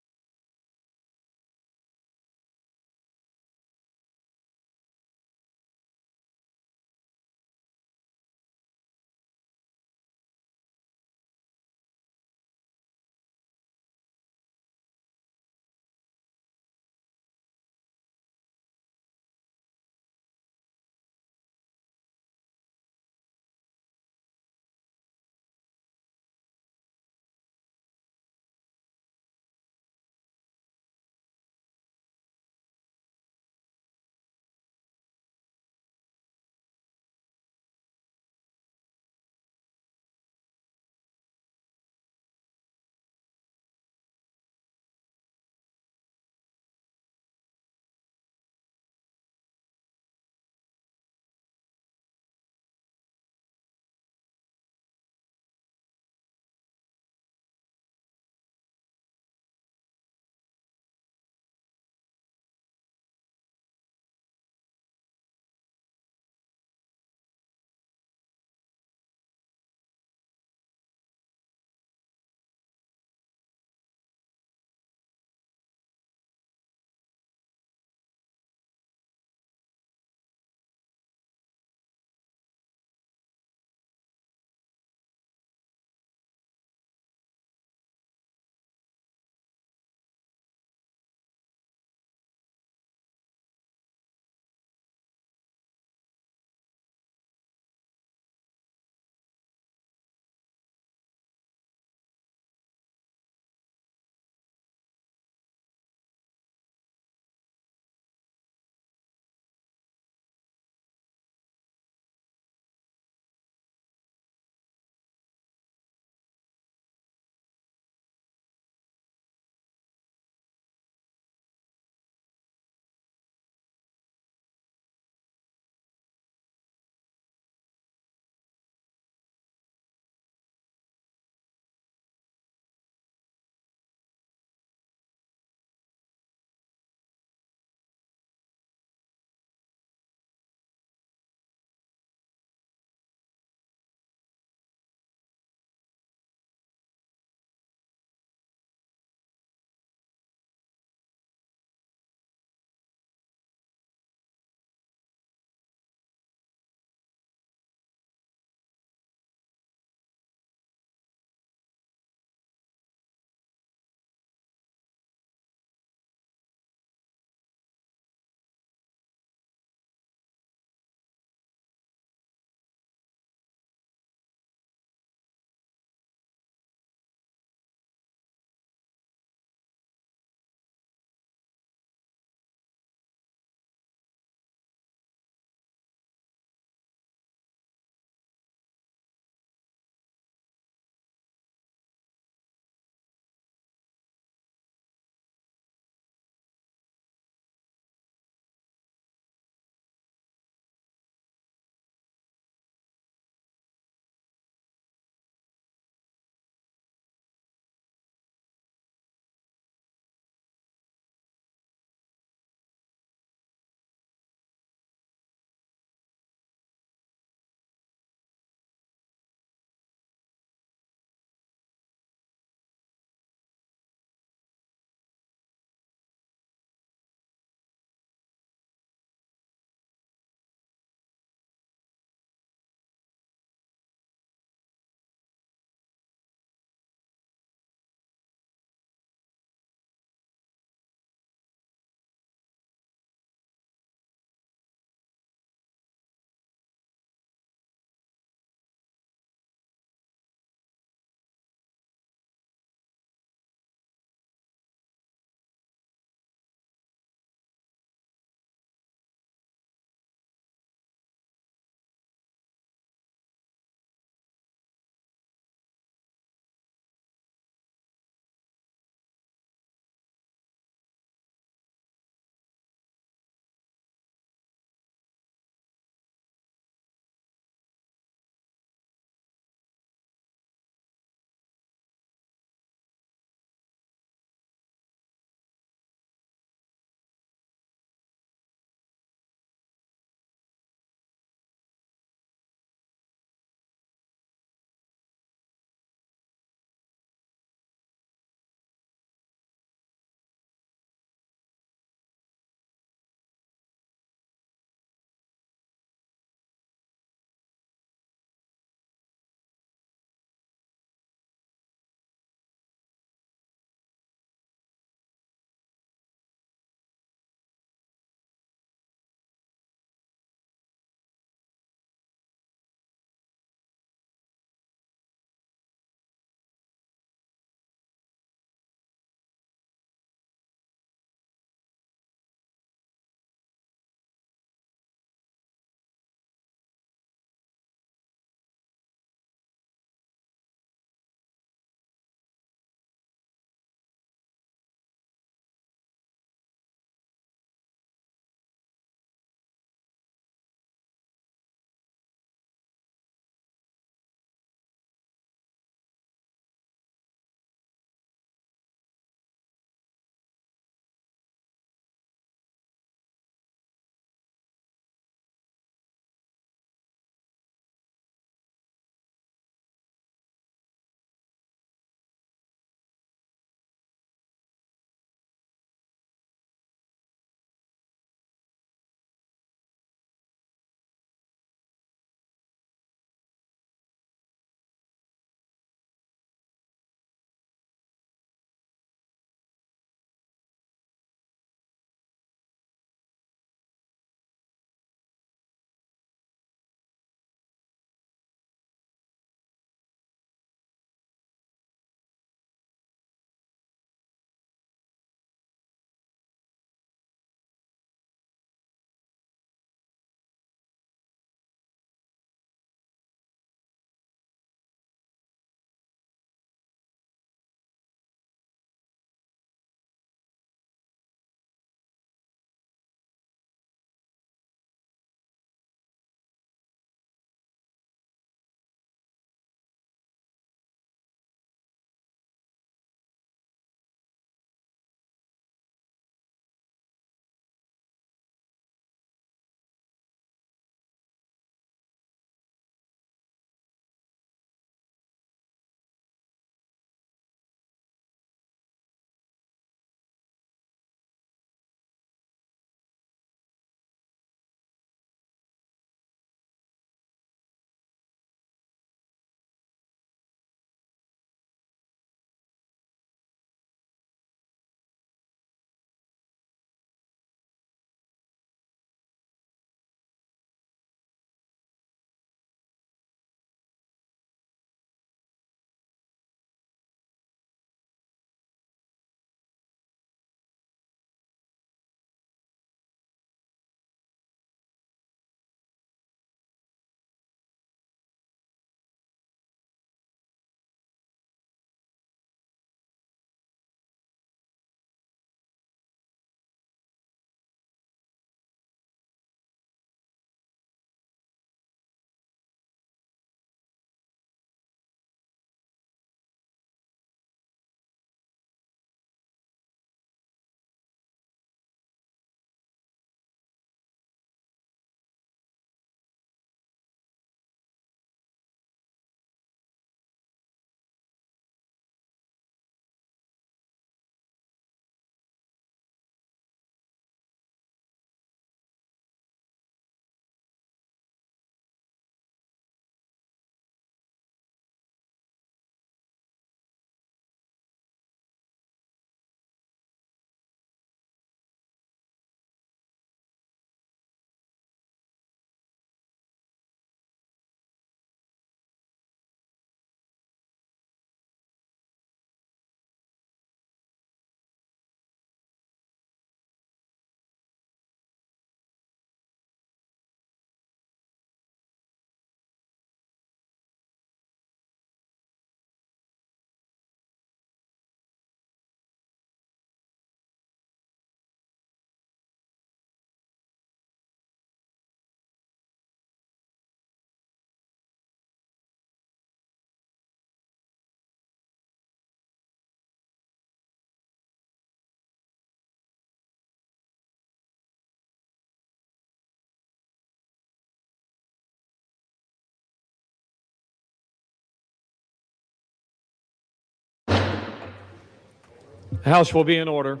The House will be in order.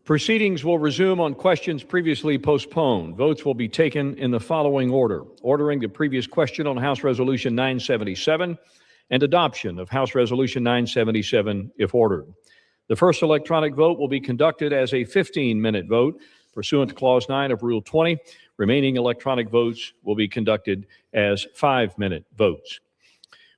Proceedings will resume on questions previously postponed. Votes will be taken in the following order: ordering the previous question on House Resolution 977 and adoption of House Resolution 977 if ordered. The first electronic vote will be conducted as a 15-minute vote pursuant to Clause 9 of Rule 20. Remaining electronic votes will be conducted as 5-minute votes.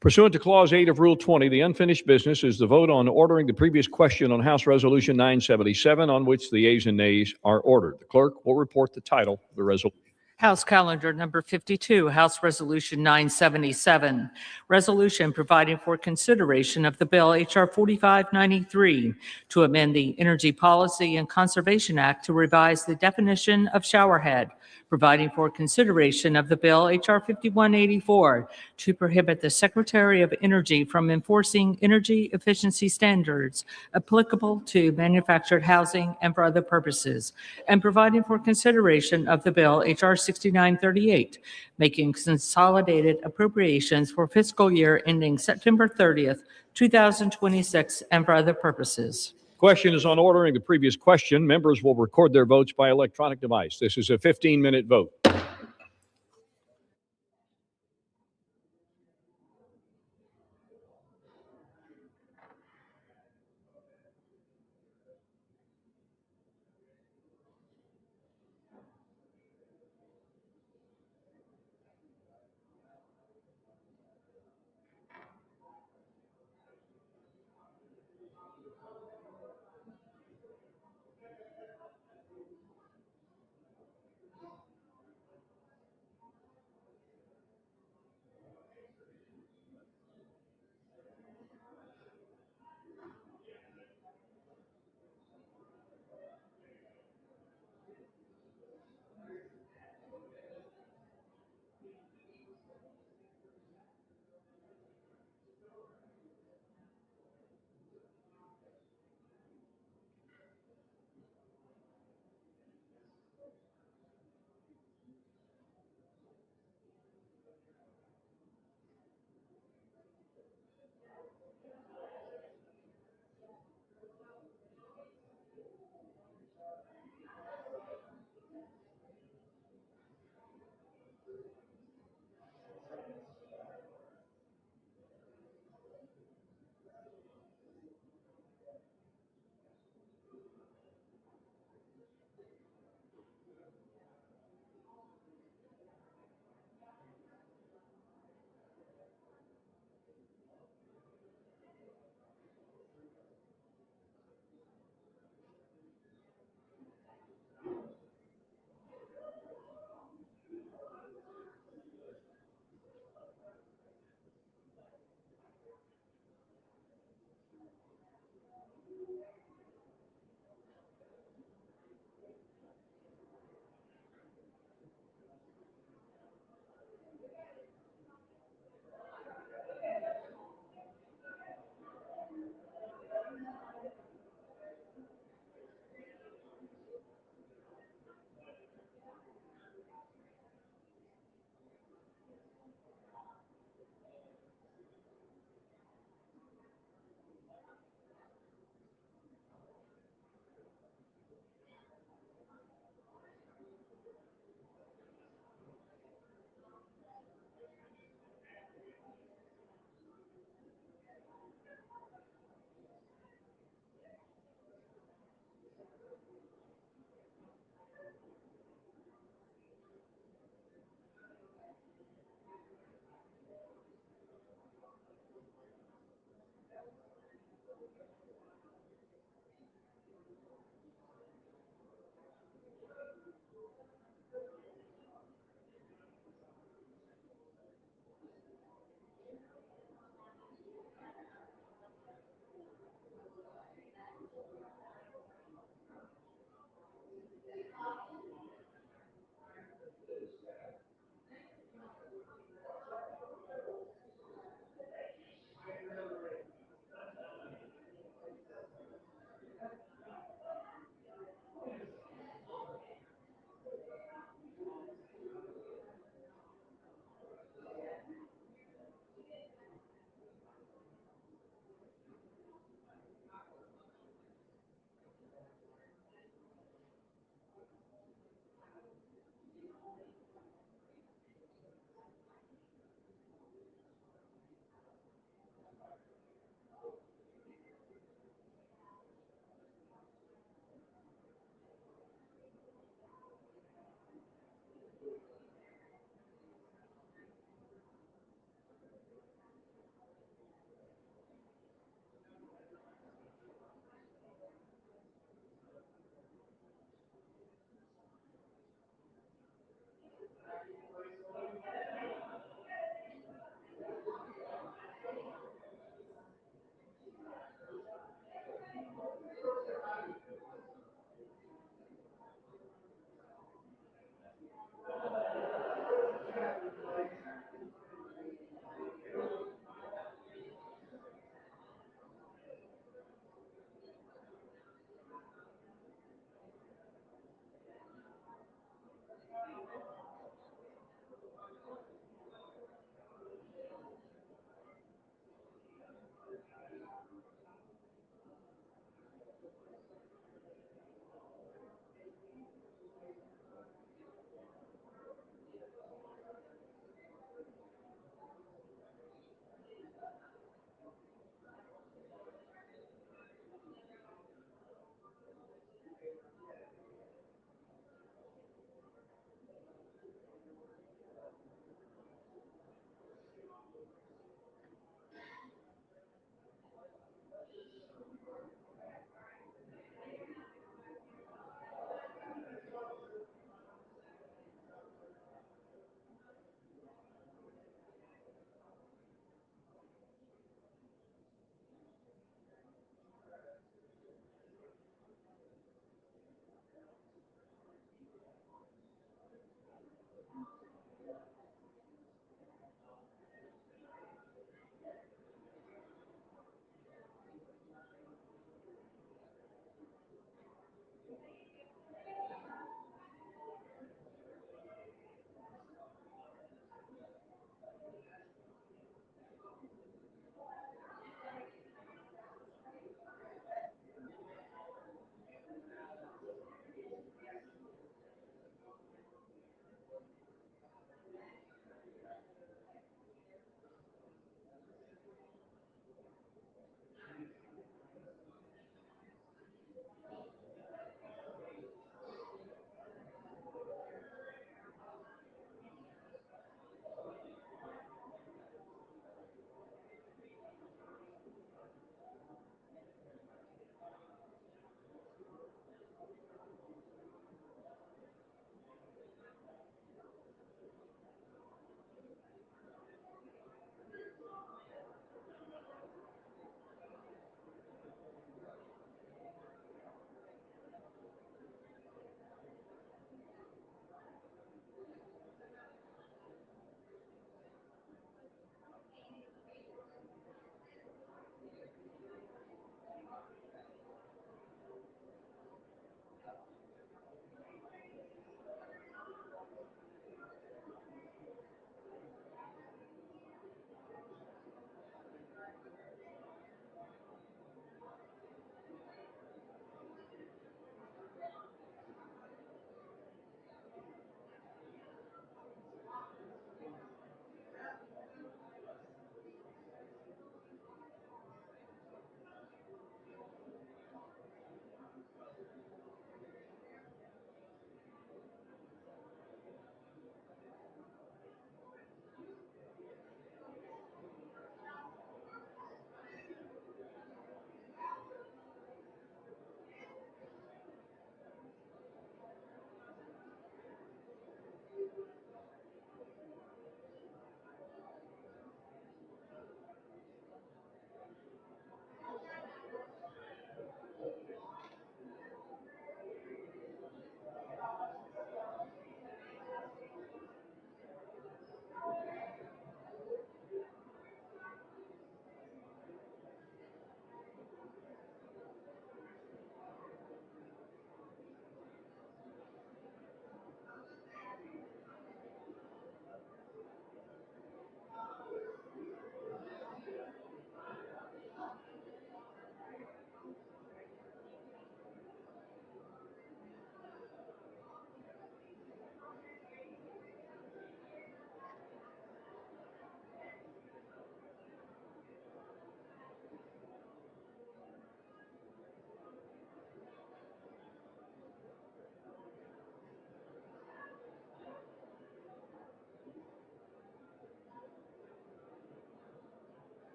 Pursuant to Clause 8 of Rule 20, the unfinished business is the vote on ordering the previous question on House Resolution 977, on which the yeas and nays are ordered. The clerk will report the title of the resolution. House Calendar Number 52, House Resolution 977, resolution providing for consideration of the bill H.R. 4593 to amend the Energy Policy and Conservation Act to revise the definition of showerhead, providing for consideration of the bill H.R. 5184 to prohibit the Secretary of Energy from enforcing energy efficiency standards applicable to manufactured housing and for other purposes, and providing for consideration of the bill H.R. 6938, making consolidated appropriations for fiscal year ending September 30th, 2026, and for other purposes. Question is on ordering the previous question. Members will record their votes by electronic device. This is a 15-minute vote.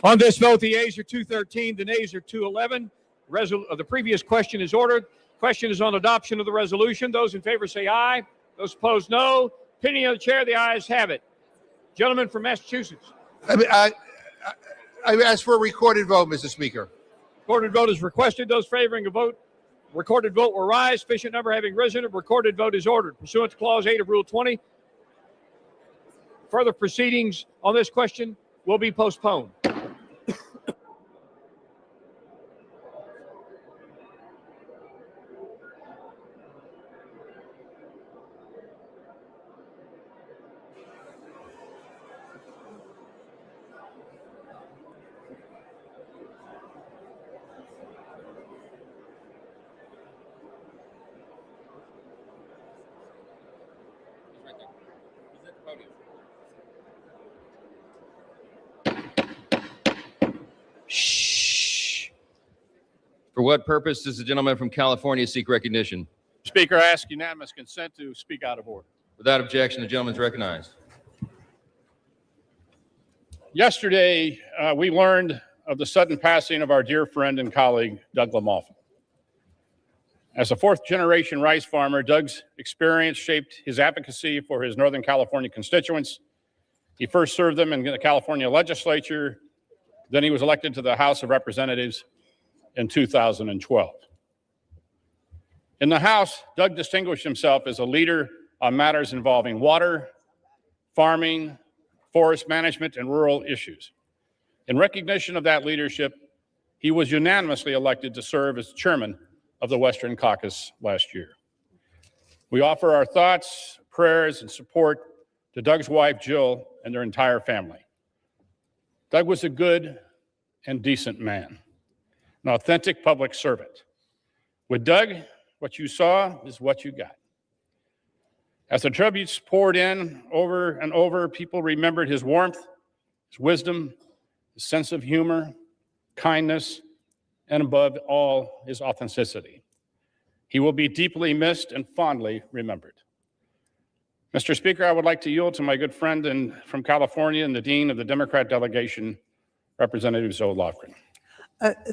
On this vote, the yeas are 213, the nays are 211. The previous question is ordered. Question is on adoption of the resolution. Those in favor say aye. Those opposed, no. Opinion of the chair, the ayes have it. Gentleman from Massachusetts. I ask for a recorded vote, Mr. Speaker. Recorded vote is requested. Those favoring a vote, recorded vote will rise. Sufficient number having risen, a recorded vote is ordered. Pursuant to Clause 8 of Rule 20, further proceedings on this question will be postponed. For what purpose does the gentleman from California seek recognition? Speaker, I ask unanimous consent to speak out of order. Without objection, the gentleman is recognized. Yesterday, we learned of the sudden passing of our dear friend and colleague, Doug Lamalfa. As a fourth-generation rice farmer, Doug's experience shaped his advocacy for his Northern California constituents. He first served them in the California legislature, then he was elected to the House of Representatives in 2012. In the House, Doug distinguished himself as a leader on matters involving water, farming, forest management, and rural issues. In recognition of that leadership, he was unanimously elected to serve as chairman of the Western Caucus last year. We offer our thoughts, prayers, and support to Doug's wife, Jill, and their entire family. Doug was a good and decent man, an authentic public servant. With Doug, what you saw is what you got. As the tributes poured in over and over, people remembered his warmth, his wisdom, his sense of humor, kindness, and above all, his authenticity. He will be deeply missed and fondly remembered. Mr. Speaker, I would like to yield to my good friend from California and the Dean of the Democrat delegation, Representative Zoe Lofgren.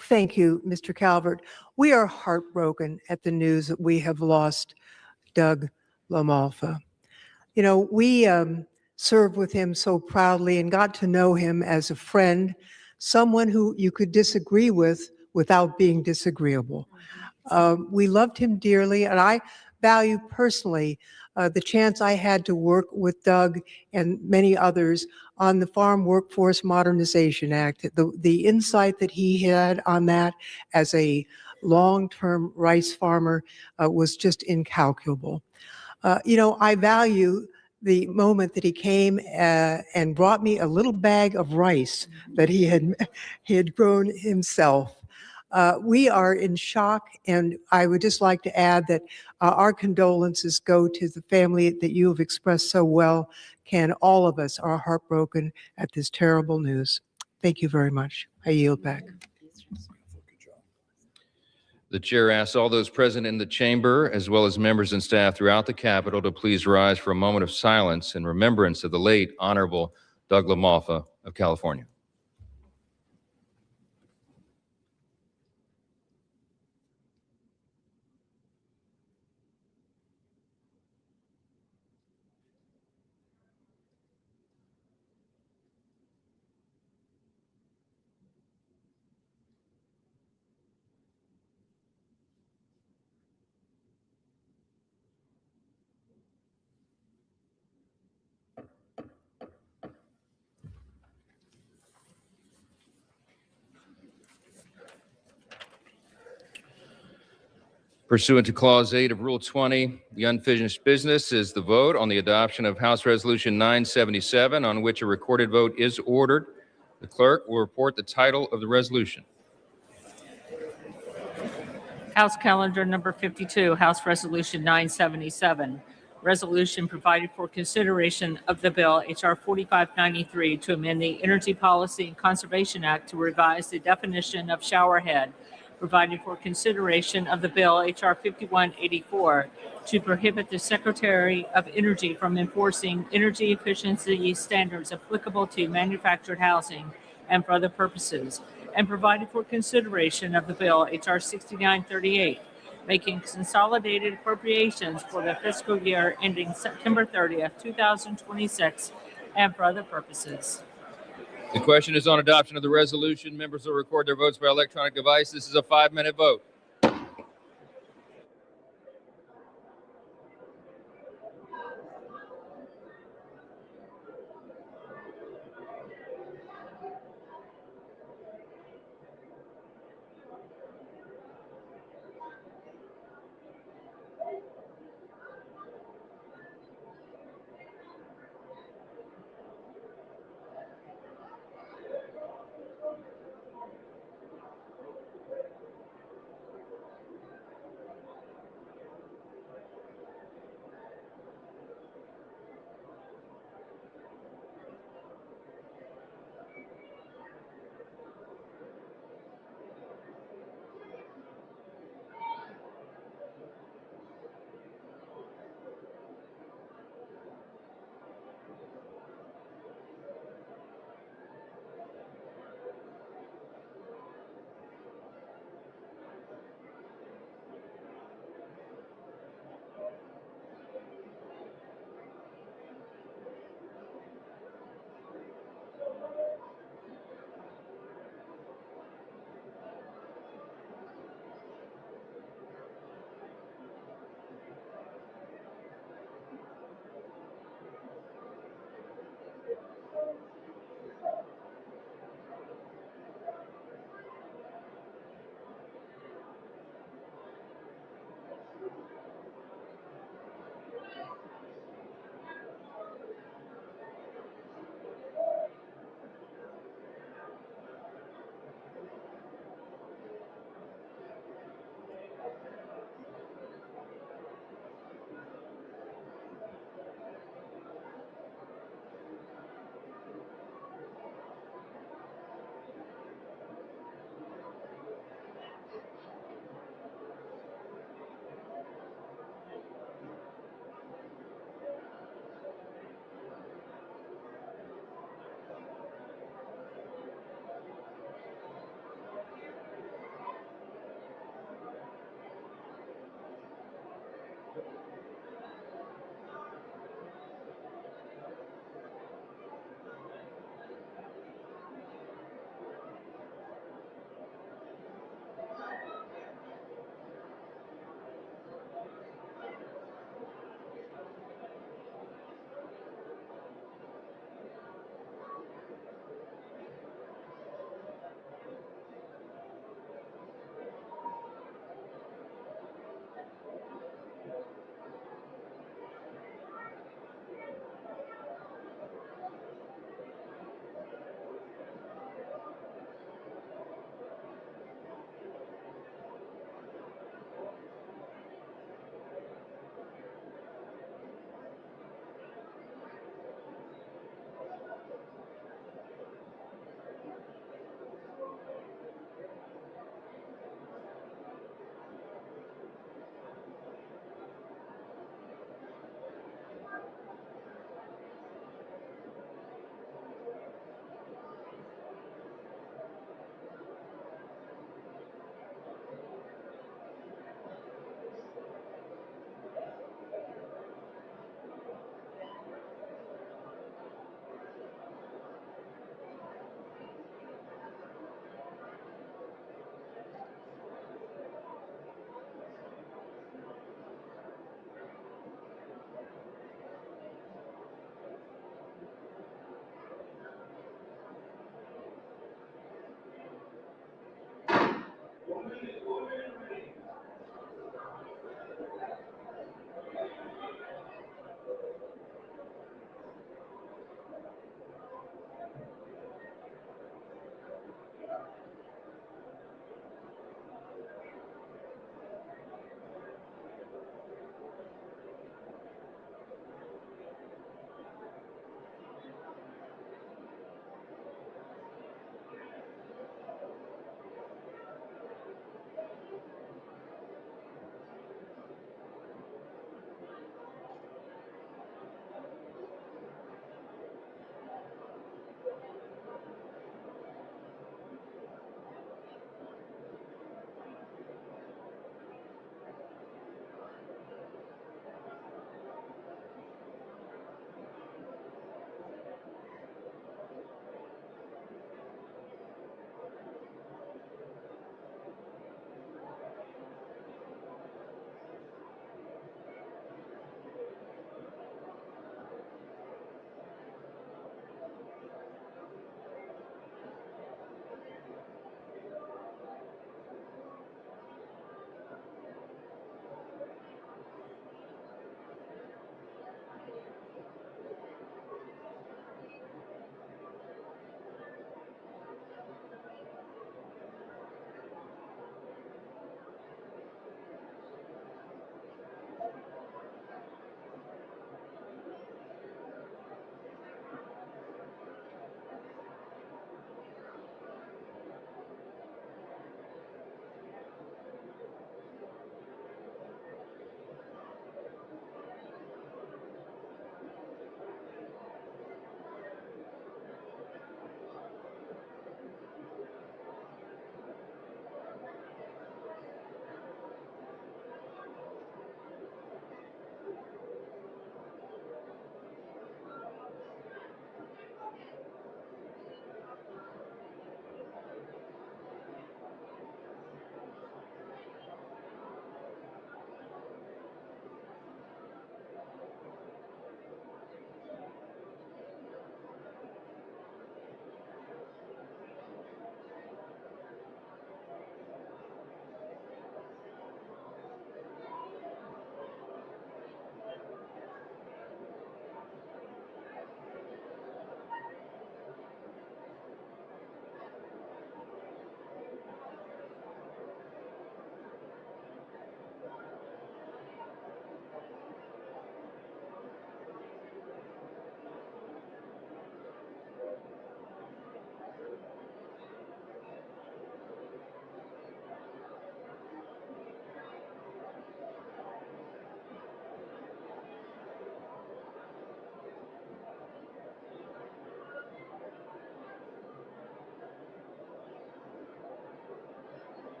Thank you, Mr. Calvert. We are heartbroken at the news that we have lost Doug Lamalfa. You know, we served with him so proudly and got to know him as a friend, someone who you could disagree with without being disagreeable. We loved him dearly, and I value personally the chance I had to work with Doug and many others on the Farm Workforce Modernization Act. The insight that he had on that as a long-term rice farmer was just incalculable. You know, I value the moment that he came and brought me a little bag of rice that he had grown himself. We are in shock, and I would just like to add that our condolences go to the family that you have expressed so well. All of us are heartbroken at this terrible news. Thank you very much. I yield back. The chair asks all those present in the chamber, as well as members and staff throughout the Capitol, to please rise for a moment of silence in remembrance of the late Honorable Doug Lamalfa of California. Pursuant to Clause 8 of Rule 20, the unfinished business is the vote on the adoption of House Resolution 977, on which a recorded vote is ordered. The clerk will report the title of the resolution. House Calendar Number 52, House Resolution 977, resolution providing for consideration of the bill H.R. 4593 to amend the Energy Policy and Conservation Act to revise the definition of showerhead, providing for consideration of the bill H.R. 5184 to prohibit the Secretary of Energy from enforcing energy efficiency standards applicable to manufactured housing and for other purposes, and providing for consideration of the bill H.R. 6938, making consolidated appropriations for the fiscal year ending September 30th, 2026, and for other purposes. The question is on adoption of the resolution. Members will record their votes by electronic device. This is a 5-minute vote.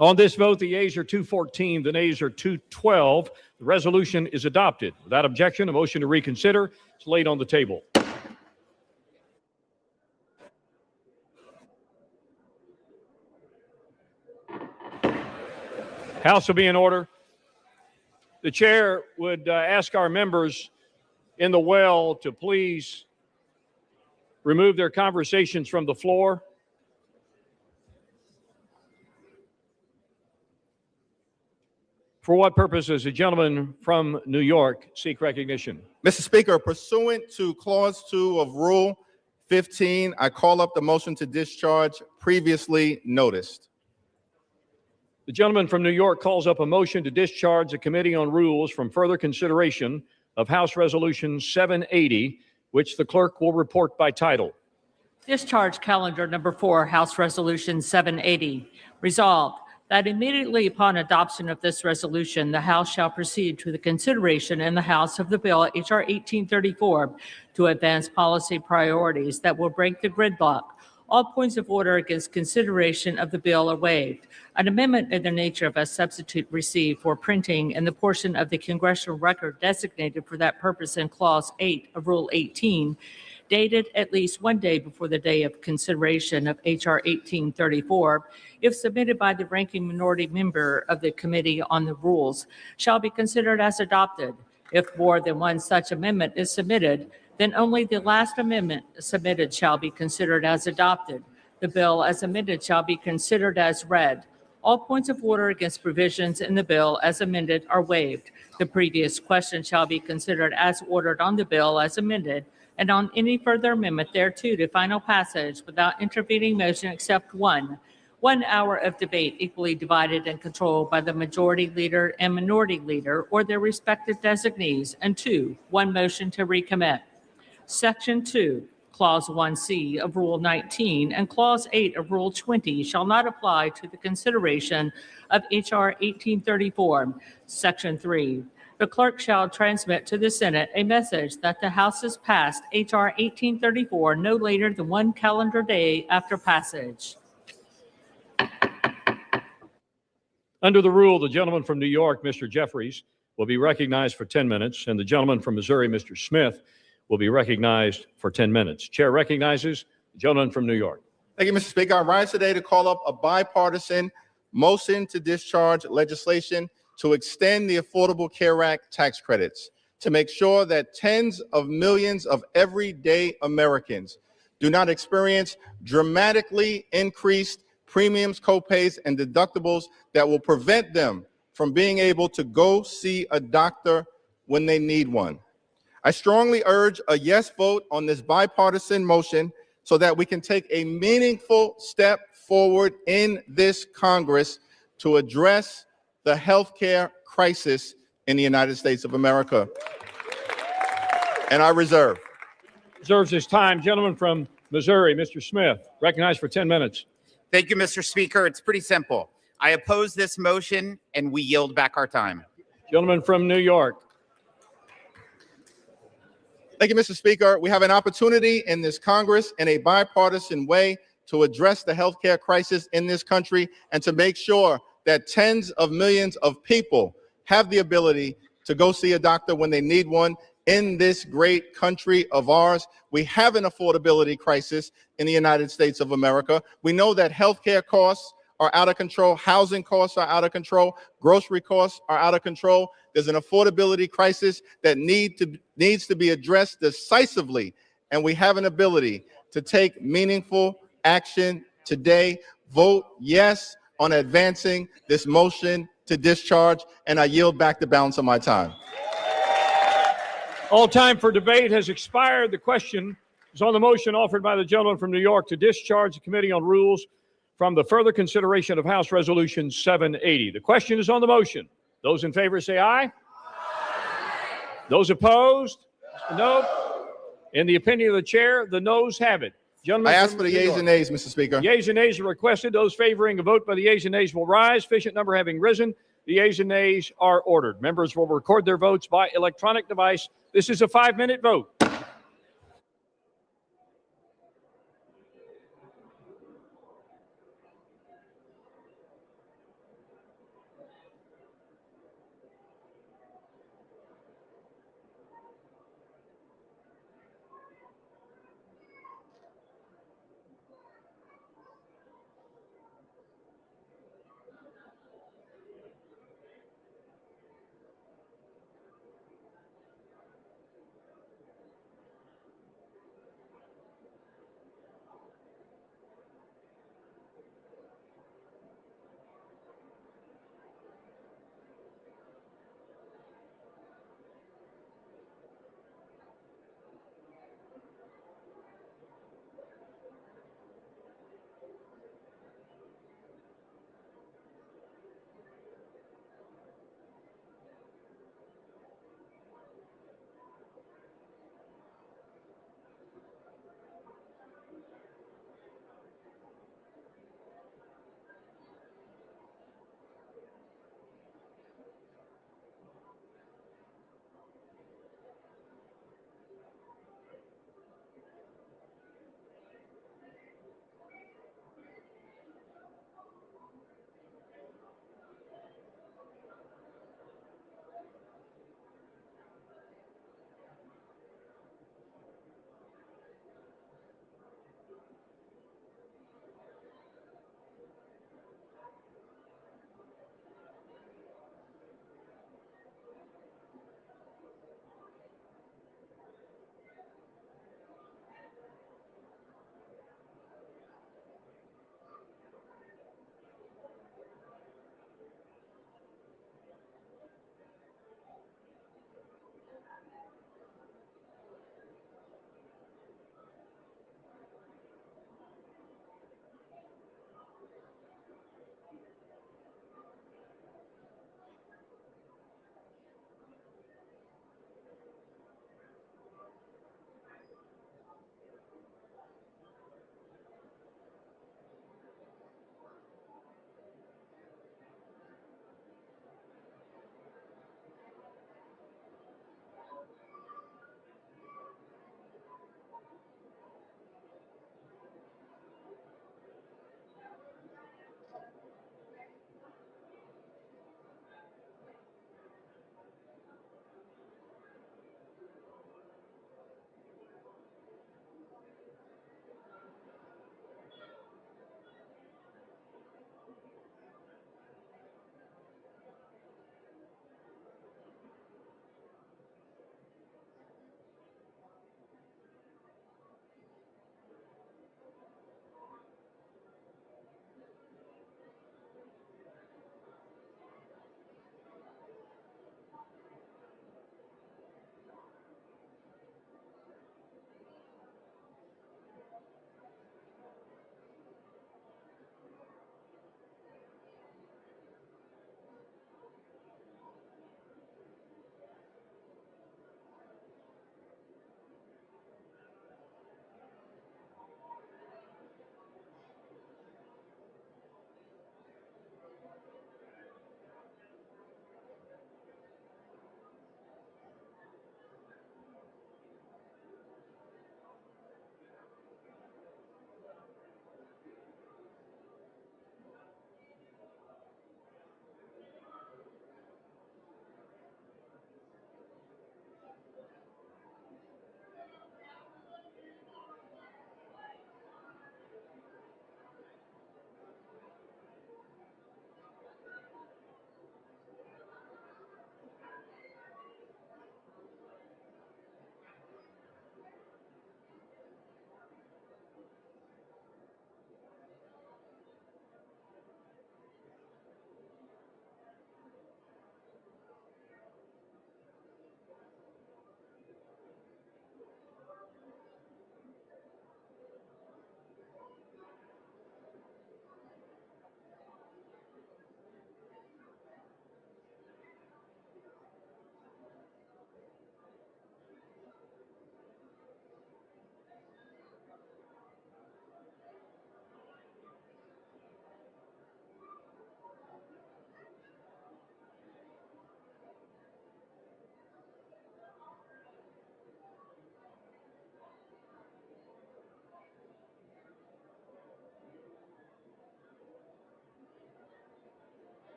On this vote, the yeas are 214, the nays are 212. The resolution is adopted. Without objection, a motion to reconsider is laid on the table. House will be in order. The chair would ask our members in the well to please remove their conversations from the floor. For what purpose does the gentleman from New York seek recognition? Mr. Speaker, pursuant to Clause 2 of Rule 15, I call up the motion to discharge previously noticed. The gentleman from New York calls up a motion to discharge the Committee on Rules from further consideration of House Resolution 780, which the clerk will report by title. Discharge calendar number 4, House Resolution 780. Resolved that immediately upon adoption of this resolution, the House shall proceed to the consideration in the House of the bill H.R. 1834 to advance policy priorities that will break the gridlock. All points of order against consideration of the bill are waived. An amendment in the nature of a substitute received for printing in the portion of the congressional record designated for that purpose in Clause 8 of Rule 18, dated at least one day before the day of consideration of H.R. 1834, if submitted by the ranking minority member of the Committee on the Rules, shall be considered as adopted. If more than one such amendment is submitted, then only the last amendment submitted shall be considered as adopted. The bill as amended shall be considered as read. All points of order against provisions in the bill as amended are waived. The previous question shall be considered as ordered on the bill as amended, and on any further amendment thereto to final passage without intervening motion except one. 1 hour of debate equally divided and controlled by the majority leader and minority leader or their respective designees. And 2, 1 motion to recommit. Section 2, Clause 1C of Rule 19 and Clause 8 of Rule 20 shall not apply to the consideration of H.R. 1834. Section 3, the clerk shall transmit to the Senate a message that the House has passed H.R. 1834 no later than 1 calendar day after passage. Under the rule, the gentleman from New York, Mr. Jeffries, will be recognized for 10 minutes, and the gentleman from Missouri, Mr. Smith, will be recognized for 10 minutes. Chair recognizes the gentleman from New York. Thank you, Mr. Speaker. I rise today to call up a bipartisan motion to discharge legislation to extend the Affordable Care Act tax credits to make sure that tens of millions of everyday Americans do not experience dramatically increased premiums, copays, and deductibles that will prevent them from being able to go see a doctor when they need one. I strongly urge a yes vote on this bipartisan motion so that we can take a meaningful step forward in this Congress to address the healthcare crisis in the United States of America. And I reserve. Reserves his time. Gentleman from Missouri, Mr. Smith, recognized for 10 minutes. Thank you, Mr. Speaker. It's pretty simple. I oppose this motion, and we yield back our time. Gentleman from New York. Thank you, Mr. Speaker. We have an opportunity in this Congress in a bipartisan way to address the healthcare crisis in this country and to make sure that tens of millions of people have the ability to go see a doctor when they need one in this great country of ours. We have an affordability crisis in the United States of America. We know that healthcare costs are out of control, housing costs are out of control, grocery costs are out of control. There's an affordability crisis that needs to be addressed decisively, and we have an ability to take meaningful action today. Vote yes on advancing this motion to discharge, and I yield back the balance of my time. All time for debate has expired. The question is on the motion offered by the gentleman from New York to discharge the Committee on Rules from the further consideration of House Resolution 780. The question is on the motion. Those in favor say aye. Aye. Those opposed? No. In the opinion of the chair, the noes have it. I ask for the yeas and nays, Mr. Speaker. Yeas and nays are requested. Those favoring a vote by the yeas and nays will rise. Sufficient number having risen, The ayes and nays are ordered. Members will record their votes by electronic device. This is a 5-minute vote.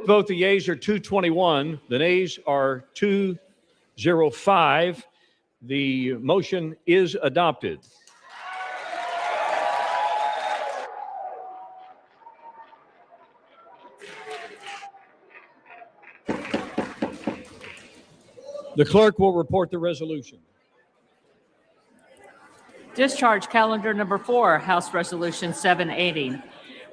Vote, the yeas are 221, the nays are 205. The motion is adopted. The clerk will report the resolution. Discharge calendar number 4, House Resolution 780.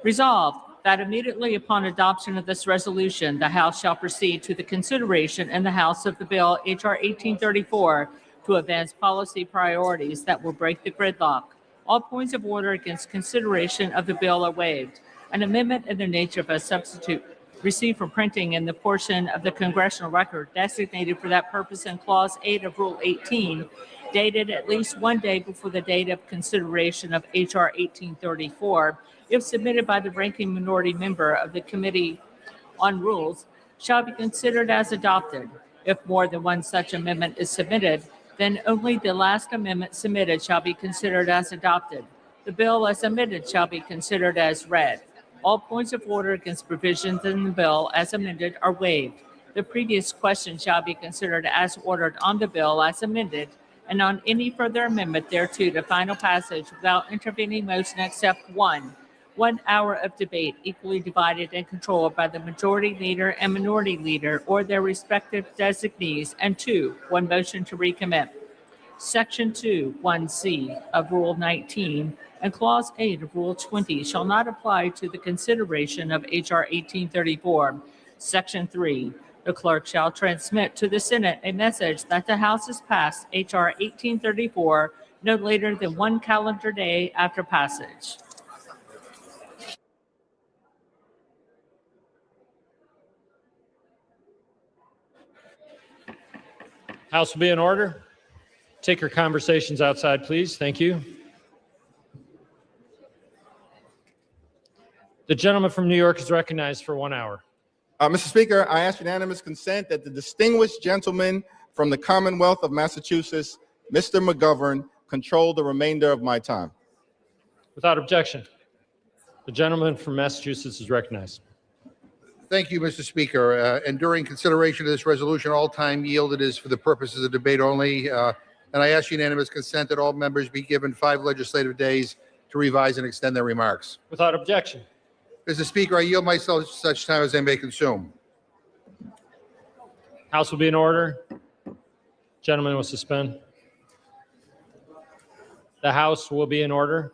Resolved that immediately upon adoption of this resolution, the House shall proceed to the consideration in the House of the bill H.R. 1834 to advance policy priorities that will break the gridlock. All points of order against consideration of the bill are waived. An amendment in the nature of a substitute received for printing in the portion of the Congressional record designated for that purpose in Clause 8 of Rule 18, dated at least one day before the date of consideration of H.R. 1834, if submitted by the ranking minority member of the Committee on Rules, shall be considered as adopted. If more than one such amendment is submitted, then only the last amendment submitted shall be considered as adopted. The bill as amended shall be considered as read. All points of order against provisions in the bill as amended are waived. The previous question shall be considered as ordered on the bill as amended and on any further amendment thereto to final passage without intervening motion except 1 hour of debate equally divided and controlled by the majority leader and minority leader or their respective designees, and 2, 1 motion to recommit. Section 2, 1C of Rule 19 and Clause 8 of Rule 20 shall not apply to the consideration of H.R. 1834. Section 3, the clerk shall transmit to the Senate a message that the House has passed H.R. 1834 no later than 1 calendar day after passage. House will be in order. Take your conversations outside, please. Thank you. The gentleman from New York is recognized for 1 hour. Mr. Speaker, I ask unanimous consent that the distinguished gentleman from the Commonwealth of Massachusetts, Mr. McGovern, control the remainder of my time. Without objection, the gentleman from Massachusetts is recognized. Thank you, Mr. Speaker. And during consideration of this resolution, all time yielded is for the purposes of debate only. And I ask unanimous consent that all members be given 5 legislative days to revise and extend their remarks. Without objection. Mr. Speaker, I yield myself such time as I may consume. House will be in order. Gentleman will suspend. The House will be in order.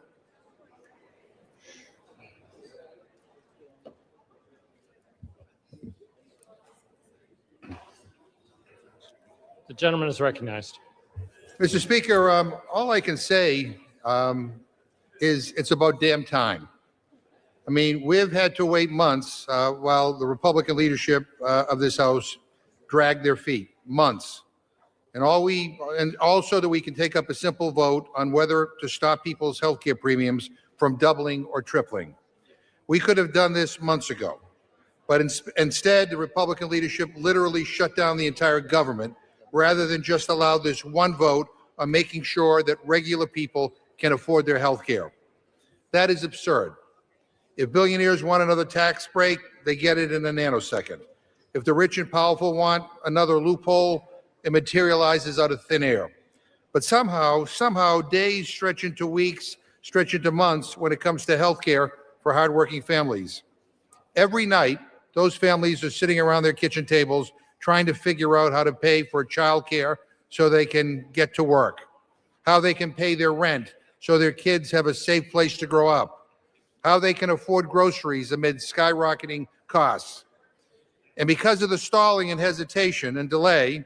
The gentleman is recognized. Mr. Speaker, all I can say is it's about damn time. I mean, we've had to wait months while the Republican leadership of this House dragged their feet, months. And also that we can take up a simple vote on whether to stop people's health care premiums from doubling or tripling. We could have done this months ago, but instead the Republican leadership literally shut down the entire government rather than just allow this one vote on making sure that regular people can afford their health care. That is absurd. If billionaires want another tax break, they get it in a nanosecond. If the rich and powerful want another loophole, it materializes out of thin air. But somehow days stretch into weeks, stretch into months when it comes to health care for hardworking families. Every night, those families are sitting around their kitchen tables trying to figure out how to pay for child care so they can get to work, how they can pay their rent so their kids have a safe place to grow up, how they can afford groceries amid skyrocketing costs. And because of the stalling and hesitation and delay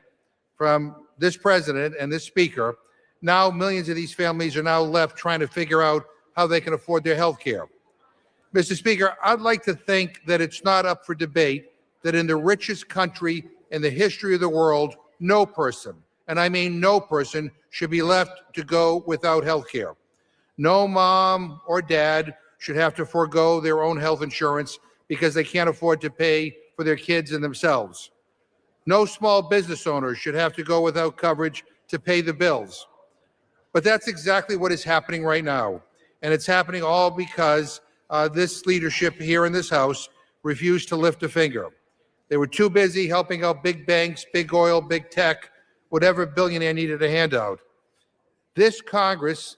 from this president and this speaker, now millions of these families are now left trying to figure out how they can afford their health care. Mr. Speaker, I'd like to think that it's not up for debate that in the richest country in the history of the world, no person, and I mean no person, should be left to go without health care. No mom or dad should have to forego their own health insurance because they can't afford to pay for their kids and themselves. No small business owners should have to go without coverage to pay the bills. But that's exactly what is happening right now. And it's happening all because this leadership here in this House refused to lift a finger. They were too busy helping out big banks, big oil, big tech, whatever billionaire needed a handout. This Congress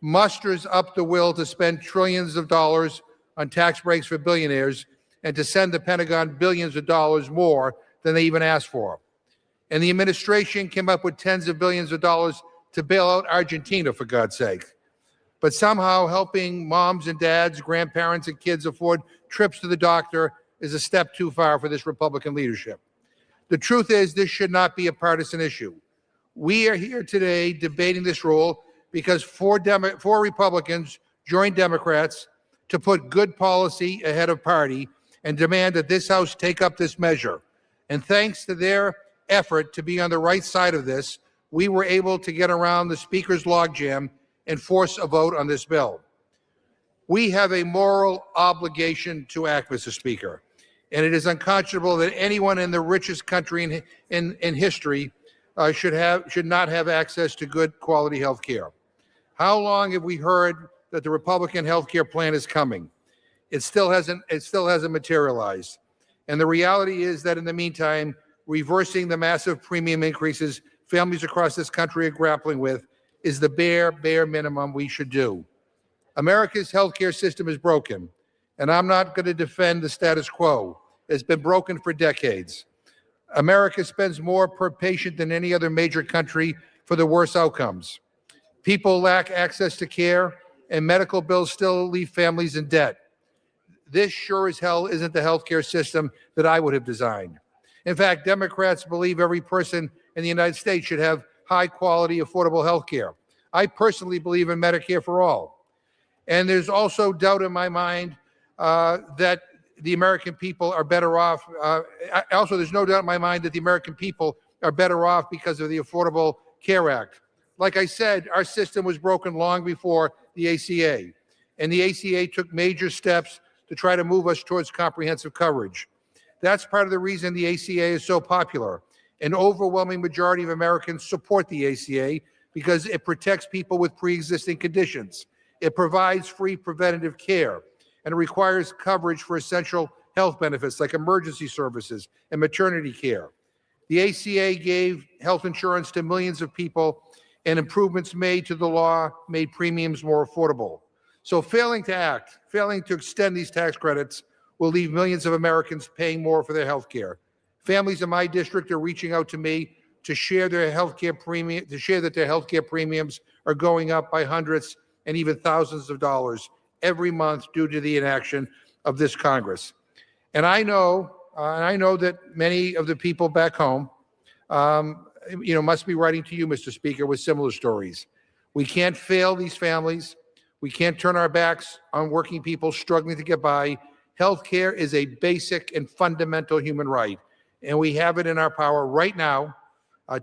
musters up the will to spend trillions of dollars on tax breaks for billionaires and to send the Pentagon billions of dollars more than they even asked for. And the administration came up with tens of billions of dollars to bail out Argentina, for God's sake. But somehow helping moms and dads, grandparents and kids afford trips to the doctor is a step too far for this Republican leadership. The truth is, this should not be a partisan issue. We are here today debating this rule because four Republicans joined Democrats to put good policy ahead of party and demand that this House take up this measure. And thanks to their effort to be on the right side of this, we were able to get around the Speaker's logjam and force a vote on this bill. We have a moral obligation to act, Mr. Speaker, and it is unconscionable that anyone in the richest country in history should not have access to good quality health care. How long have we heard that the Republican health care plan is coming? It still hasn't materialized. And the reality is that in the meantime, reversing the massive premium increases families across this country are grappling with is the bare minimum we should do. America's healthcare system is broken, and I'm not going to defend the status quo. It's been broken for decades. America spends more per patient than any other major country for the worst outcomes. People lack access to care, and medical bills still leave families in debt. This sure as hell isn't the healthcare system that I would have designed. In fact, Democrats believe every person in the United States should have high-quality, affordable health care. I personally believe in Medicare for all. And there's also doubt in my mind that the American people are better off. Also, there's no doubt in my mind that the American people are better off because of the Affordable Care Act. Like I said, our system was broken long before the ACA, and the ACA took major steps to try to move us towards comprehensive coverage. That's part of the reason the ACA is so popular. An overwhelming majority of Americans support the ACA because it protects people with pre-existing conditions. It provides free preventative care, and it requires coverage for essential health benefits like emergency services and maternity care. The ACA gave health insurance to millions of people, and improvements made to the law made premiums more affordable. So failing to act, failing to extend these tax credits will leave millions of Americans paying more for their health care. Families in my district are reaching out to me to share their health care premium, to share that their health care premiums are going up by hundreds and even thousands of dollars every month due to the inaction of this Congress. And I know that many of the people back home, must be writing to you, Mr. Speaker, with similar stories. We can't fail these families. We can't turn our backs on working people struggling to get by. Health care is a basic and fundamental human right, and we have it in our power right now,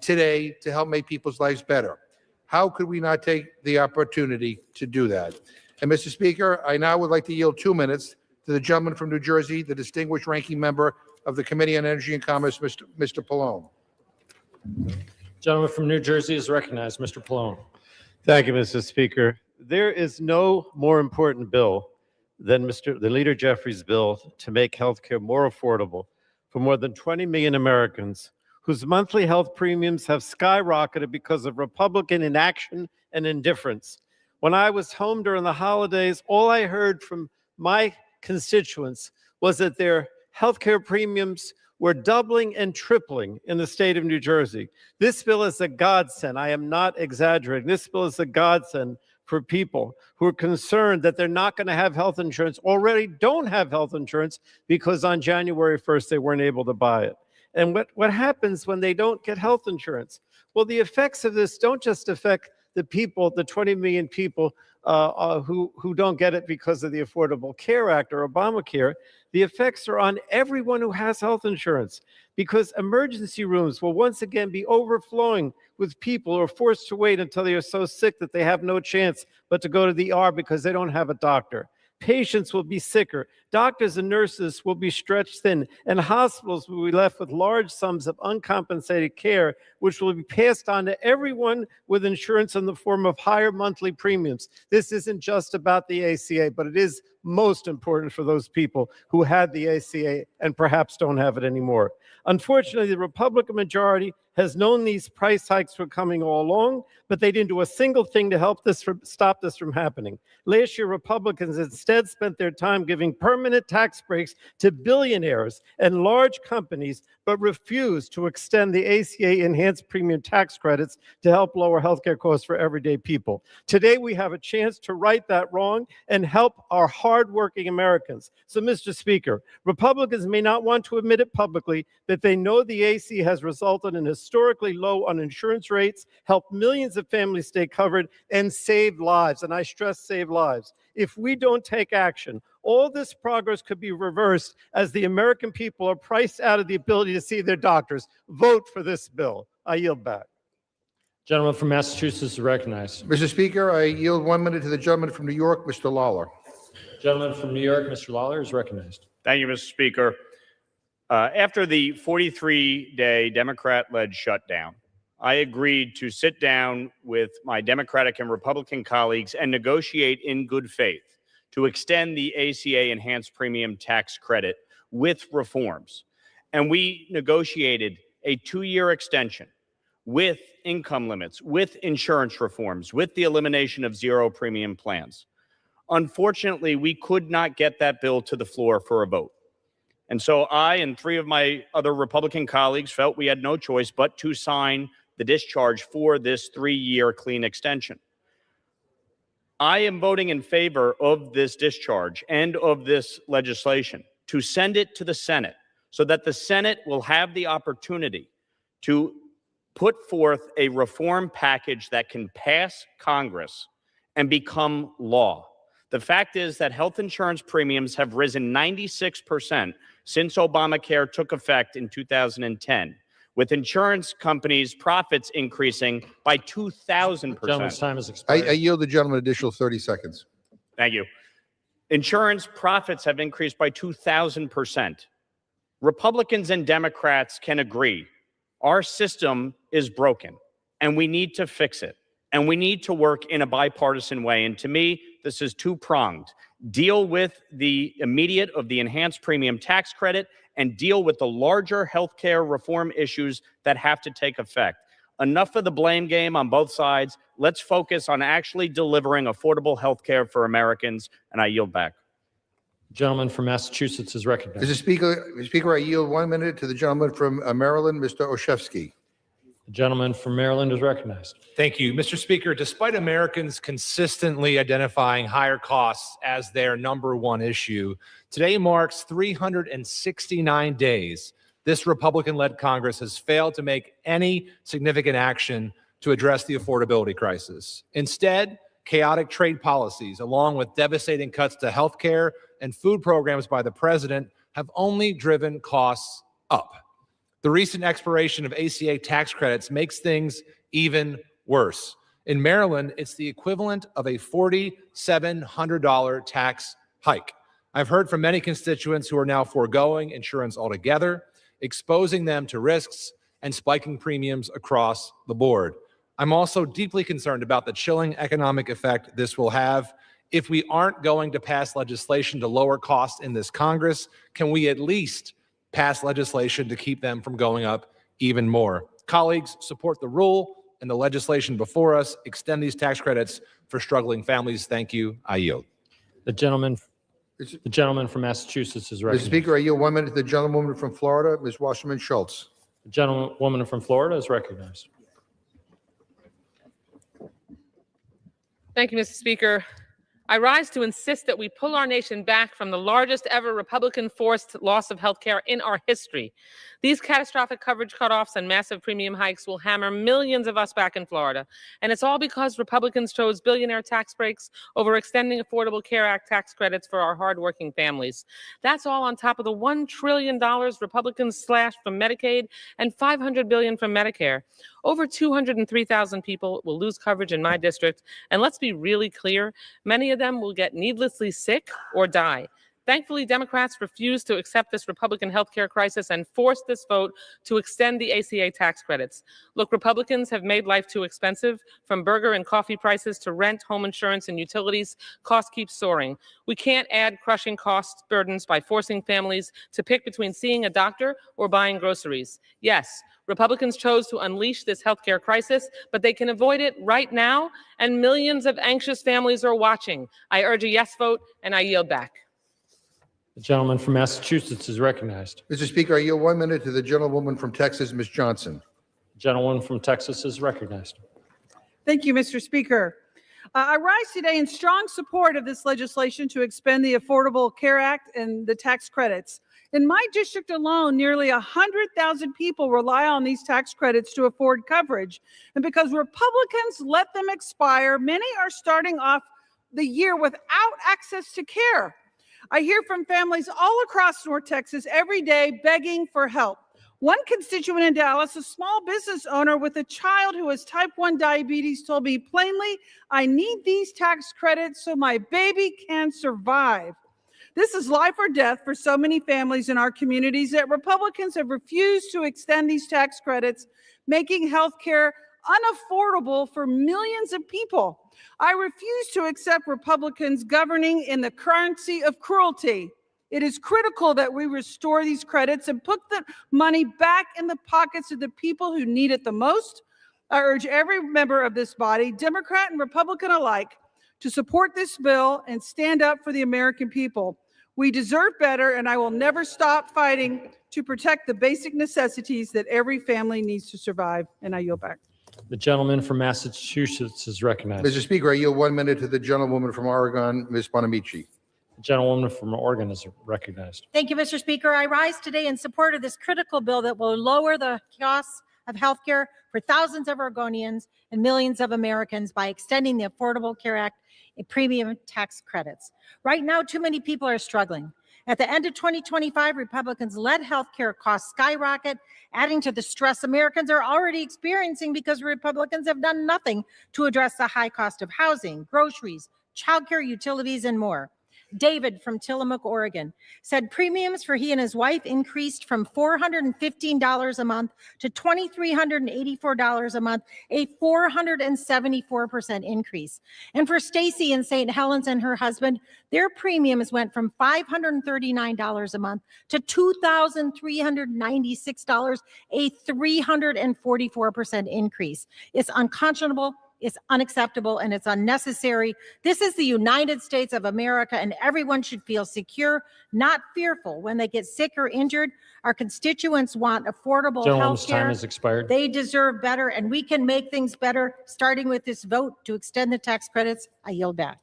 today, to help make people's lives better. How could we not take the opportunity to do that? And Mr. Speaker, I now would like to yield 2 minutes to the gentleman from New Jersey, the distinguished ranking member of the Committee on Energy and Commerce, Mr. Pallone. Gentleman from New Jersey is recognized. Mr. Pallone. Thank you, Mr. Speaker. There is no more important bill than the Leader Jeffries' bill to make healthcare more affordable for more than 20 million Americans whose monthly health premiums have skyrocketed because of Republican inaction and indifference. When I was home during the holidays, all I heard from my constituents was that their healthcare premiums were doubling and tripling in the state of New Jersey. This bill is a godsend. I am not exaggerating. This bill is a godsend for people who are concerned that they're not going to have health insurance, already don't have health insurance because on January 1st, they weren't able to buy it. And what happens when they don't get health insurance? Well, the effects of this don't just affect the people, the 20 million people who don't get it because of the Affordable Care Act or Obamacare. The effects are on everyone who has health insurance because emergency rooms will once again be overflowing with people who are forced to wait until they are so sick that they have no chance but to go to the ER because they don't have a doctor. Patients will be sicker, doctors and nurses will be stretched thin, and hospitals will be left with large sums of uncompensated care, which will be passed on to everyone with insurance in the form of higher monthly premiums. This isn't just about the ACA, but it is most important for those people who had the ACA and perhaps don't have it anymore. Unfortunately, the Republican majority has known these price hikes were coming all along, but they didn't do a single thing to help stop this from happening. Last year, Republicans instead spent their time giving permanent tax breaks to billionaires and large companies, but refused to extend the ACA enhanced premium tax credits to help lower healthcare costs for everyday people. Today, we have a chance to right that wrong and help our hardworking Americans. So, Mr. Speaker, Republicans may not want to admit it publicly that they know the ACA has resulted in historically low uninsurance rates, helped millions of families stay covered, and saved lives. And I stress save lives. If we don't take action, all this progress could be reversed as the American people are priced out of the ability to see their doctors. Vote for this bill. I yield back. Gentleman from Massachusetts is recognized. Mr. Speaker, I yield 1 minute to the gentleman from New York, Mr. Lawler. Gentleman from New York, Mr. Lawler, is recognized. Thank you, Mr. Speaker. After the 43-day Democrat-led shutdown, I agreed to sit down with my Democratic and Republican colleagues and negotiate in good faith to extend the ACA enhanced premium tax credit with reforms. And we negotiated a 2-year extension with income limits, with insurance reforms, with the elimination of zero premium plans. Unfortunately, we could not get that bill to the floor for a vote. And so I and 3 of my other Republican colleagues felt we had no choice but to sign the discharge for this 3-year clean extension. I am voting in favor of this discharge and of this legislation to send it to the Senate so that the Senate will have the opportunity to put forth a reform package that can pass Congress and become law. The fact is that health insurance premiums have risen 96% since Obamacare took effect in 2010, with insurance companies' profits increasing by 2,000%. Gentleman's time has expired. I yield the gentleman an additional 30 seconds. Thank you. Insurance profits have increased by 2,000%. Republicans and Democrats can agree our system is broken and we need to fix it. And we need to work in a bipartisan way. And to me, this is two-pronged. Deal with the immediate of the enhanced premium tax credit and deal with the larger healthcare reform issues that have to take effect. Enough of the blame game on both sides. Let's focus on actually delivering affordable healthcare for Americans. And I yield back. Gentleman from Massachusetts is recognized. Mr. Speaker, I yield 1 minute to the gentleman from Maryland, Mr. Olszewski. The gentleman from Maryland is recognized. Thank you. Mr. Speaker, despite Americans consistently identifying higher costs as their #1 issue, today marks 369 days this Republican-led Congress has failed to make any significant action to address the affordability crisis. Instead, chaotic trade policies, along with devastating cuts to health care and food programs by the president, have only driven costs up. The recent expiration of ACA tax credits makes things even worse. In Maryland, it's the equivalent of a $4,700 tax hike. I've heard from many constituents who are now foregoing insurance altogether, exposing them to risks and spiking premiums across the board. I'm also deeply concerned about the chilling economic effect this will have. If we aren't going to pass legislation to lower costs in this Congress, can we at least pass legislation to keep them from going up even more? Colleagues, support the rule and the legislation before us. Extend these tax credits for struggling families. Thank you. I yield. The gentleman from Massachusetts is Mr. recognized. Speaker, I yield 1 minute to the gentlewoman from Florida, Ms. Wasserman Schultz. The gentlewoman from Florida is recognized. Thank you, Mr. Speaker. I rise to insist that we pull our nation back from the largest ever Republican-forced loss of health care in our history. These catastrophic coverage cutoffs and massive premium hikes will hammer millions of us back in Florida. And it's all because Republicans chose billionaire tax breaks over extending Affordable Care Act tax credits for our hardworking families. That's all on top of the $1 trillion Republicans slashed from Medicaid and $500 billion from Medicare. Over 203,000 people will lose coverage in my district. And let's be really clear, many of them will get needlessly sick or die. Thankfully, Democrats refused to accept this Republican healthcare crisis and forced this vote to extend the ACA tax credits. Look, Republicans have made life too expensive. From burger and coffee prices to rent, home insurance, and utilities, costs keep soaring. We can't add crushing cost burdens by forcing families to pick between seeing a doctor or buying groceries. Yes, Republicans chose to unleash this healthcare crisis, but they can avoid it right now, and millions of anxious families are watching. I urge a yes vote, and I yield back. The gentleman from Massachusetts is recognized. Mr. Speaker, I yield 1 minute to the gentlewoman from Texas, Ms. Johnson. The gentleman from Texas is recognized. Thank you, Mr. Speaker. I rise today in strong support of this legislation to expand the Affordable Care Act and the tax credits. In my district alone, nearly 100,000 people rely on these tax credits to afford coverage. And because Republicans let them expire, many are starting off the year without access to care. I hear from families all across North Texas every day begging for help. One constituent in Dallas, a small business owner with a child who has type 1 diabetes, told me plainly, "I need these tax credits so my baby can survive." This is life or death for so many families in our communities that Republicans have refused to extend these tax credits, making health care unaffordable for millions of people. I refuse to accept Republicans governing in the currency of cruelty. It is critical that we restore these credits and put the money back in the pockets of the people who need it the most. I urge every member of this body, Democrat and Republican alike, to support this bill and stand up for the American people. We deserve better, and I will never stop fighting to protect the basic necessities that every family needs to survive. And I yield back. The gentleman from Massachusetts is recognized. Mr. Speaker, I yield 1 minute to the gentlewoman from Oregon, Ms. Bonamici. The gentlewoman from Oregon is recognized. Thank you, Mr. Speaker. I rise today in support of this critical bill that will lower the costs of healthcare for thousands of Oregonians and millions of Americans by extending the Affordable Care Act and premium tax credits. Right now, too many people are struggling. At the end of 2025, Republicans let healthcare costs skyrocket, adding to the stress Americans are already experiencing because Republicans have done nothing to address the high cost of housing, groceries, childcare, utilities, and more. David from Tillamook, Oregon, said premiums for he and his wife increased from $415 a month to $2,384 a month, a 474% increase. And for Stacy in St. Helens and her husband, their premiums went from $539 a month to $2,396, a 344% increase. It's unconscionable. It's unacceptable and it's unnecessary. This is the United States of America, and everyone should feel secure, not fearful when they get sick or injured. Our constituents want affordable Gentleman's health care. time has expired. They deserve better, and we can make things better, starting with this vote to extend the tax credits. I yield back.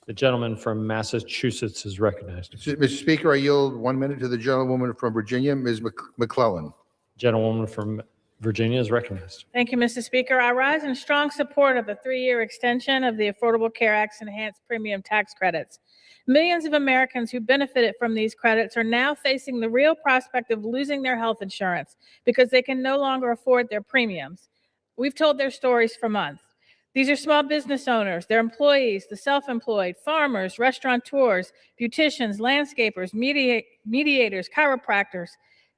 The gentleman from Massachusetts is recognized. Mr. Speaker, I yield 1 minute to the gentlewoman from Virginia, Ms. McClellan. Gentlewoman from Virginia is recognized. Thank you, Mr. Speaker. I rise in strong support of the 3-year extension of the Affordable Care Act's enhanced premium tax credits. Millions of Americans who benefited from these credits are now facing the real prospect of losing their health insurance because they can no longer afford their premiums. We've told their stories for months. These are small business owners, their employees, the self-employed, farmers, restaurateurs, beauticians, landscapers, mediators, chiropractors,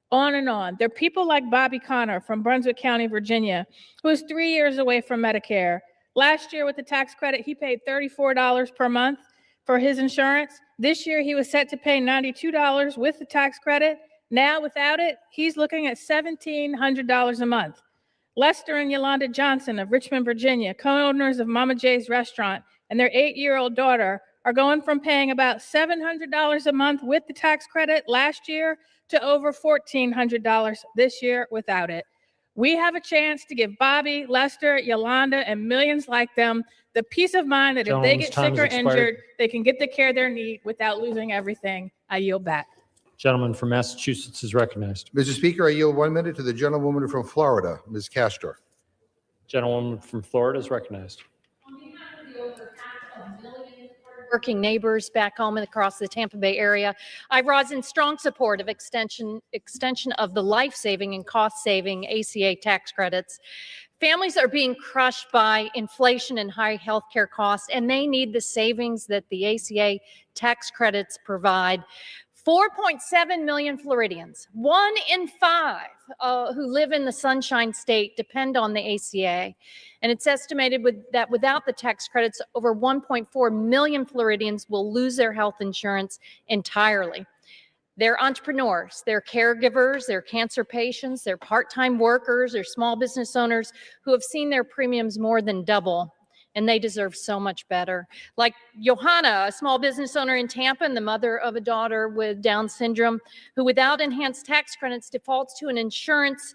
on and on. There are people like Bobby Connor from Brunswick County, Virginia, who is 3 years away from Medicare. Last year with the tax credit, he paid $34 per month for his insurance. This year, he was set to pay $92 with the tax credit. Now, without it, he's looking at $1,700 a month. Lester and Yolanda Johnson of Richmond, Virginia, co-owners of Mama J's Restaurant, and their 8-year-old daughter are going from paying about $700 a month with the tax credit last year to over $1,400 this year without it. We have a chance to give Bobby, Lester, Yolanda, and millions like them the peace of mind that if they get sick or injured, they can get the care they need without losing everything. I yield back. Gentleman from Massachusetts is recognized. Mr. Speaker, I yield 1 minute to the gentlewoman from Florida, Ms. Castro. Gentlewoman from Florida is recognized. Working neighbors back home and across the Tampa Bay area, I rise in strong support of extension of the life-saving and cost-saving ACA tax credits Families are being crushed by inflation and high healthcare costs, and they need the savings that the ACA tax credits provide. 4.7 million Floridians, 1 in 5 who live in the Sunshine State, depend on the ACA. And it's estimated that without the tax credits, over 1.4 million Floridians will lose their health insurance entirely. They're entrepreneurs, they're caregivers, they're cancer patients, they're part-time workers, they're small business owners who have seen their premiums more than double, and they deserve so much better. Like Johanna, a small business owner in Tampa and the mother of a daughter with Down syndrome, who without enhanced tax credits defaults to an insurance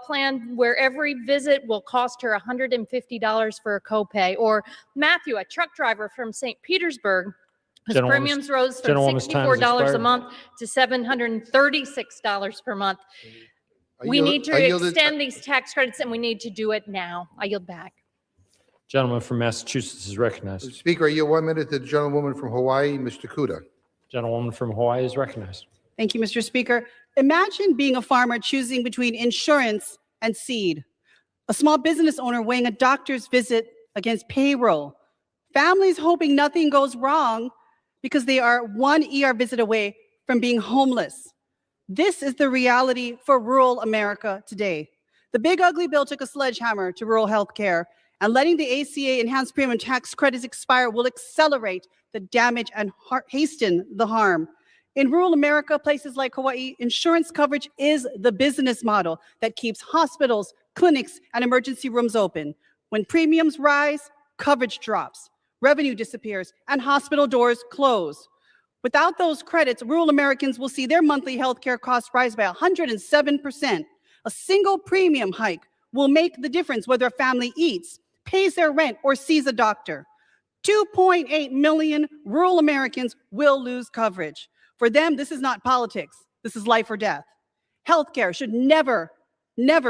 plan where every visit will cost her $150 for a copay. Or Matthew, a truck driver from St. Petersburg, whose premiums rose from $64 a month to $736 per month. We need to extend these tax credits, and we need to do it now. I yield back. Gentleman from Massachusetts is recognized. Speaker, you 1 minute. The gentlewoman from Hawaii, Ms. Takuda. Gentlewoman from Hawaii is recognized. Thank you, Mr. Speaker. Imagine being a farmer choosing between insurance and seed. A small business owner weighing a doctor's visit against payroll. Families hoping nothing goes wrong because they are 1 ER visit away from being homeless. This is the reality for rural America today. The big ugly bill took a sledgehammer to rural health care, and letting the ACA enhanced premium tax credits expire will accelerate the damage and hasten the harm. In rural America, places like Hawaii, insurance coverage is the business model that keeps hospitals, clinics, and emergency rooms open. When premiums rise, coverage drops, revenue disappears, and hospital doors close. Without those credits, rural Americans will see their monthly healthcare costs rise by 107%. A single premium hike will make the difference whether a family eats, pays their rent, or sees a doctor. 2.8 million rural Americans will lose coverage. For them, this is not politics. This is life or death. Healthcare should never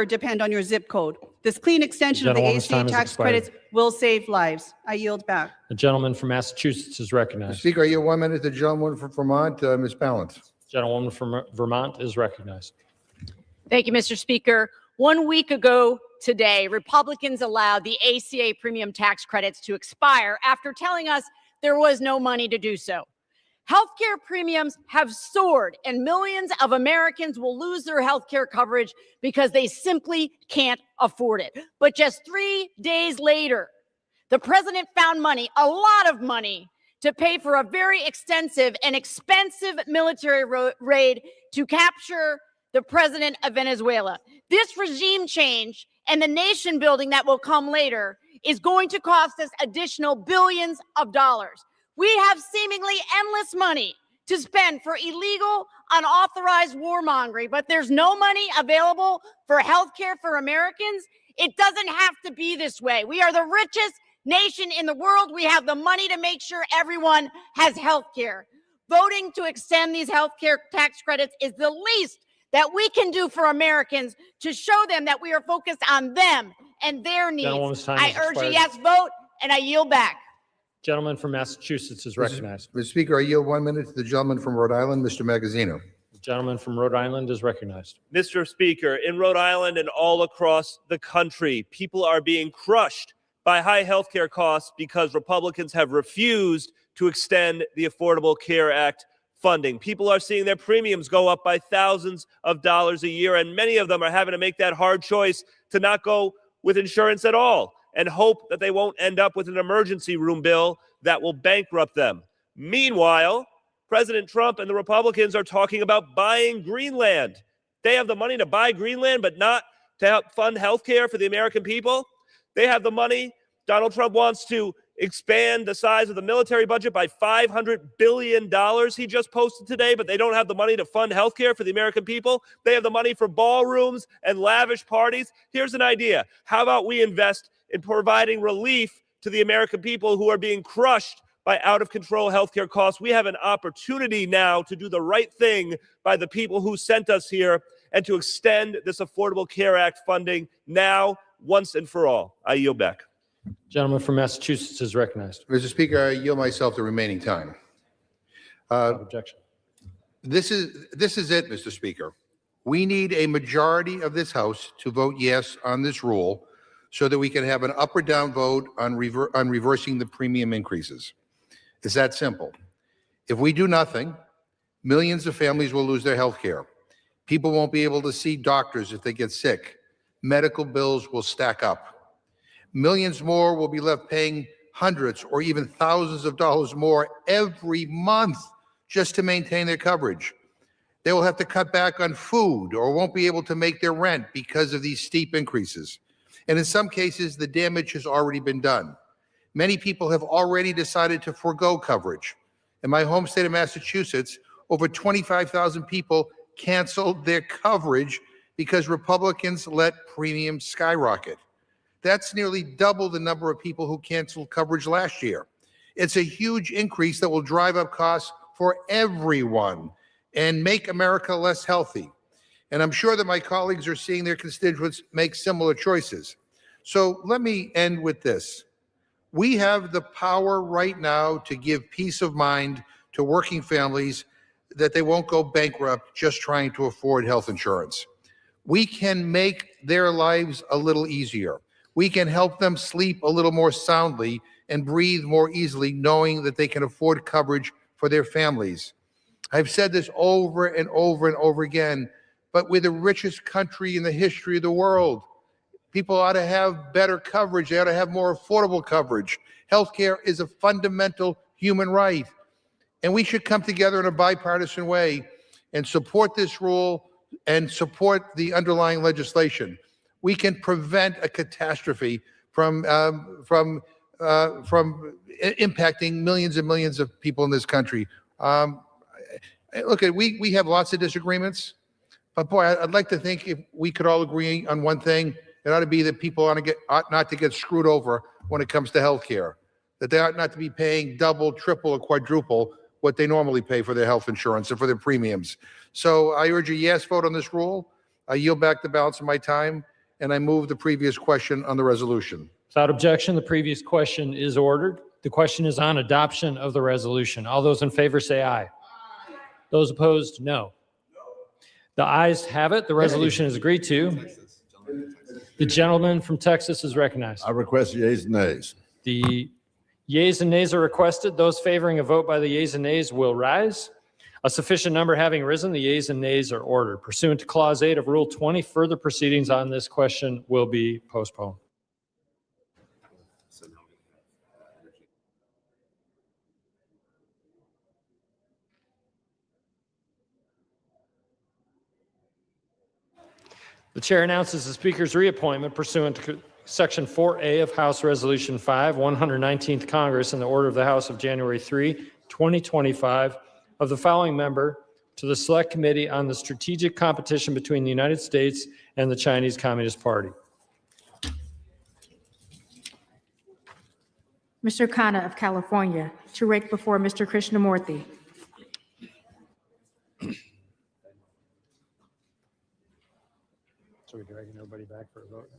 depend on your zip code. This clean extension of the ACA tax credits will save lives. I yield back. The gentleman from Massachusetts is recognized. Speaker, you 1 minute. The gentlewoman from Vermont, Ms. Balance. Gentlewoman from Vermont is recognized. Thank you, Mr. Speaker. 1 week ago today, Republicans allowed the ACA premium tax credits to expire after telling us there was no money to do so. Healthcare premiums have soared, and millions of Americans will lose their healthcare coverage because they simply can't afford it. But just 3 days later, the president found money, a lot of money, to pay for a very extensive and expensive military raid to capture the president of Venezuela. This regime change and the nation building that will come later is going to cost us additional billions of dollars. We have seemingly endless money to spend for illegal, unauthorized warmongering, but there's no money available for health care for Americans. It doesn't have to be this way. We are the richest nation in the world. We have the money to make sure everyone has health care. Voting to extend these health care tax credits is the least that we can do for Americans to show them that we are focused on them and their needs. I urge a yes vote, and I yield back. Gentleman from Massachusetts is recognized. Mr. Speaker, I yield 1 minute to the gentleman from Rhode Island, Mr. Magazzino. The gentleman from Rhode Island is recognized. Mr. Speaker, in Rhode Island and all across the country, people are being crushed by high healthcare costs because Republicans have refused to extend the Affordable Care Act funding. People are seeing their premiums go up by thousands of dollars a year, and many of them are having to make that hard choice to not go with insurance at all and hope that they won't end up with an emergency room bill that will bankrupt them. Meanwhile, President Trump and the Republicans are talking about buying Greenland. They have the money to buy Greenland, but not to help fund health care for the American people. They have the money. Donald Trump wants to expand the size of the military budget by $500 billion he just posted today, but they don't have the money to fund health care for the American people. They have the money for ballrooms and lavish parties. Here's an idea. How about we invest in providing relief to the American people who are being crushed by out-of-control healthcare costs? We have an opportunity now to do the right thing by the people who sent us here and to extend this Affordable Care Act funding now, once and for all. I yield back. Gentleman from Massachusetts is recognized. Mr. Speaker, I yield myself the remaining time. Objection. This is it, Mr. Speaker. We need a majority of this House to vote yes on this rule so that we can have an up or down vote on reversing the premium increases. It's that simple. If we do nothing, millions of families will lose their health care. People won't be able to see doctors if they get sick. Medical bills will stack up. Millions more will be left paying hundreds or even thousands of dollars more every month just to maintain their coverage. They will have to cut back on food or won't be able to make their rent because of these steep increases. And in some cases, the damage has already been done. Many people have already decided to forego coverage. In my home state of Massachusetts, over 25,000 people canceled their coverage because Republicans let premiums skyrocket. That's nearly double the number of people who canceled coverage last year. It's a huge increase that will drive up costs for everyone and make America less healthy. And I'm sure that my colleagues are seeing their constituents make similar choices. So let me end with this. We have the power right now to give peace of mind to working families that they won't go bankrupt just trying to afford health insurance. We can make their lives a little easier. We can help them sleep a little more soundly and breathe more easily, knowing that they can afford coverage for their families. I've said this over and over and over again, but we're the richest country in the history of the world. People ought to have better coverage. They ought to have more affordable coverage. Healthcare is a fundamental human right. And we should come together in a bipartisan way and support this rule and support the underlying legislation. We can prevent a catastrophe from impacting millions and millions of people in this country. Look, we have lots of disagreements, but boy, I'd like to think if we could all agree on one thing, it ought to be that people ought not to get screwed over when it comes to health care, that they ought not to be paying double, triple, or quadruple what they normally pay for their health insurance and for their premiums. So I urge a yes vote on this rule. I yield back the balance of my time, and I move the previous question on the resolution. Without objection, the previous question is ordered. The question is on adoption of the resolution. All those in favor say aye. Those opposed, no. The ayes have it. The resolution is agreed to. The gentleman from Texas is recognized. I request yeas and nays. The yeas and nays are requested. Those favoring a vote by the yeas and nays will rise. A sufficient number having risen, the yeas and nays are ordered. Pursuant to Clause 8 of Rule 20, further proceedings on this question will be postponed. The chair announces the Speaker's reappointment pursuant to Section 4A of House Resolution 5, 119th Congress, in the order of the House of January 3, 2025, of the following member to the Select Committee on the Strategic Competition between the United States and the Chinese Communist Party. Mr. Khanna of California, to rank before Mr. Krishnamurthy. So we're dragging everybody back for a vote.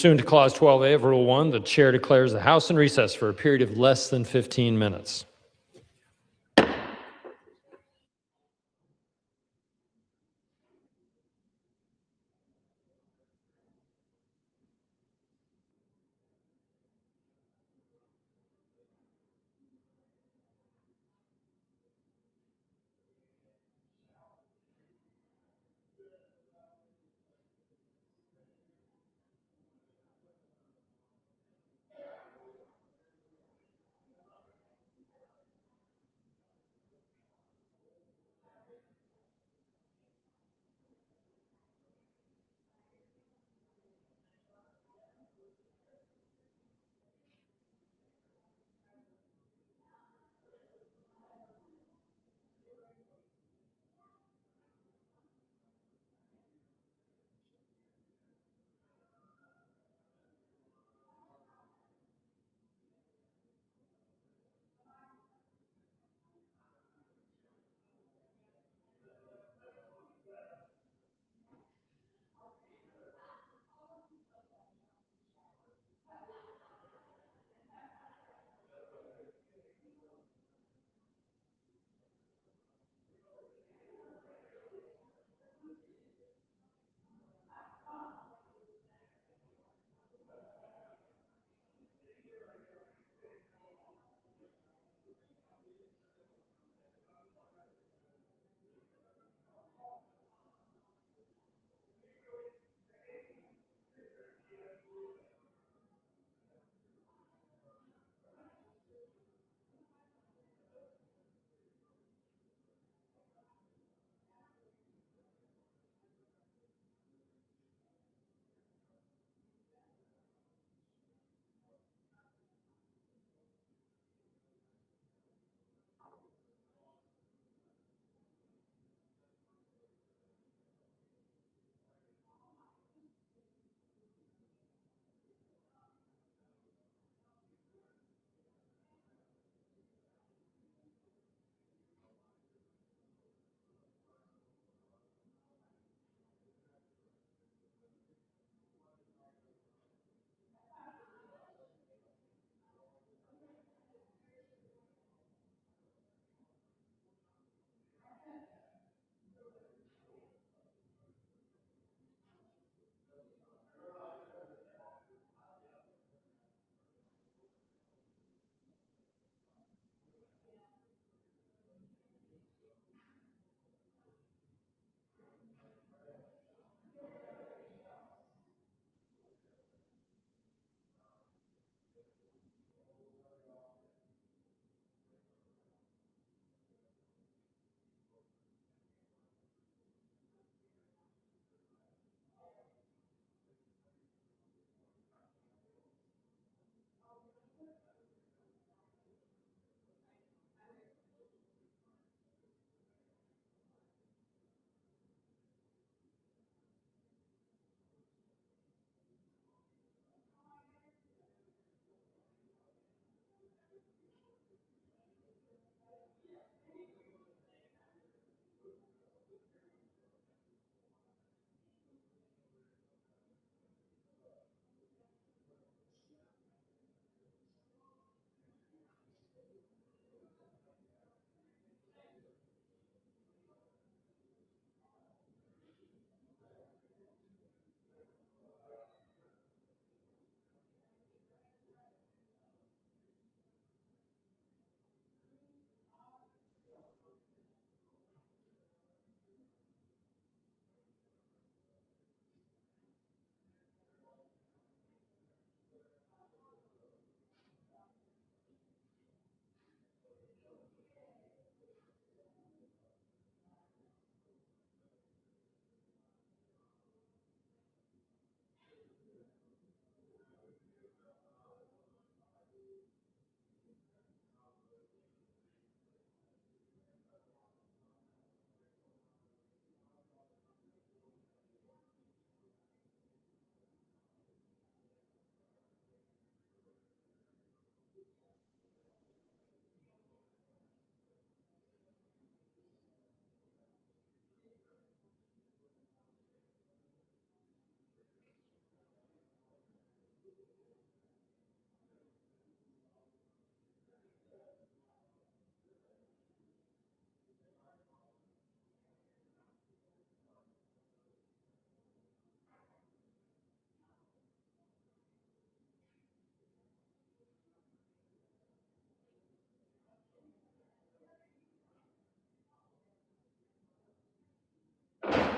Pursuant to Clause 12A of Rule 1, the chair declares the House in recess for a period of less than 15 minutes.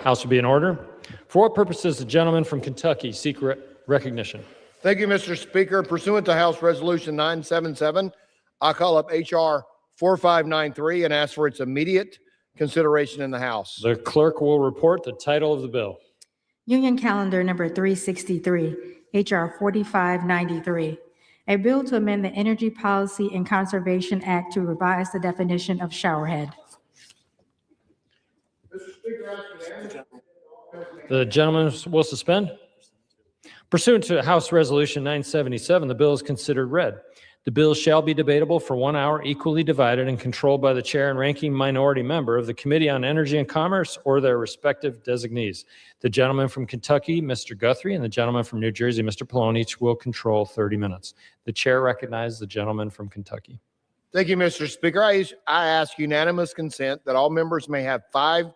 House will be in order. For what purpose does the gentleman from Kentucky seek recognition? Thank you, Mr. Speaker. Pursuant to House Resolution 977, I call up H.R. 4593 and ask for its immediate consideration in the House. The clerk will report the title of the bill. Union Calendar number 363, H.R. 4593, a bill to amend the Energy Policy and Conservation Act to revise the definition of showerhead. The gentleman will suspend. Pursuant to House Resolution 977, the bill is considered read. The bill shall be debatable for 1 hour, equally divided and controlled by the chair and ranking minority member of the Committee on Energy and Commerce or their respective designees. The gentleman from Kentucky, Mr. Guthrie, and the gentleman from New Jersey, Mr. Pallone, each will control 30 minutes. The chair recognizes the gentleman from Kentucky. Thank you, Mr. Speaker. I ask unanimous consent that all members may have 5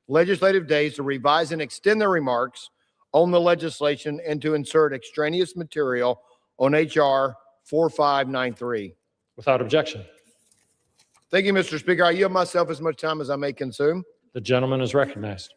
legislative days to revise and extend their remarks on the legislation and to insert extraneous material on H.R. 4593. Without objection. Thank you, Mr. Speaker. I yield myself as much time as I may consume. The gentleman is recognized.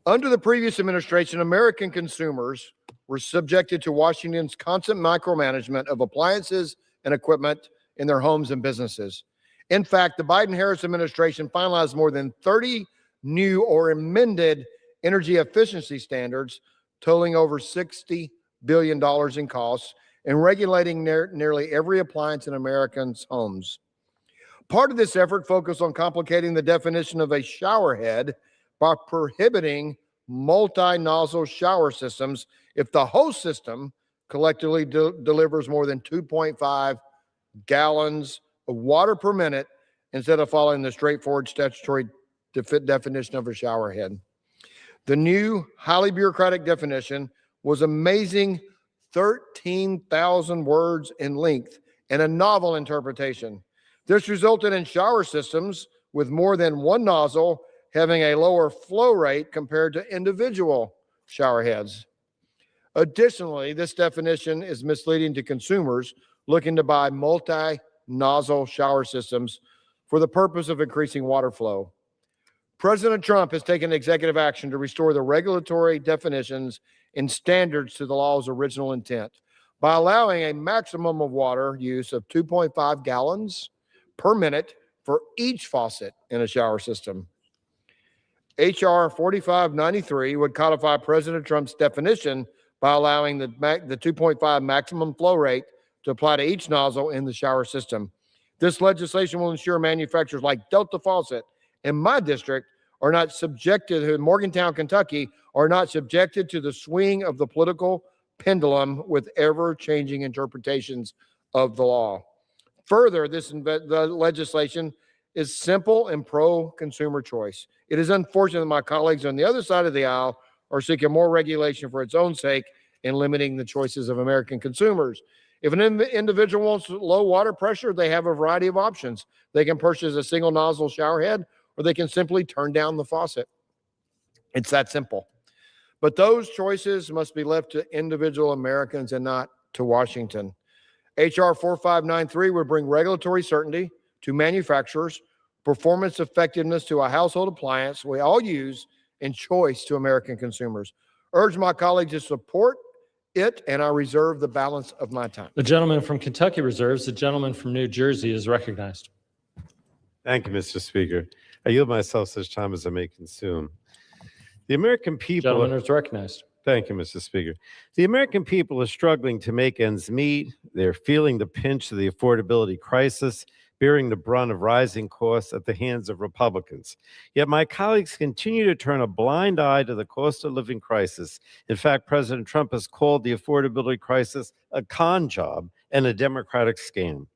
Under the previous administration, American consumers were subjected to Washington's constant micromanagement of appliances and equipment in their homes and businesses. In fact, the Biden-Harris administration finalized more than 30 new or amended energy efficiency standards totaling over $60 billion in costs and regulating nearly every appliance in Americans' homes. Part of this effort focused on complicating the definition of a shower head by prohibiting multi-nozzle shower systems if the whole system collectively delivers more than 2.5 gallons of water per minute instead of following the straightforward statutory definition of a shower head. The new, highly bureaucratic definition was amazing 13,000 words in length and a novel interpretation. This resulted in shower systems with more than one nozzle having a lower flow rate compared to individual shower heads. Additionally, this definition is misleading to consumers looking to buy multi-nozzle shower systems for the purpose of increasing water flow. President Trump has taken executive action to restore the regulatory definitions and standards to the law's original intent by allowing a maximum of water use of 2.5 gallons per minute for each faucet in a shower system. H.R. 4593 would codify President Trump's definition by allowing the 2.5 maximum flow rate to apply to each nozzle in the shower system. This legislation will ensure manufacturers like Delta Faucet in my district are not subjected to Morgantown, Kentucky, are not subjected to the swing of the political pendulum with ever-changing interpretations of the law. Further, the legislation is simple and pro-consumer choice. It is unfortunate that my colleagues on the other side of the aisle are seeking more regulation for its own sake and limiting the choices of American consumers. If an individual wants low water pressure, they have a variety of options. They can purchase a single nozzle shower head, or they can simply turn down the faucet. It's that simple. But those choices must be left to individual Americans and not to Washington. H.R. 4593 would bring regulatory certainty to manufacturers, performance effectiveness to a household appliance we all use, and choice to American consumers. Urge my colleagues to support it, and I reserve the balance of my time. The gentleman from Kentucky reserves. The gentleman from New Jersey is recognized. Thank you, Mr. Speaker. I yield myself such time as I may consume. The American people... Gentleman is recognized. Thank you, Mr. Speaker. The American people are struggling to make ends meet. They're feeling the pinch of the affordability crisis, bearing the brunt of rising costs at the hands of Republicans. Yet my colleagues continue to turn a blind eye to the cost of living crisis. In fact, President Trump has called the affordability crisis a con job and a Democratic scam.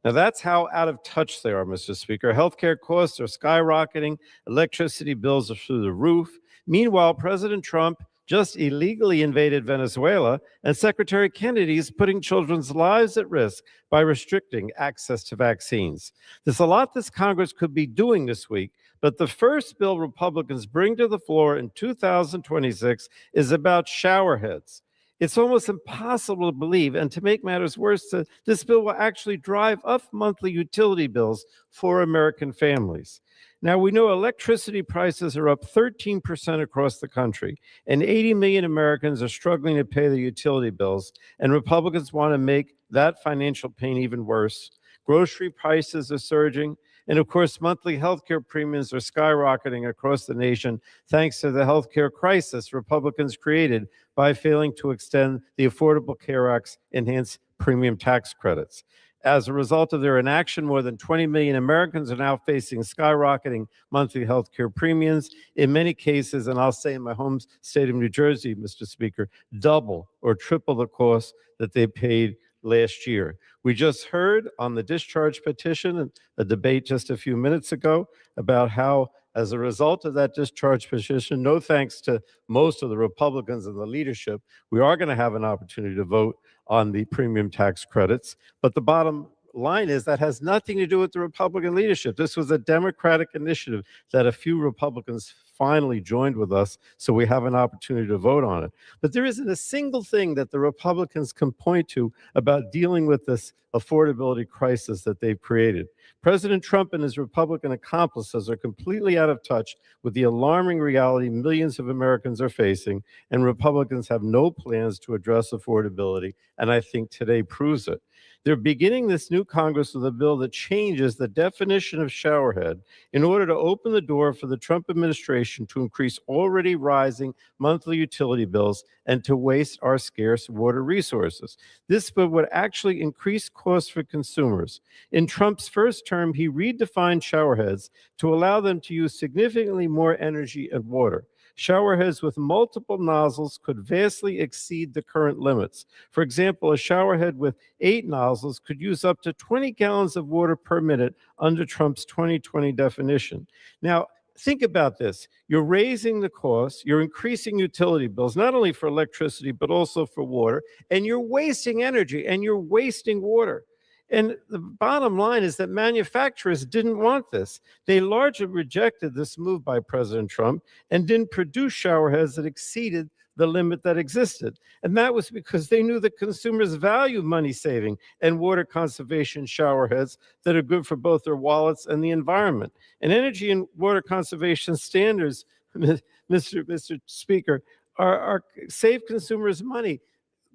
Now, that's how out of touch they are, Mr. Speaker. Healthcare costs are skyrocketing. Electricity bills are through the roof. Meanwhile, President Trump just illegally invaded Venezuela, and Secretary Kennedy is putting children's lives at risk by restricting access to vaccines. There's a lot this Congress could be doing this week, but the first bill Republicans bring to the floor in 2026 is about showerheads. It's almost impossible to believe, and to make matters worse, this bill will actually drive up monthly utility bills for American families. Now, we know electricity prices are up 13% across the country, and 80 million Americans are struggling to pay their utility bills, and Republicans want to make that financial pain even worse. Grocery prices are surging, and of course, monthly healthcare premiums are skyrocketing across the nation thanks to the healthcare crisis Republicans created by failing to extend the Affordable Care Act's enhanced premium tax credits. As a result of their inaction, more than 20 million Americans are now facing skyrocketing monthly health care premiums. In many cases, and I'll say in my home state of New Jersey, Mr. Speaker, double or triple the cost that they paid last year. We just heard on the discharge petition, a debate just a few minutes ago, about how, as a result of that discharge petition, no thanks to most of the Republicans in the leadership, we are going to have an opportunity to vote on the premium tax credits. But the bottom line is that has nothing to do with the Republican leadership. This was a Democratic initiative that a few Republicans finally joined with us, so we have an opportunity to vote on it. But there isn't a single thing that the Republicans can point to about dealing with this affordability crisis that they've created. President Trump and his Republican accomplices are completely out of touch with the alarming reality millions of Americans are facing, and Republicans have no plans to address affordability, and I think today proves it. They're beginning this new Congress with a bill that changes the definition of showerhead in order to open the door for the Trump administration to increase already rising monthly utility bills and to waste our scarce water resources. This bill would actually increase costs for consumers. In Trump's first term, he redefined showerheads to allow them to use significantly more energy and water. Showerheads with multiple nozzles could vastly exceed the current limits. For example, a showerhead with 8 nozzles could use up to 20 gallons of water per minute under Trump's 2020 definition. Now, think about this. You're raising the cost, you're increasing utility bills, not only for electricity, but also for water, and you're wasting energy and you're wasting water. And the bottom line is that manufacturers didn't want this. They largely rejected this move by President Trump and didn't produce showerheads that exceeded the limit that existed. And that was because they knew that consumers value money saving and water conservation showerheads that are good for both their wallets and the environment. And energy and water conservation standards, Mr. Speaker, are save consumers money.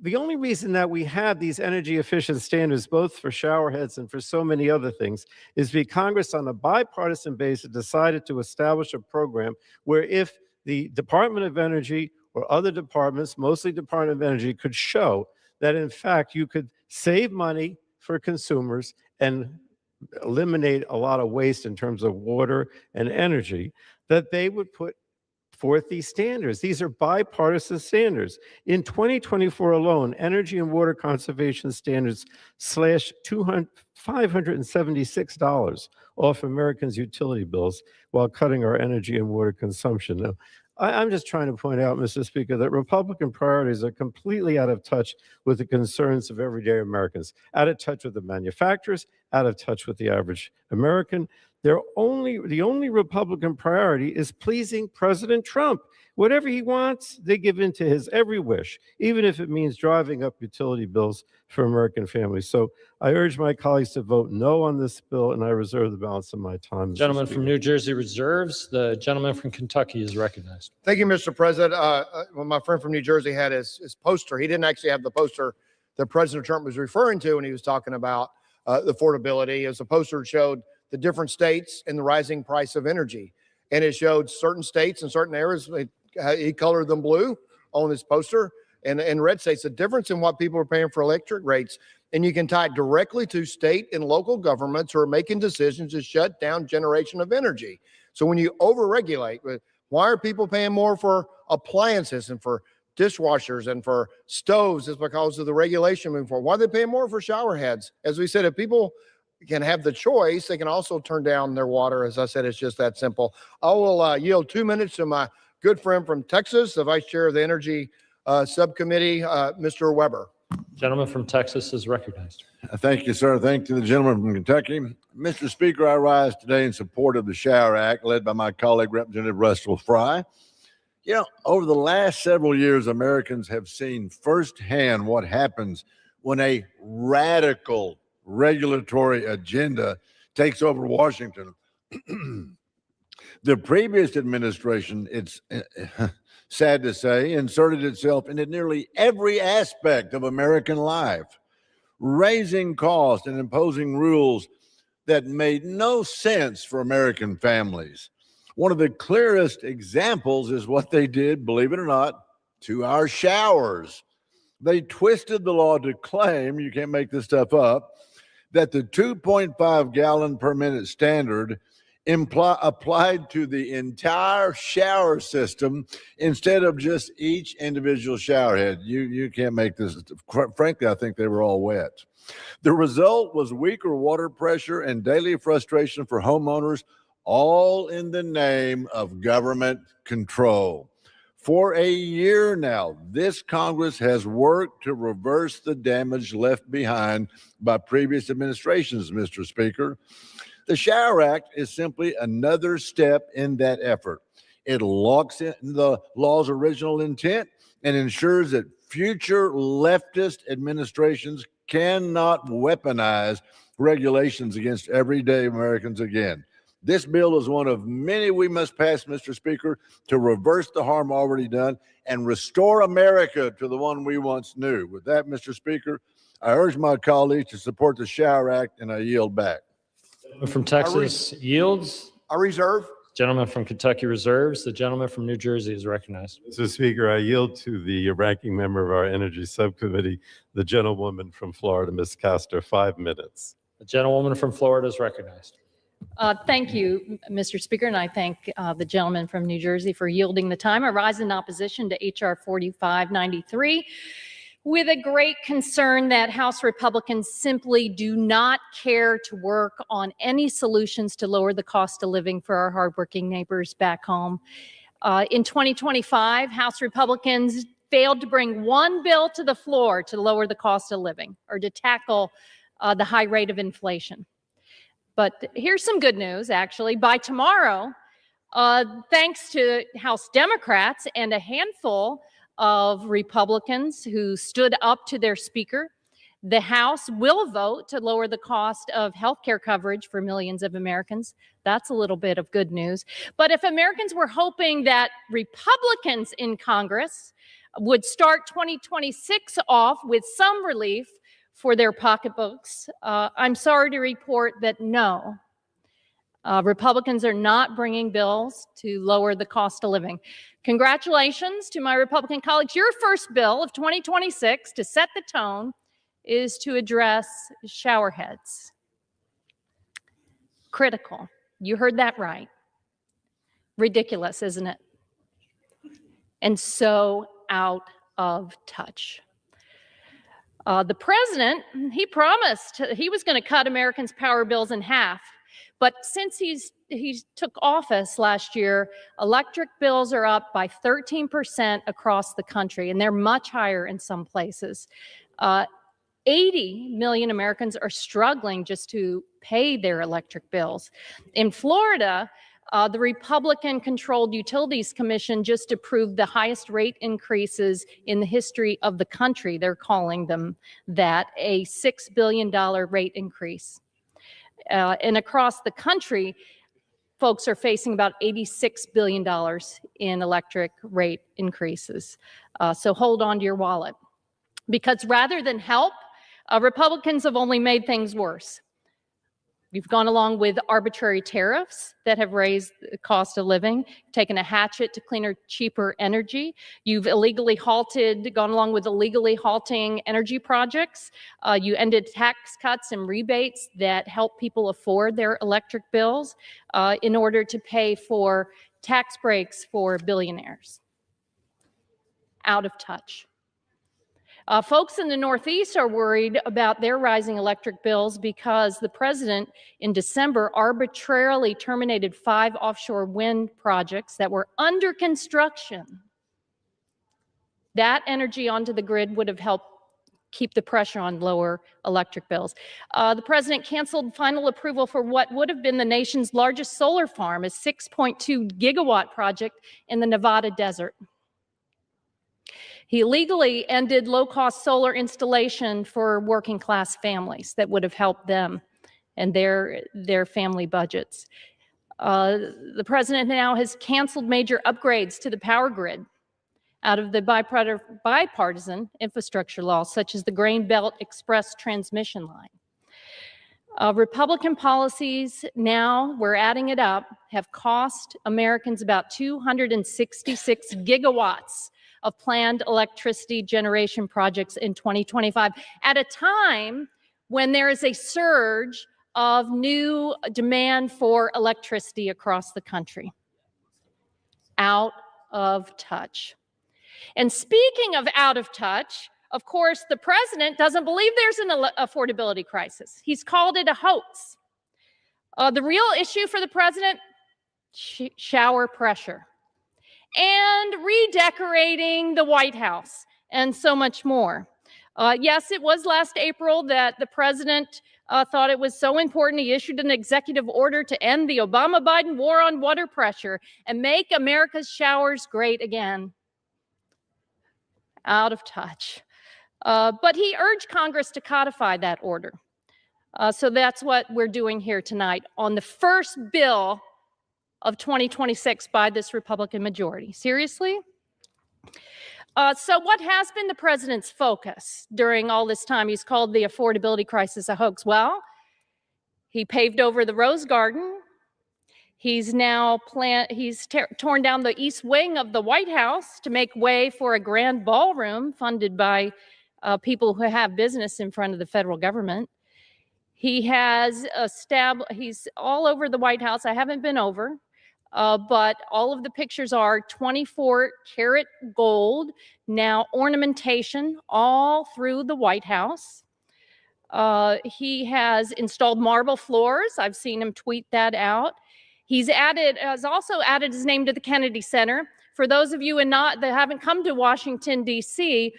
The only reason that we have these energy efficient standards, both for showerheads and for so many other things, is because Congress on a bipartisan basis decided to establish a program where if the Department of Energy or other departments, mostly Department of Energy, could show that in fact you could save money for consumers and eliminate a lot of waste in terms of water and energy, that they would put forth these standards. These are bipartisan standards. In 2024 alone, energy and water conservation standards slashed $576 off Americans' utility bills while cutting our energy and water consumption. Now, I'm just trying to point out, Mr. Speaker, that Republican priorities are completely out of touch with the concerns of everyday Americans, out of touch with the manufacturers, out of touch with the average American. The only Republican priority is pleasing President Trump. Whatever he wants, they give in to his every wish, even if it means driving up utility bills for American families. So I urge my colleagues to vote no on this bill, and I reserve the balance of my time. Gentleman from New Jersey reserves. The gentleman from Kentucky is recognized. Thank you, Mr. President. When my friend from New Jersey had his poster, he didn't actually have the poster that President Trump was referring to when he was talking about the affordability. As the poster showed the different states and the rising price of energy. And it showed certain states and certain areas, he colored them blue on his poster, and red states, the difference in what people are paying for electric rates. And you can tie it directly to state and local governments who are making decisions to shut down generation of energy. So when you overregulate, why are people paying more for appliances and for dishwashers and for stoves? It's because of the regulation moving forward. Why are they paying more for shower heads? As we said, if people can have the choice, they can also turn down their water. As I said, it's just that simple. I will yield 2 minutes to my good friend from Texas, the vice chair of the Energy Subcommittee, Mr. Weber. Gentleman from Texas is recognized. Thank you, sir. Thank you to the gentleman from Kentucky. Mr. Speaker, I rise today in support of the Shower Act led by my colleague, Representative Russell Fry. You know, over the last several years, Americans have seen firsthand what happens when a radical regulatory agenda takes over Washington. The previous administration, it's sad to say, inserted itself into nearly every aspect of American life, raising costs and imposing rules that made no sense for American families. One of the clearest examples is what they did, believe it or not, to our showers. They twisted the law to claim, you can't make this stuff up, that the 2.5 gallon per minute standard applied to the entire shower system instead of just each individual shower head. You can't make this. Frankly, I think they were all wet. The result was weaker water pressure and daily frustration for homeowners, all in the name of government control. For a year now, this Congress has worked to reverse the damage left behind by previous administrations, Mr. Speaker. The Shower Act is simply another step in that effort. It locks in the law's original intent and ensures that future leftist administrations cannot weaponize regulations against everyday Americans again. This bill is one of many we must pass, Mr. Speaker, to reverse the harm already done and restore America to the one we once knew. With that, Mr. Speaker, I urge my colleagues to support the Shower Act, and I yield back. From Texas yields. I reserve. Gentleman from Kentucky reserves. The gentleman from New Jersey is recognized. Mr. Speaker, I yield to the ranking member of our Energy Subcommittee, the gentlewoman from Florida, Ms. Castor, 5 minutes. The gentlewoman from Florida is recognized. Thank you, Mr. Speaker, and I thank the gentleman from New Jersey for yielding the time. I rise in opposition to H.R. 4593 with a great concern that House Republicans simply do not care to work on any solutions to lower the cost of living for our hardworking neighbors back home. In 2025, House Republicans failed to bring one bill to the floor to lower the cost of living or to tackle the high rate of inflation. But here's some good news, actually. By tomorrow, thanks to House Democrats and a handful of Republicans who stood up to their speaker, the House will vote to lower the cost of health care coverage for millions of Americans. That's a little bit of good news. But if Americans were hoping that Republicans in Congress would start 2026 off with some relief for their pocketbooks, I'm sorry to report that no, Republicans are not bringing bills to lower the cost of living. Congratulations to my Republican colleagues. Your first bill of 2026 to set the tone is to address shower heads. Critical. You heard that right. Ridiculous, isn't it? And so out of touch. The president, he promised he was going to cut Americans' power bills in half. But since he took office last year, electric bills are up by 13% across the country, and they're much higher in some places. 80 million Americans are struggling just to pay their electric bills. In Florida, the Republican-controlled Utilities Commission just approved the highest rate increases in the history of the country. They're calling them that, a $6 billion rate increase. And across the country, folks are facing about $86 billion in electric rate increases. So hold on to your wallet. Because rather than help, Republicans have only made things worse. You've gone along with arbitrary tariffs that have raised the cost of living, taken a hatchet to cleaner, cheaper energy. You've gone along with illegally halting energy projects. You ended tax cuts and rebates that help people afford their electric bills in order to pay for tax breaks for billionaires. Out of touch. Folks in the Northeast are worried about their rising electric bills because the president in December arbitrarily terminated 5 offshore wind projects that were under construction. That energy onto the grid would have helped keep the pressure on lower electric bills. The president canceled final approval for what would have been the nation's largest solar farm, a 6.2 gigawatt project in the Nevada desert. He illegally ended low-cost solar installation for working-class families that would have helped them and their family budgets. The president now has canceled major upgrades to the power grid out of the bipartisan infrastructure law, such as the Grain Belt Express transmission line. Republican policies now, we're adding it up, have cost Americans about 266 gigawatts of planned electricity generation projects in 2025, at a time when there is a surge of new demand for electricity across the country. Out of touch. And speaking of out of touch, of course, the president doesn't believe there's an affordability crisis. He's called it a hoax. The real issue for the president, shower pressure and redecorating the White House and so much more. Yes, it was last April that the president thought it was so important he issued an executive order to end the Obama-Biden war on water pressure and make America's showers great again. Out of touch. But he urged Congress to codify that order. So that's what we're doing here tonight on the first bill of 2026 by this Republican majority. Seriously? So what has been the president's focus during all this time? He's called the affordability crisis a hoax. Well, he paved over the Rose Garden. He's now torn down the east wing of the White House to make way for a grand ballroom funded by people who have business in front of the federal government. He has he's all over the White House. I haven't been over, but all of the pictures are 24-karat gold, now ornamentation all through the White House. He has installed marble floors. I've seen him tweet that out. Has also added his name to the Kennedy Center. For those of you that haven't come to Washington, D.C.,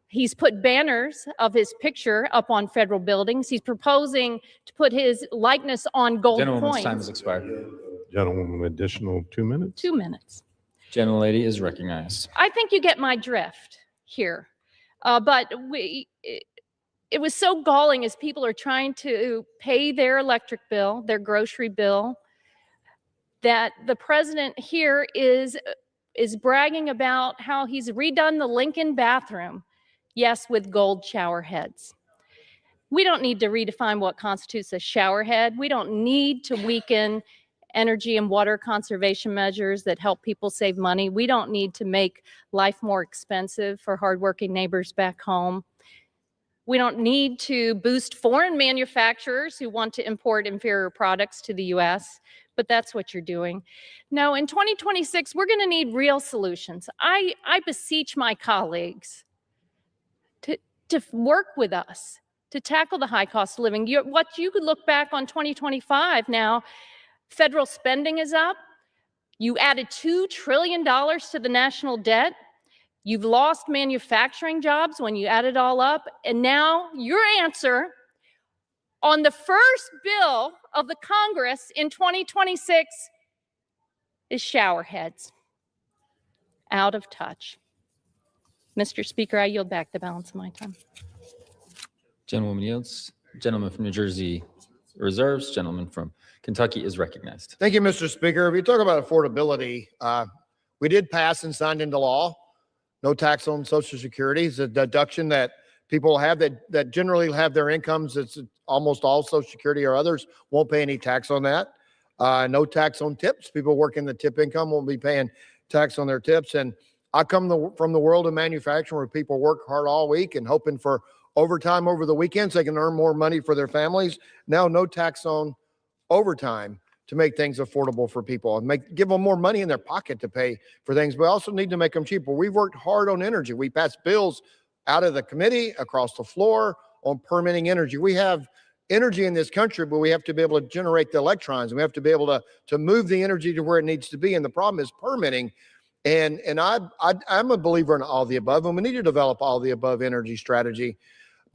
he's put banners of his picture up on federal buildings. He's proposing to put his likeness on gold Gentlewoman's coins. time has expired. Gentlewoman, additional 2 minutes. 2 minutes. Gentlelady is recognized. I think you get my drift here. But it was so galling as people are trying to pay their electric bill, their grocery bill, that the president here is bragging about how he's redone the Lincoln bathroom, yes, with gold shower heads. We don't need to redefine what constitutes a shower head. We don't need to weaken energy and water conservation measures that help people save money. We don't need to make life more expensive for hardworking neighbors back home. We don't need to boost foreign manufacturers who want to import inferior products to the U.S., but that's what you're doing. No, in 2026, we're going to need real solutions. I beseech my colleagues to work with us to tackle the high cost of living. What you could look back on 2025 now, federal spending is up. You added $2 trillion to the national debt. You've lost manufacturing jobs when you add it all up. And now your answer on the first bill of the Congress in 2026 is shower heads. Out of touch. Mr. Speaker, I yield back the balance of my time. Gentlewoman yields. Gentleman from New Jersey reserves. Gentleman from Kentucky is recognized. Thank you, Mr. Speaker. If you talk about affordability, we did pass and signed into law no tax on Social Security. It's a deduction that people have that generally have their incomes. It's almost all Social Security or others won't pay any tax on that. No tax on tips. People working the tip income won't be paying tax on their tips. And I come from the world of manufacturing where people work hard all week and hoping for overtime over the weekends so they can earn more money for their families. Now, no tax on overtime to make things affordable for people and give them more money in their pocket to pay for things. But we also need to make them cheaper. We've worked hard on energy. We passed bills out of the committee, across the floor on permitting energy. We have energy in this country, but we have to be able to generate the electrons. And we have to be able to move the energy to where it needs to be. And the problem is permitting. And I'm a believer in all the above, and we need to develop all the above energy strategy.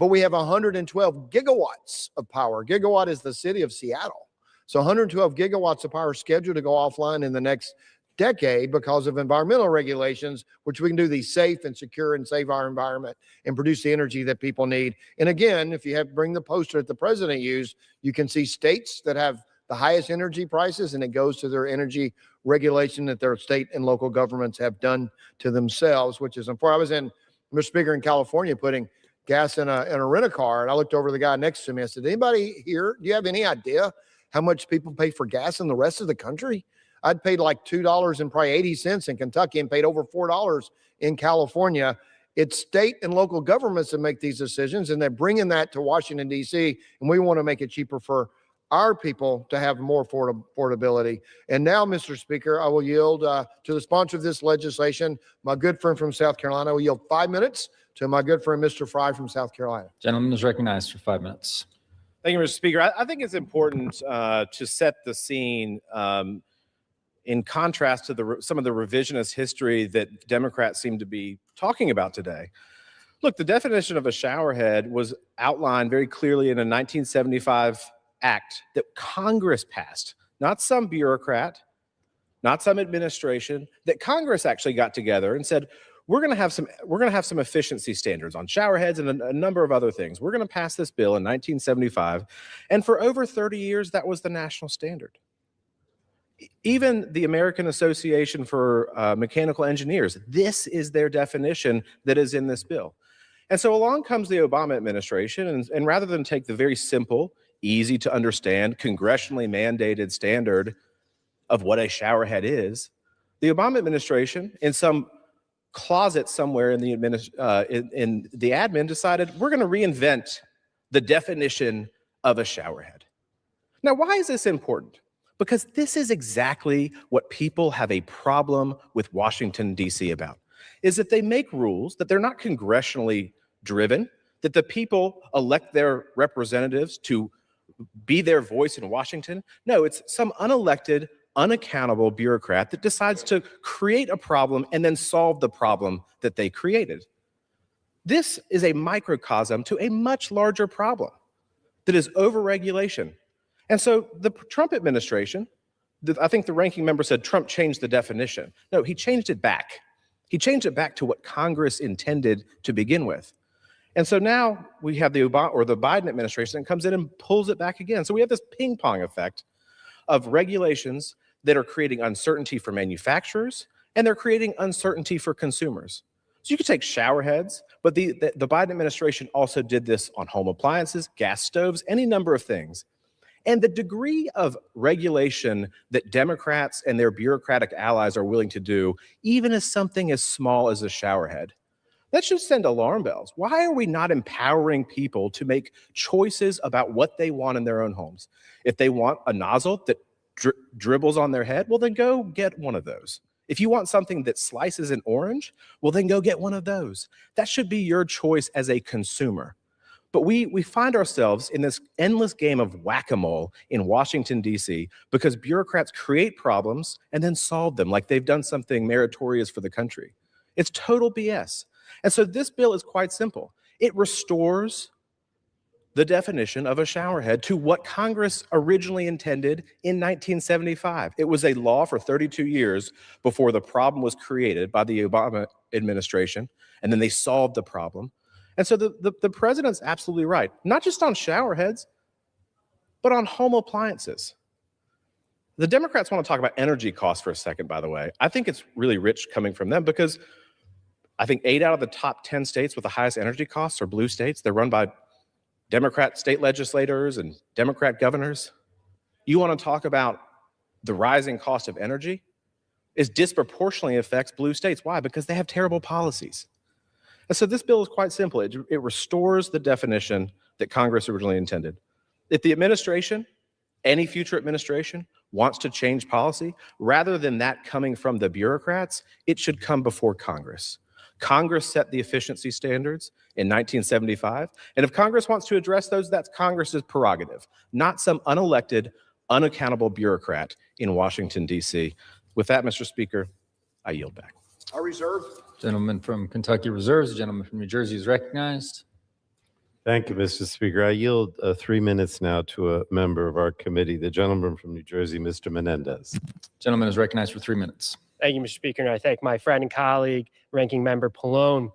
but we have 112 gigawatts of power. Gigawatt is the city of Seattle. So 112 gigawatts of power scheduled to go offline in the next decade because of environmental regulations, which we can do these safe and secure and save our environment and produce the energy that people need. And again, if you bring the poster that the president used, you can see states that have the highest energy prices, and it goes to their energy regulation that their state and local governments have done to themselves, which is important. I was Mr. Speaker, in California putting gas in a rent-a-car, and I looked over to the guy next to me. I said, anybody here, do you have any idea how much people pay for gas in the rest of the country? I'd paid like $2 and probably 80 cents in Kentucky and paid over $4 in California. It's state and local governments that make these decisions, and they're bringing that to Washington, D.C., and we want to make it cheaper for our people to have more affordability. And now, Mr. Speaker, I will yield to the sponsor of this legislation, my good friend from South Carolina. I will yield 5 minutes to my good friend, Mr. Fry from South Carolina. Gentleman is recognized for 5 minutes. Thank you, Mr. Speaker. I think it's important to set the scene in contrast to some of the revisionist history that Democrats seem to be talking about today. Look, the definition of a showerhead was outlined very clearly in a 1975 act that Congress passed, not some bureaucrat, not some administration, that Congress actually got together and said, we're going to have some efficiency standards on showerheads and a number of other things. We're going to pass this bill in 1975, and for over 30 years that was the national standard. Even the American Association for Mechanical Engineers, this is their definition that is in this bill. And so along comes the Obama administration, and rather than take the very simple, easy to understand, congressionally mandated standard of what a showerhead is, the Obama administration, in some closet somewhere in the admin, decided we're going to reinvent the definition of a showerhead. Now, why is this important? Because this is exactly what people have a problem with Washington, D.C. about, is that they make rules that they're not congressionally driven, that the people elect their representatives to be their voice in Washington. No, it's some unelected, unaccountable bureaucrat that decides to create a problem and then solve the problem that they created. This is a microcosm to a much larger problem that is overregulation. And so the Trump administration, I think the ranking member said Trump changed the definition. No, he changed it back. He changed it back to what Congress intended to begin with. And so now we have the Biden administration that comes in and pulls it back again. So we have this ping pong effect of regulations that are creating uncertainty for manufacturers, and they're creating uncertainty for consumers. So you could take shower heads, but the Biden administration also did this on home appliances, gas stoves, any number of things. And the degree of regulation that Democrats and their bureaucratic allies are willing to do, even as something as small as a shower head, that should send alarm bells. Why are we not empowering people to make choices about what they want in their own homes? If they want a nozzle that dribbles on their head, well, then go get one of those. If you want something that slices an orange, well, then go get one of those. That should be your choice as a consumer. But we find ourselves in this endless game of whack-a-mole in Washington, D.C., because bureaucrats create problems and then solve them like they've done something meritorious for the country. It's total BS. And so this bill is quite simple. It restores the definition of a showerhead to what Congress originally intended in 1975. It was a law for 32 years before the problem was created by the Obama administration, and then they solved the problem. And so the president's absolutely right, not just on shower heads, but on home appliances. The Democrats want to talk about energy costs for a second, by the way. I think it's really rich coming from them because I think 8 out of the top 10 states with the highest energy costs are blue states. They're run by Democrat state legislators and Democrat governors. You want to talk about the rising cost of energy? It disproportionately affects blue states. Why? Because they have terrible policies. And so this bill is quite simple. It restores the definition that Congress originally intended. If the administration, any future administration, wants to change policy, rather than that coming from the bureaucrats, it should come before Congress. Congress set the efficiency standards in 1975, and if Congress wants to address those, that's Congress's prerogative, not some unelected, unaccountable bureaucrat in Washington, D.C. With that, Mr. Speaker, I yield back. I reserve. Gentleman from Kentucky reserves. The gentleman from New Jersey is recognized. Thank you, Mr. Speaker. I yield 3 minutes now to a member of our committee, the gentleman from New Jersey, Mr. Menendez. Gentleman is recognized for 3 minutes. Thank you, Mr. Speaker, and I thank my friend and colleague, Ranking Member Pallone.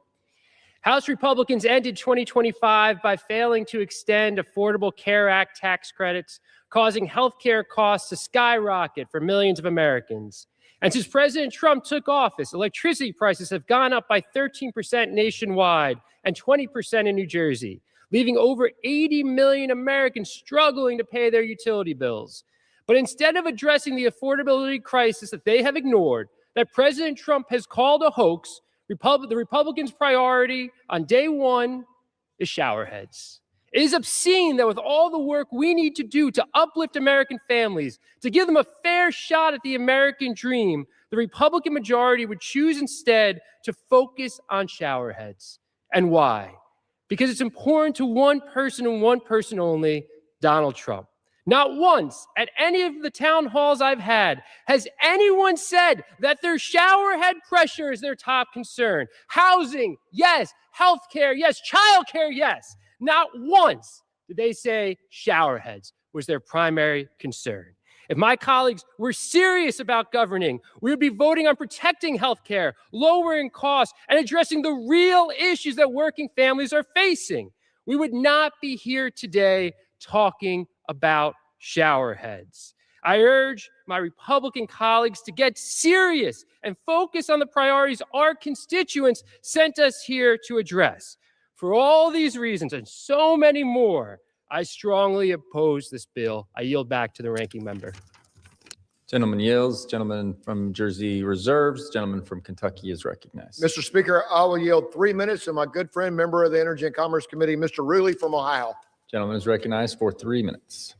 House Republicans ended 2025 by failing to extend Affordable Care Act tax credits, causing healthcare costs to skyrocket for millions of Americans. And since President Trump took office, electricity prices have gone up by 13% nationwide and 20% in New Jersey, leaving over 80 million Americans struggling to pay their utility bills. But instead of addressing the affordability crisis that they have ignored, that President Trump has called a hoax, the Republicans' priority on day one is showerheads. It is obscene that with all the work we need to do to uplift American families, to give them a fair shot at the American dream, the Republican majority would choose instead to focus on showerheads. And why? Because it's important to one person and one person only, Donald Trump. Not once at any of the town halls I've had has anyone said that their showerhead pressure is their top concern. Housing, yes. Healthcare, yes. Childcare, yes. Not once did they say showerheads was their primary concern. If my colleagues were serious about governing, we would be voting on protecting healthcare, lowering costs, and addressing the real issues that working families are facing. We would not be here today talking about showerheads. I urge my Republican colleagues to get serious and focus on the priorities our constituents sent us here to address. For all these reasons and so many more, I strongly oppose this bill. I yield back to the ranking member. Gentleman yields. Gentleman from Jersey reserves. Gentleman from Kentucky is recognized. Mr. Speaker, I will yield 3 minutes to my good friend, member of the Energy and Commerce Committee, Mr. Ruley from Ohio. Gentleman is recognized for 3 minutes.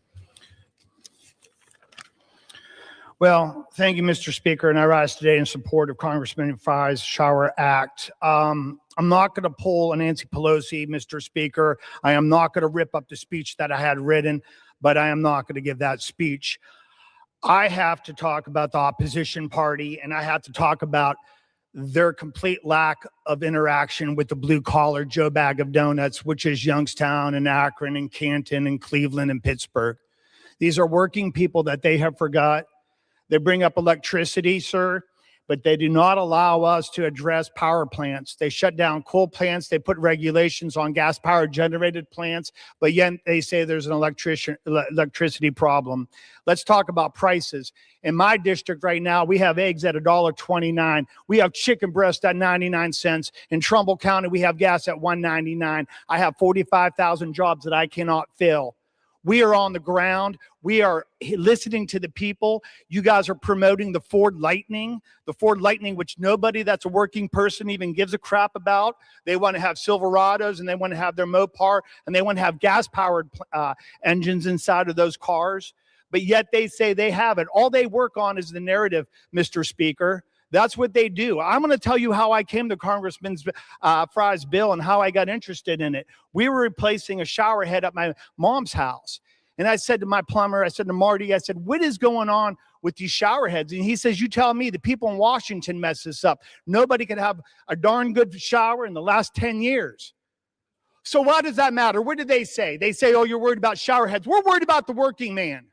Well, thank you, Mr. Speaker, and I rise today in support of Congressman Fry's Shower Act. I'm not going to pull a Nancy Pelosi, Mr. Speaker. I am not going to rip up the speech that I had written, but I am not going to give that speech. I have to talk about the opposition party, and I have to talk about their complete lack of interaction with the blue-collar Joe Bag of Donuts, which is Youngstown and Akron and Canton and Cleveland and Pittsburgh. These are working people that they have forgot. They bring up electricity, sir, but they do not allow us to address power plants. They shut down coal plants. They put regulations on gas-powered generated plants, but yet they say there's an electricity problem. Let's talk about prices. In my district right now, we have eggs at $1.29. We have chicken breast at 99 cents. In Trumbull County, we have gas at $1.99. I have 45,000 jobs that I cannot fill. We are on the ground. We are listening to the people. You guys are promoting the Ford Lightning, which nobody that's a working person even gives a crap about. They want to have Silverados and they want to have their Mopar and they want to have gas-powered engines inside of those cars. But yet they say they have it. All they work on is the narrative, Mr. Speaker. That's what they do. I'm going to tell you how I came to Congressman Fry's bill and how I got interested in it. We were replacing a shower head at my mom's house. And I said to my plumber, I said to Marty, I said, what is going on with these shower heads? And he says, you tell me. The people in Washington mess this up. Nobody could have a darn good shower in the last 10 years. So why does that matter? What did they say? They say, oh, you're worried about shower heads. We're worried about the working man.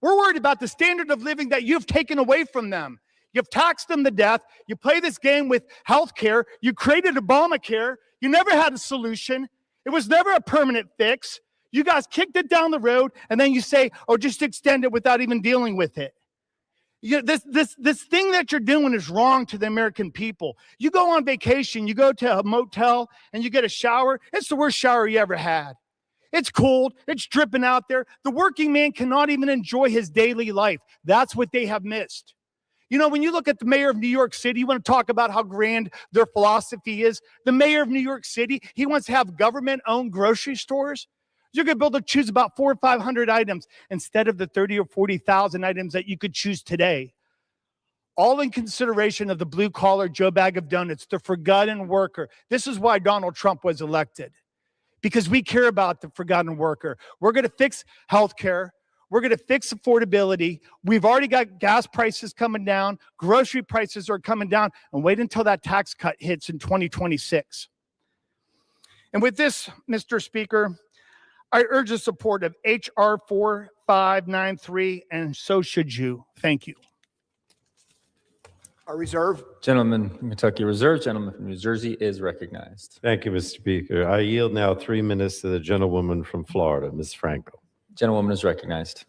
We're worried about the standard of living that you've taken away from them. You've taxed them to death. You play this game with health care. You created Obamacare. You never had a solution. It was never a permanent fix. You guys kicked it down the road, and then you say, oh, just extend it without even dealing with it. This thing that you're doing is wrong to the American people. You go on vacation, you go to a motel, and you get a shower. It's the worst shower you ever had. It's cold. It's dripping out there. The working man cannot even enjoy his daily life. That's what they have missed. You know, when you look at the mayor of New York City, you want to talk about how grand their philosophy is. The mayor of New York City, he wants to have government-owned grocery stores. You're going to be able to choose about 400 or 500 items instead of the 30 or 40,000 items that you could choose today. All in consideration of the blue-collar Joe Bag of Donuts, the forgotten worker. This is why Donald Trump was elected, because we care about the forgotten worker. We're going to fix health care. We're going to fix affordability. We've already got gas prices coming down. Grocery prices are coming down. And wait until that tax cut hits in 2026. And with this, Mr. Speaker, I urge the support of H.R. 4593, and so should you. Thank you. I reserve. Gentleman from Kentucky reserves. Gentleman from New Jersey is recognized. Thank you, Mr. Speaker. I yield now 3 minutes to the gentlewoman from Florida, Ms. Franco. Gentlewoman is recognized.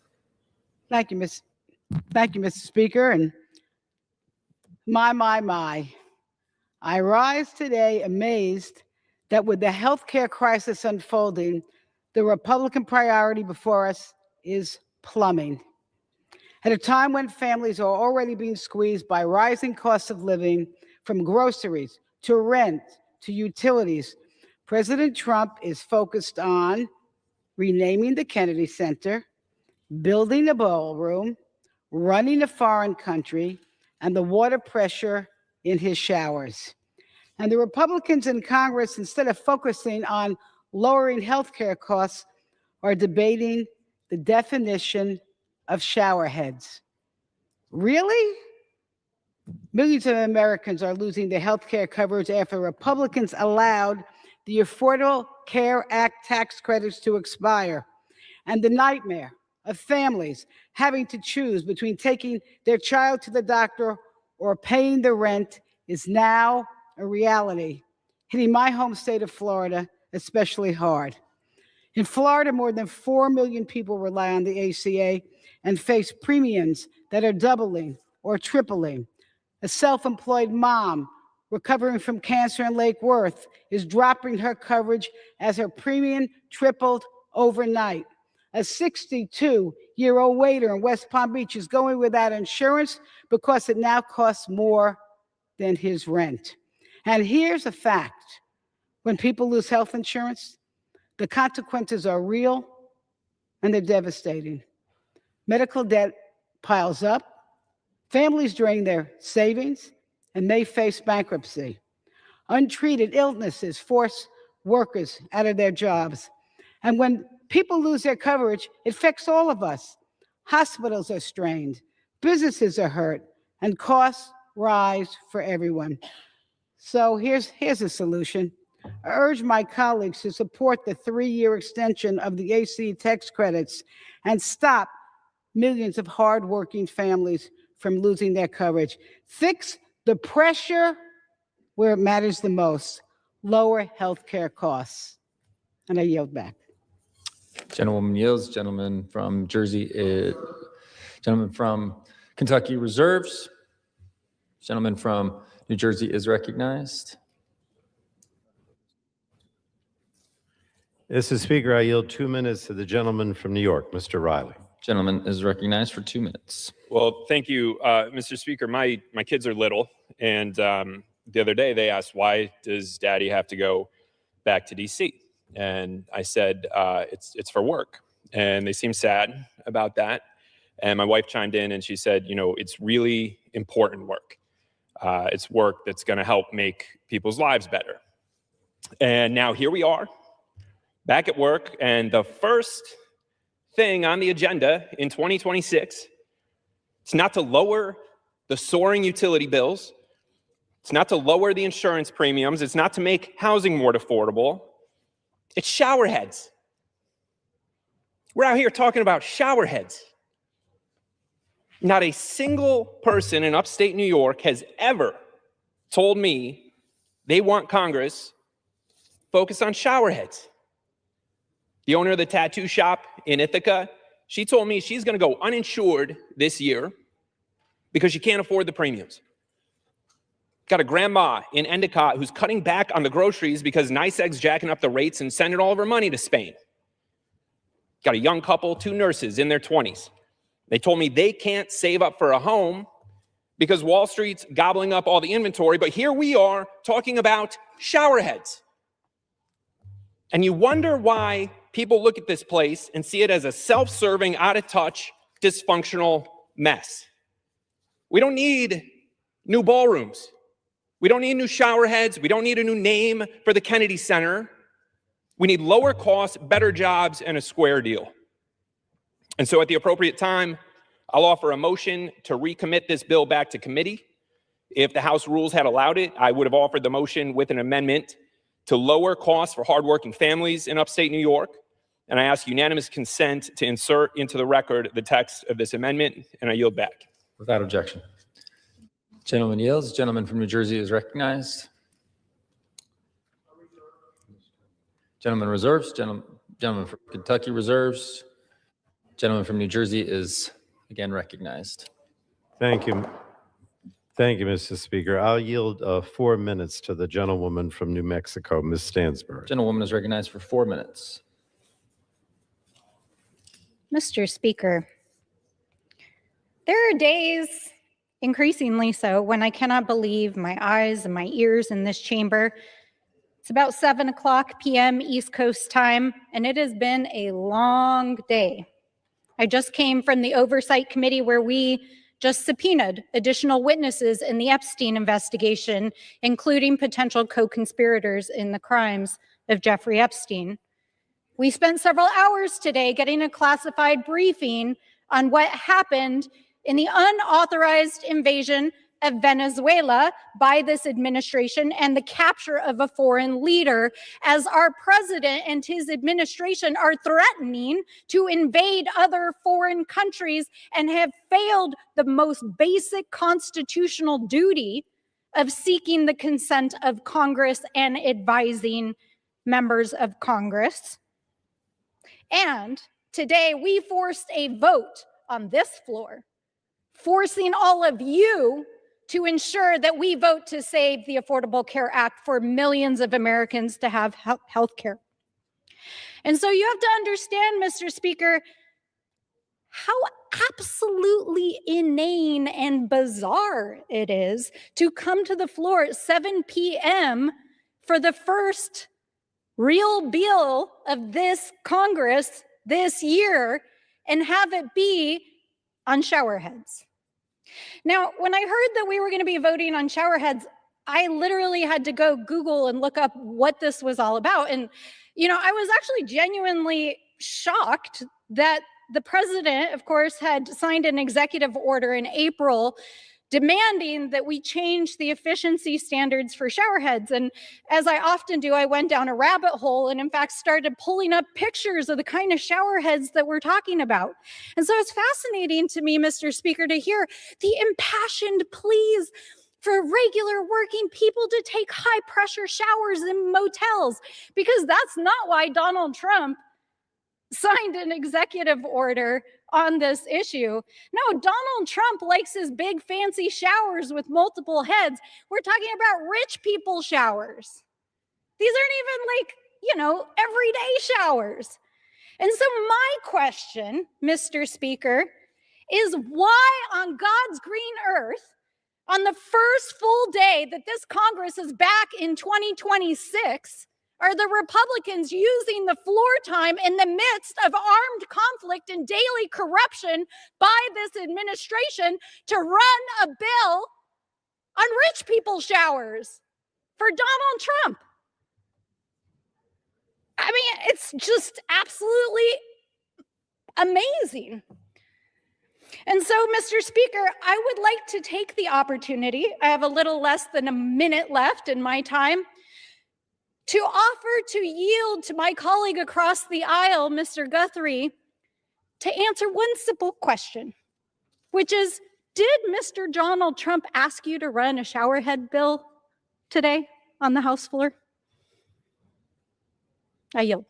Thank you, Mr. Speaker. And my. I rise today amazed that with the healthcare crisis unfolding, the Republican priority before us is plumbing. At a time when families are already being squeezed by rising costs of living, from groceries to rent to utilities, President Trump is focused on renaming the Kennedy Center, building a ballroom, running a foreign country, and the water pressure in his showers. And the Republicans in Congress, instead of focusing on lowering healthcare costs, are debating the definition of shower heads. Really? Millions of Americans are losing their health care coverage after Republicans allowed the Affordable Care Act tax credits to expire. And the nightmare of families having to choose between taking their child to the doctor or paying the rent is now a reality, hitting my home state of Florida especially hard. In Florida, more than 4 million people rely on the ACA and face premiums that are doubling or tripling. A self-employed mom recovering from cancer in Lake Worth is dropping her coverage as her premium tripled overnight. A 62-year-old waiter in West Palm Beach is going without insurance because it now costs more than his rent. And here's a fact. When people lose health insurance, the consequences are real and they're devastating. Medical debt piles up, families drain their savings, and they face bankruptcy. Untreated illnesses force workers out of their jobs. And when people lose their coverage, it affects all of us. Hospitals are strained, businesses are hurt, and costs rise for everyone. So here's a solution. I urge my colleagues to support the 3-year extension of the ACA tax credits and stop millions of hardworking families from losing their coverage. Fix the pressure where it matters the most, lower healthcare costs. And I yield back. Gentlewoman yields. Gentleman from Kentucky reserves. Gentleman from New Jersey is recognized. Mr. Speaker, I yield 2 minutes to the gentleman from New York, Mr. Riley. Gentleman is recognized for 2 minutes. Well, thank you, Mr. Speaker. My kids are little, and the other day they asked, why does Daddy have to go back to D.C.? And I said, it's for work. And they seemed sad about that. And my wife chimed in and she said, it's really important work. It's work that's going to help make people's lives better. And now here we are, back at work, and the first thing on the agenda in 2026, it's not to lower the soaring utility bills, it's not to lower the insurance premiums, it's not to make housing more affordable, it's shower heads. We're out here talking about shower heads. Not a single person in upstate New York has ever told me they want Congress focused on shower heads. The owner of the tattoo shop in Ithaca, she told me she's going to go uninsured this year because she can't afford the premiums. Got a grandma in Endicott who's cutting back on the groceries because NYSEG's jacking up the rates and sending all of her money to Spain. Got a young couple, 2 nurses in their 20s. They told me they can't save up for a home because Wall Street's gobbling up all the inventory, but here we are talking about shower heads. And you wonder why people look at this place and see it as a self-serving, out-of-touch, dysfunctional mess. We don't need new ballrooms. We don't need new shower heads. We don't need a new name for the Kennedy Center. We need lower costs, better jobs, and a square deal. And so at the appropriate time, I'll offer a motion to recommit this bill back to committee. If the House rules had allowed it, I would have offered the motion with an amendment to lower costs for hardworking families in upstate New York. And I ask unanimous consent to insert into the record the text of this amendment, and I yield back. Without objection. Gentleman yields. Gentleman from New Jersey is recognized. Gentleman reserves. Gentleman from Kentucky reserves. Gentleman from New Jersey is again recognized. Thank you. Thank you, Mr. Speaker. I'll yield 4 minutes to the gentlewoman from New Mexico, Ms. Stansbury. Gentlewoman is recognized for 4 minutes. Mr. Speaker, there are days, increasingly so, when I cannot believe my eyes and my ears in this chamber. It's about 7:00 p.m. East Coast time, and it has been a long day. I just came from the Oversight Committee where we just subpoenaed additional witnesses in the Epstein investigation, including potential co-conspirators in the crimes of Jeffrey Epstein. We spent several hours today getting a classified briefing on what happened in the unauthorized invasion of Venezuela by this administration and the capture of a foreign leader, as our president and his administration are threatening to invade other foreign countries and have failed the most basic constitutional duty of seeking the consent of Congress and advising members of Congress. And today we forced a vote on this floor, forcing all of you to ensure that we vote to save the Affordable Care Act for millions of Americans to have health care. And so you have to understand, Mr. Speaker, how absolutely inane and bizarre it is to come to the floor at 7 p.m. for the first real bill of this Congress this year and have it be on showerheads. Now, when I heard that we were going to be voting on showerheads, I literally had to go Google and look up what this was all about. And, you know, I was actually genuinely shocked that the president, of course, had signed an executive order in April demanding that we change the efficiency standards for showerheads. And as I often do, I went down a rabbit hole and in fact started pulling up pictures of the kind of showerheads that we're talking about. And so it's fascinating to me, Mr. Speaker, to hear the impassioned pleas for regular working people to take high pressure showers in motels, because that's not why Donald Trump signed an executive order on this issue. No, Donald Trump likes his big fancy showers with multiple heads. We're talking about rich people showers. These aren't even like, you know, everyday showers. And so my question, Mr. Speaker, is why on God's green earth, on the first full day that this Congress is back in 2026, are the Republicans using the floor time in the midst of armed conflict and daily corruption by this administration to run a bill on rich people showers for Donald Trump? I mean, it's just absolutely amazing. And so, Mr. Speaker, I would like to take the opportunity, I have a little less than a minute left in my time, to offer to yield to my colleague across the aisle, Mr. Guthrie, to answer one simple question, which is, did Mr. Donald Trump ask you to run a showerhead bill today on the House floor? I yield.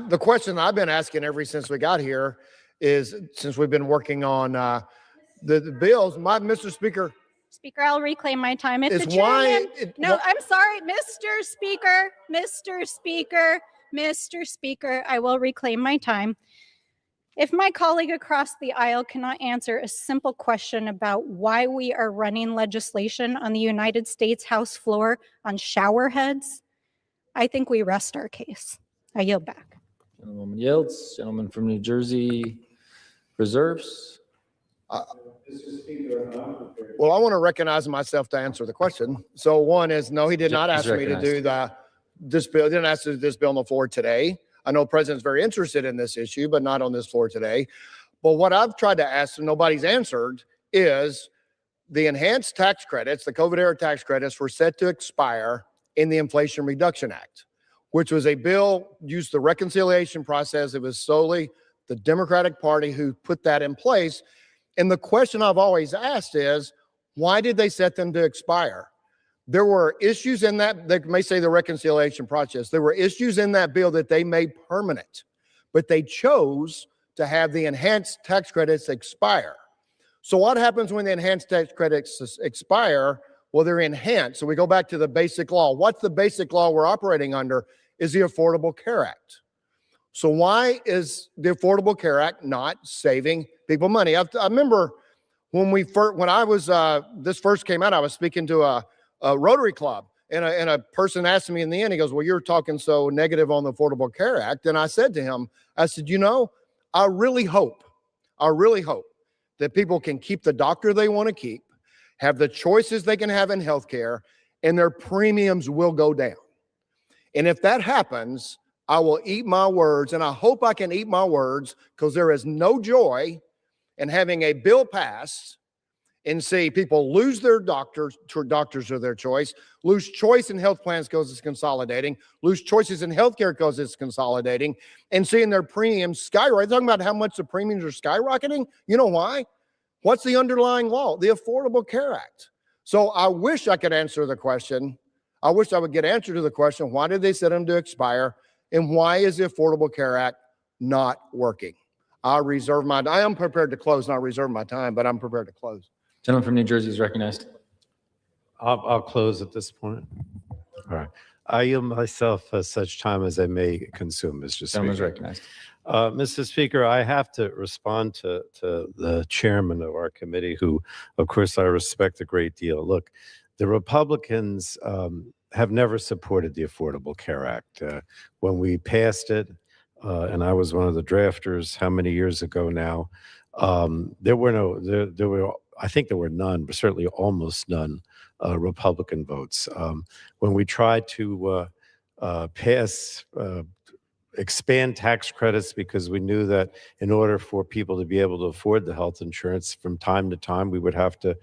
The question I've been asking ever since we got here is, since we've been working on the bills, Mr. Speaker. Speaker, I'll reclaim my time. If Is the why chairman, no, I'm sorry, Mr. Speaker, Mr. Speaker, I will reclaim my time. If my colleague across the aisle cannot answer a simple question about why we are running legislation on the United States House floor on shower heads, I think we rest our case. I yield back. Gentlewoman yields. Gentleman from New Jersey reserves. Well, I want to recognize myself to answer the question. So one is, no, he did not ask me to do this bill. Didn't ask to do this bill on the floor today. I know the president's very interested in this issue, but not on this floor today. But what I've tried to ask and nobody's answered is the enhanced tax credits, the COVID era tax credits were set to expire in the Inflation Reduction Act, which was a bill used the reconciliation process. It was solely the Democratic Party who put that in place. And the question I've always asked is, why did they set them to expire? There were issues in that, they may say the reconciliation process, there were issues in that bill that they made permanent, but they chose to have the enhanced tax credits expire. So what happens when the enhanced tax credits expire? Well, they're enhanced. So we go back to the basic law. What's the basic law we're operating under? Is the Affordable Care Act. So why is the Affordable Care Act not saving people money? I remember when I was, this first came out, I was speaking to a Rotary Club, and a person asked me in the end, he goes, well, you're talking so negative on the Affordable Care Act. And I said to him, I said, you know, I really hope that people can keep the doctor they want to keep, have the choices they can have in healthcare, and their premiums will go down. And if that happens, I will eat my words, and I hope I can eat my words, because there is no joy in having a bill passed and see people lose their doctors of their choice, lose choice in health plans because it's consolidating, lose choices in healthcare because it's consolidating, and seeing their premiums skyrocket. Talking about how much the premiums are skyrocketing. You know why? What's the underlying law? The Affordable Care Act. So I wish I could answer the question. I wish I would get answer to the question, why did they set them to expire? And why is the Affordable Care Act not working? I am prepared to close, and I reserve my time, but I'm prepared to close. Gentleman from New Jersey is recognized. I'll close at this point. All right. I yield myself such time as I may consume, Mr. Speaker. Gentleman is recognized. Mr. Speaker, I have to respond to the chairman of our committee, who, of course, I respect a great deal. Look, the Republicans have never supported the Affordable Care Act. When we passed it, and I was one of the drafters, how many years ago now, there were I think there were none, but certainly almost none Republican votes. When we tried to expand tax credits, because we knew that in order for people to be able to afford the health insurance, from time to time we'd have to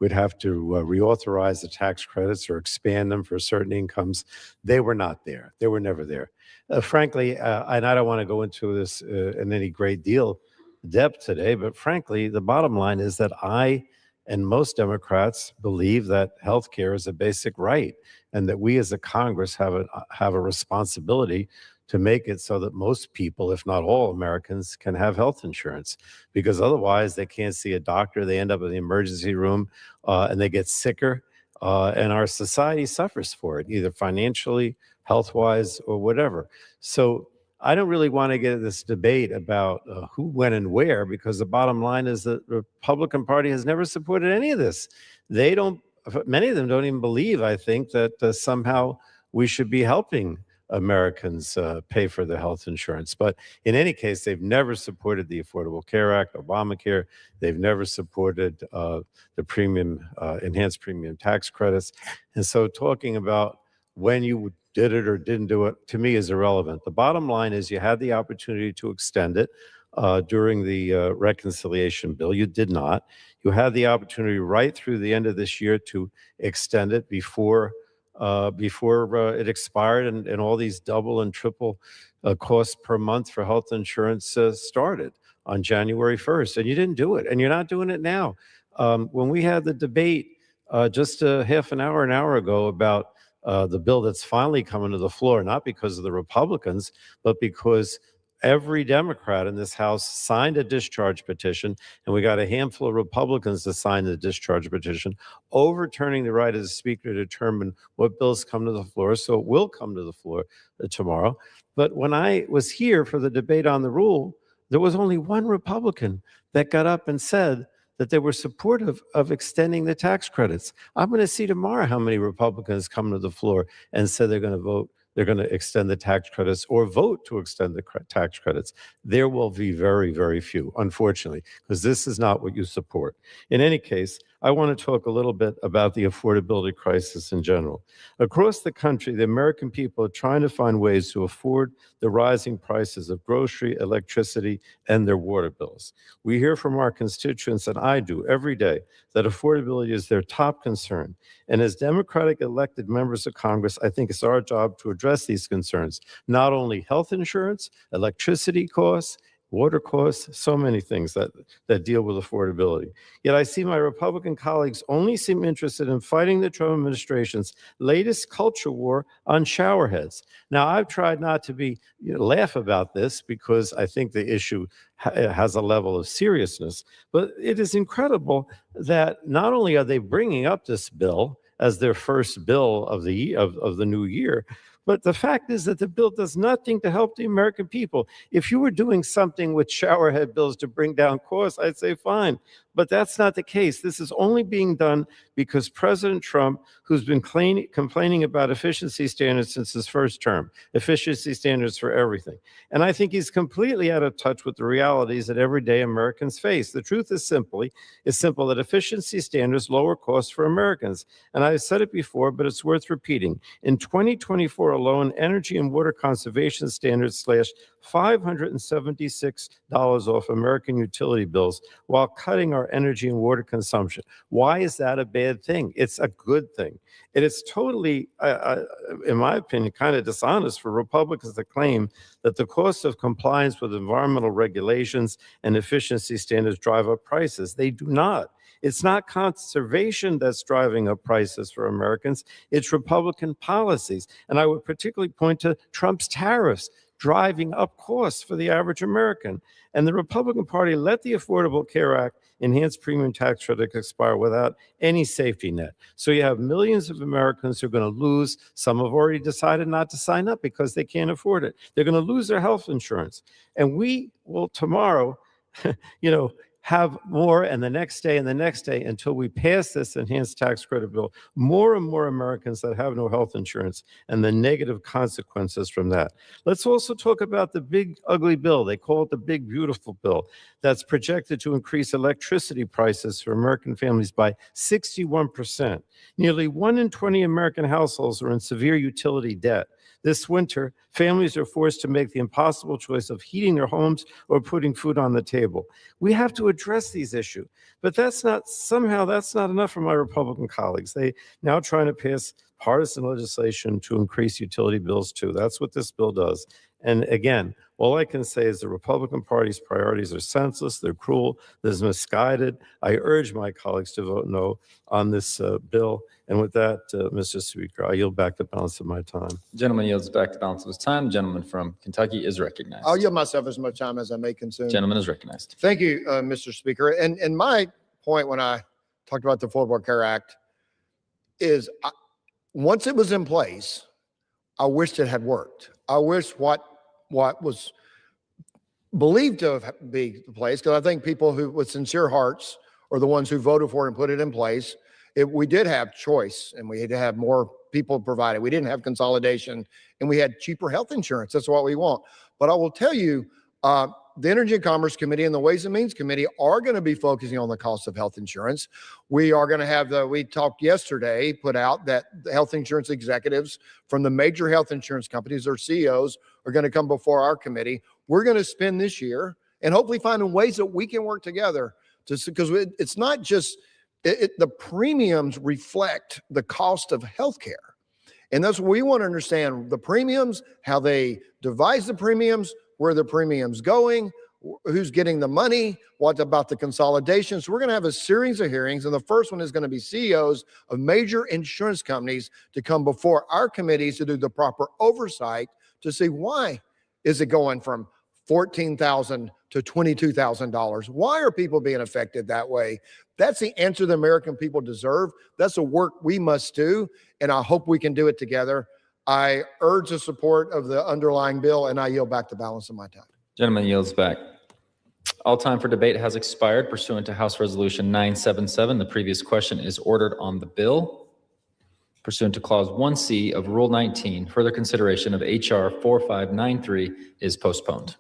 reauthorize the tax credits or expand them for certain incomes. They were not there. They were never there. Frankly, and I don't want to go into this in any great deal depth today, but frankly, the bottom line is that I and most Democrats believe that health care is a basic right, and that we as a Congress have a responsibility to make it so that most people, if not all Americans, can have health insurance, because otherwise they can't see a doctor, they end up in the emergency room, and they get sicker, and our society suffers for it, either financially, health-wise, or whatever. So I don't really want to get into this debate about who, when, and where, because the bottom line is that the Republican Party has never supported any of this. Many of them don't even believe, I think, that somehow we should be helping Americans pay for their health insurance. But in any case, they've never supported the Affordable Care Act, Obamacare. They've never supported the enhanced premium tax credits. And so talking about when you did it or didn't do it, to me, is irrelevant. The bottom line is you had the opportunity to extend it during the reconciliation bill. You did not. You had the opportunity right through the end of this year to extend it before it expired, and all these double and triple costs per month for health insurance started on January 1st, and you didn't do it, and you're not doing it now. When we had the debate just a half an hour ago about the bill that's finally coming to the floor, not because of the Republicans, but because every Democrat in this House signed a discharge petition, and we got a handful of Republicans to sign the discharge petition, overturning the right of the Speaker to determine what bills come to the floor. So it will come to the floor tomorrow. But when I was here for the debate on the rule, there was only one Republican that got up and said that they were supportive of extending the tax credits. I'm going to see tomorrow how many Republicans come to the floor and say they're going to extend the tax credits or vote to extend the tax credits. There will be very, very few, unfortunately, because this is not what you support. In any case, I want to talk a little bit about the affordability crisis in general. Across the country, the American people are trying to find ways to afford the rising prices of grocery, electricity, and their water bills. We hear from our constituents, and I do every day, that affordability is their top concern. And as Democratic elected members of Congress, I think it's our job to address these concerns, not only health insurance, electricity costs, water costs, so many things that deal with affordability. Yet I see my Republican colleagues only seem interested in fighting the Trump administration's latest culture war on showerheads. Now, I've tried not to laugh about this because I think the issue has a level of seriousness, but it is incredible that not only are they bringing up this bill as their first bill of the new year, but the fact is that the bill does nothing to help the American people. If you were doing something with showerhead bills to bring down costs, I'd say fine. But that's not the case. This is only being done because President Trump, who's been complaining about efficiency standards since his first term, efficiency standards for everything. And I think he's completely out of touch with the realities that everyday Americans face. The truth is simple that efficiency standards lower costs for Americans. And I've said it before, but it's worth repeating. In 2024 alone, energy and water conservation standards slashed $576 off American utility bills while cutting our energy and water consumption. Why is that a bad thing? It's a good thing. It is totally, in my opinion, kind of dishonest for Republicans to claim that the cost of compliance with environmental regulations and efficiency standards drive up prices. They do not. It's not conservation that's driving up prices for Americans. It's Republican policies. And I would particularly point to Trump's tariffs driving up costs for the average American. And the Republican Party let the Affordable Care Act enhanced premium tax credit expire without any safety net. So you have millions of Americans who are going to lose. Some have already decided not to sign up because they can't afford it. They're going to lose their health insurance. And we will tomorrow, have more, and the next day and the next day until we pass this enhanced tax credit bill, more and more Americans that have no health insurance and the negative consequences from that. Let's also talk about the big ugly bill. They call it the big beautiful bill that's projected to increase electricity prices for American families by 61%. Nearly 1 in 20 American households are in severe utility debt. This winter, families are forced to make the impossible choice of heating their homes or putting food on the table. We have to address these issues, but that's not enough for my Republican colleagues. They now trying to pass partisan legislation to increase utility bills too. That's what this bill does. And again, all I can say is the Republican Party's priorities are senseless, they're cruel, they're misguided. I urge my colleagues to vote no on this bill. And with that, Mr. Speaker, I yield back the balance of my time. Gentleman yields back the balance of his time. Gentleman from Kentucky is recognized. I'll yield myself as much time as I may consume. Gentleman is recognized. Thank you, Mr. Speaker. And my point when I talked about the Affordable Care Act is once it was in place, I wished it had worked. I wish what was believed to be the place, because I think people who with sincere hearts are the ones who voted for it and put it in place. We did have choice, and we had to have more people provided. We didn't have consolidation, and we had cheaper health insurance. That's what we want. But I will tell you, the Energy and Commerce Committee and the Ways and Means Committee are going to be focusing on the cost of health insurance. We are going to have we talked yesterday, put out that the health insurance executives from the major health insurance companies, their CEOs, are going to come before our committee. We're going to spend this year and hopefully finding ways that we can work together because it's not just the premiums reflect the cost of healthcare. And that's what we want to understand, the premiums, how they devise the premiums, where the premiums going, who's getting the money, what about the consolidation. So we're going to have a series of hearings, and the first one is going to be CEOs of major insurance companies to come before our committees to do the proper oversight to see why is it going from $14,000 to $22,000. Why are people being affected that way? That's the answer the American people deserve. That's the work we must do, and I hope we can do it together. I urge the support of the underlying bill, and I yield back the balance of my time. Gentleman yields back. All time for debate has expired pursuant to House Resolution 977. The previous question is ordered on the bill. Pursuant to Clause 1C of Rule 19, further consideration of H.R. 4593 is postponed.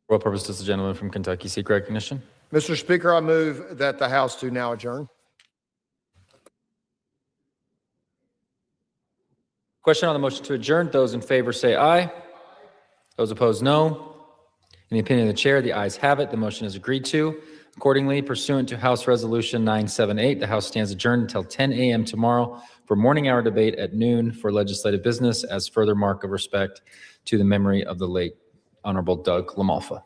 For what purpose does the gentleman from Kentucky seek recognition? Mr. Speaker, I move that the House do now adjourn. Question on the motion to adjourn. Those in favor say aye. Those opposed, no. In the opinion of the chair, the ayes have it. The motion is agreed to. Accordingly, pursuant to House Resolution 978, the House stands adjourned until 10 a.m. tomorrow for morning hour debate at noon for legislative business as further mark of respect to the memory of the late Honorable Doug Lamalfa.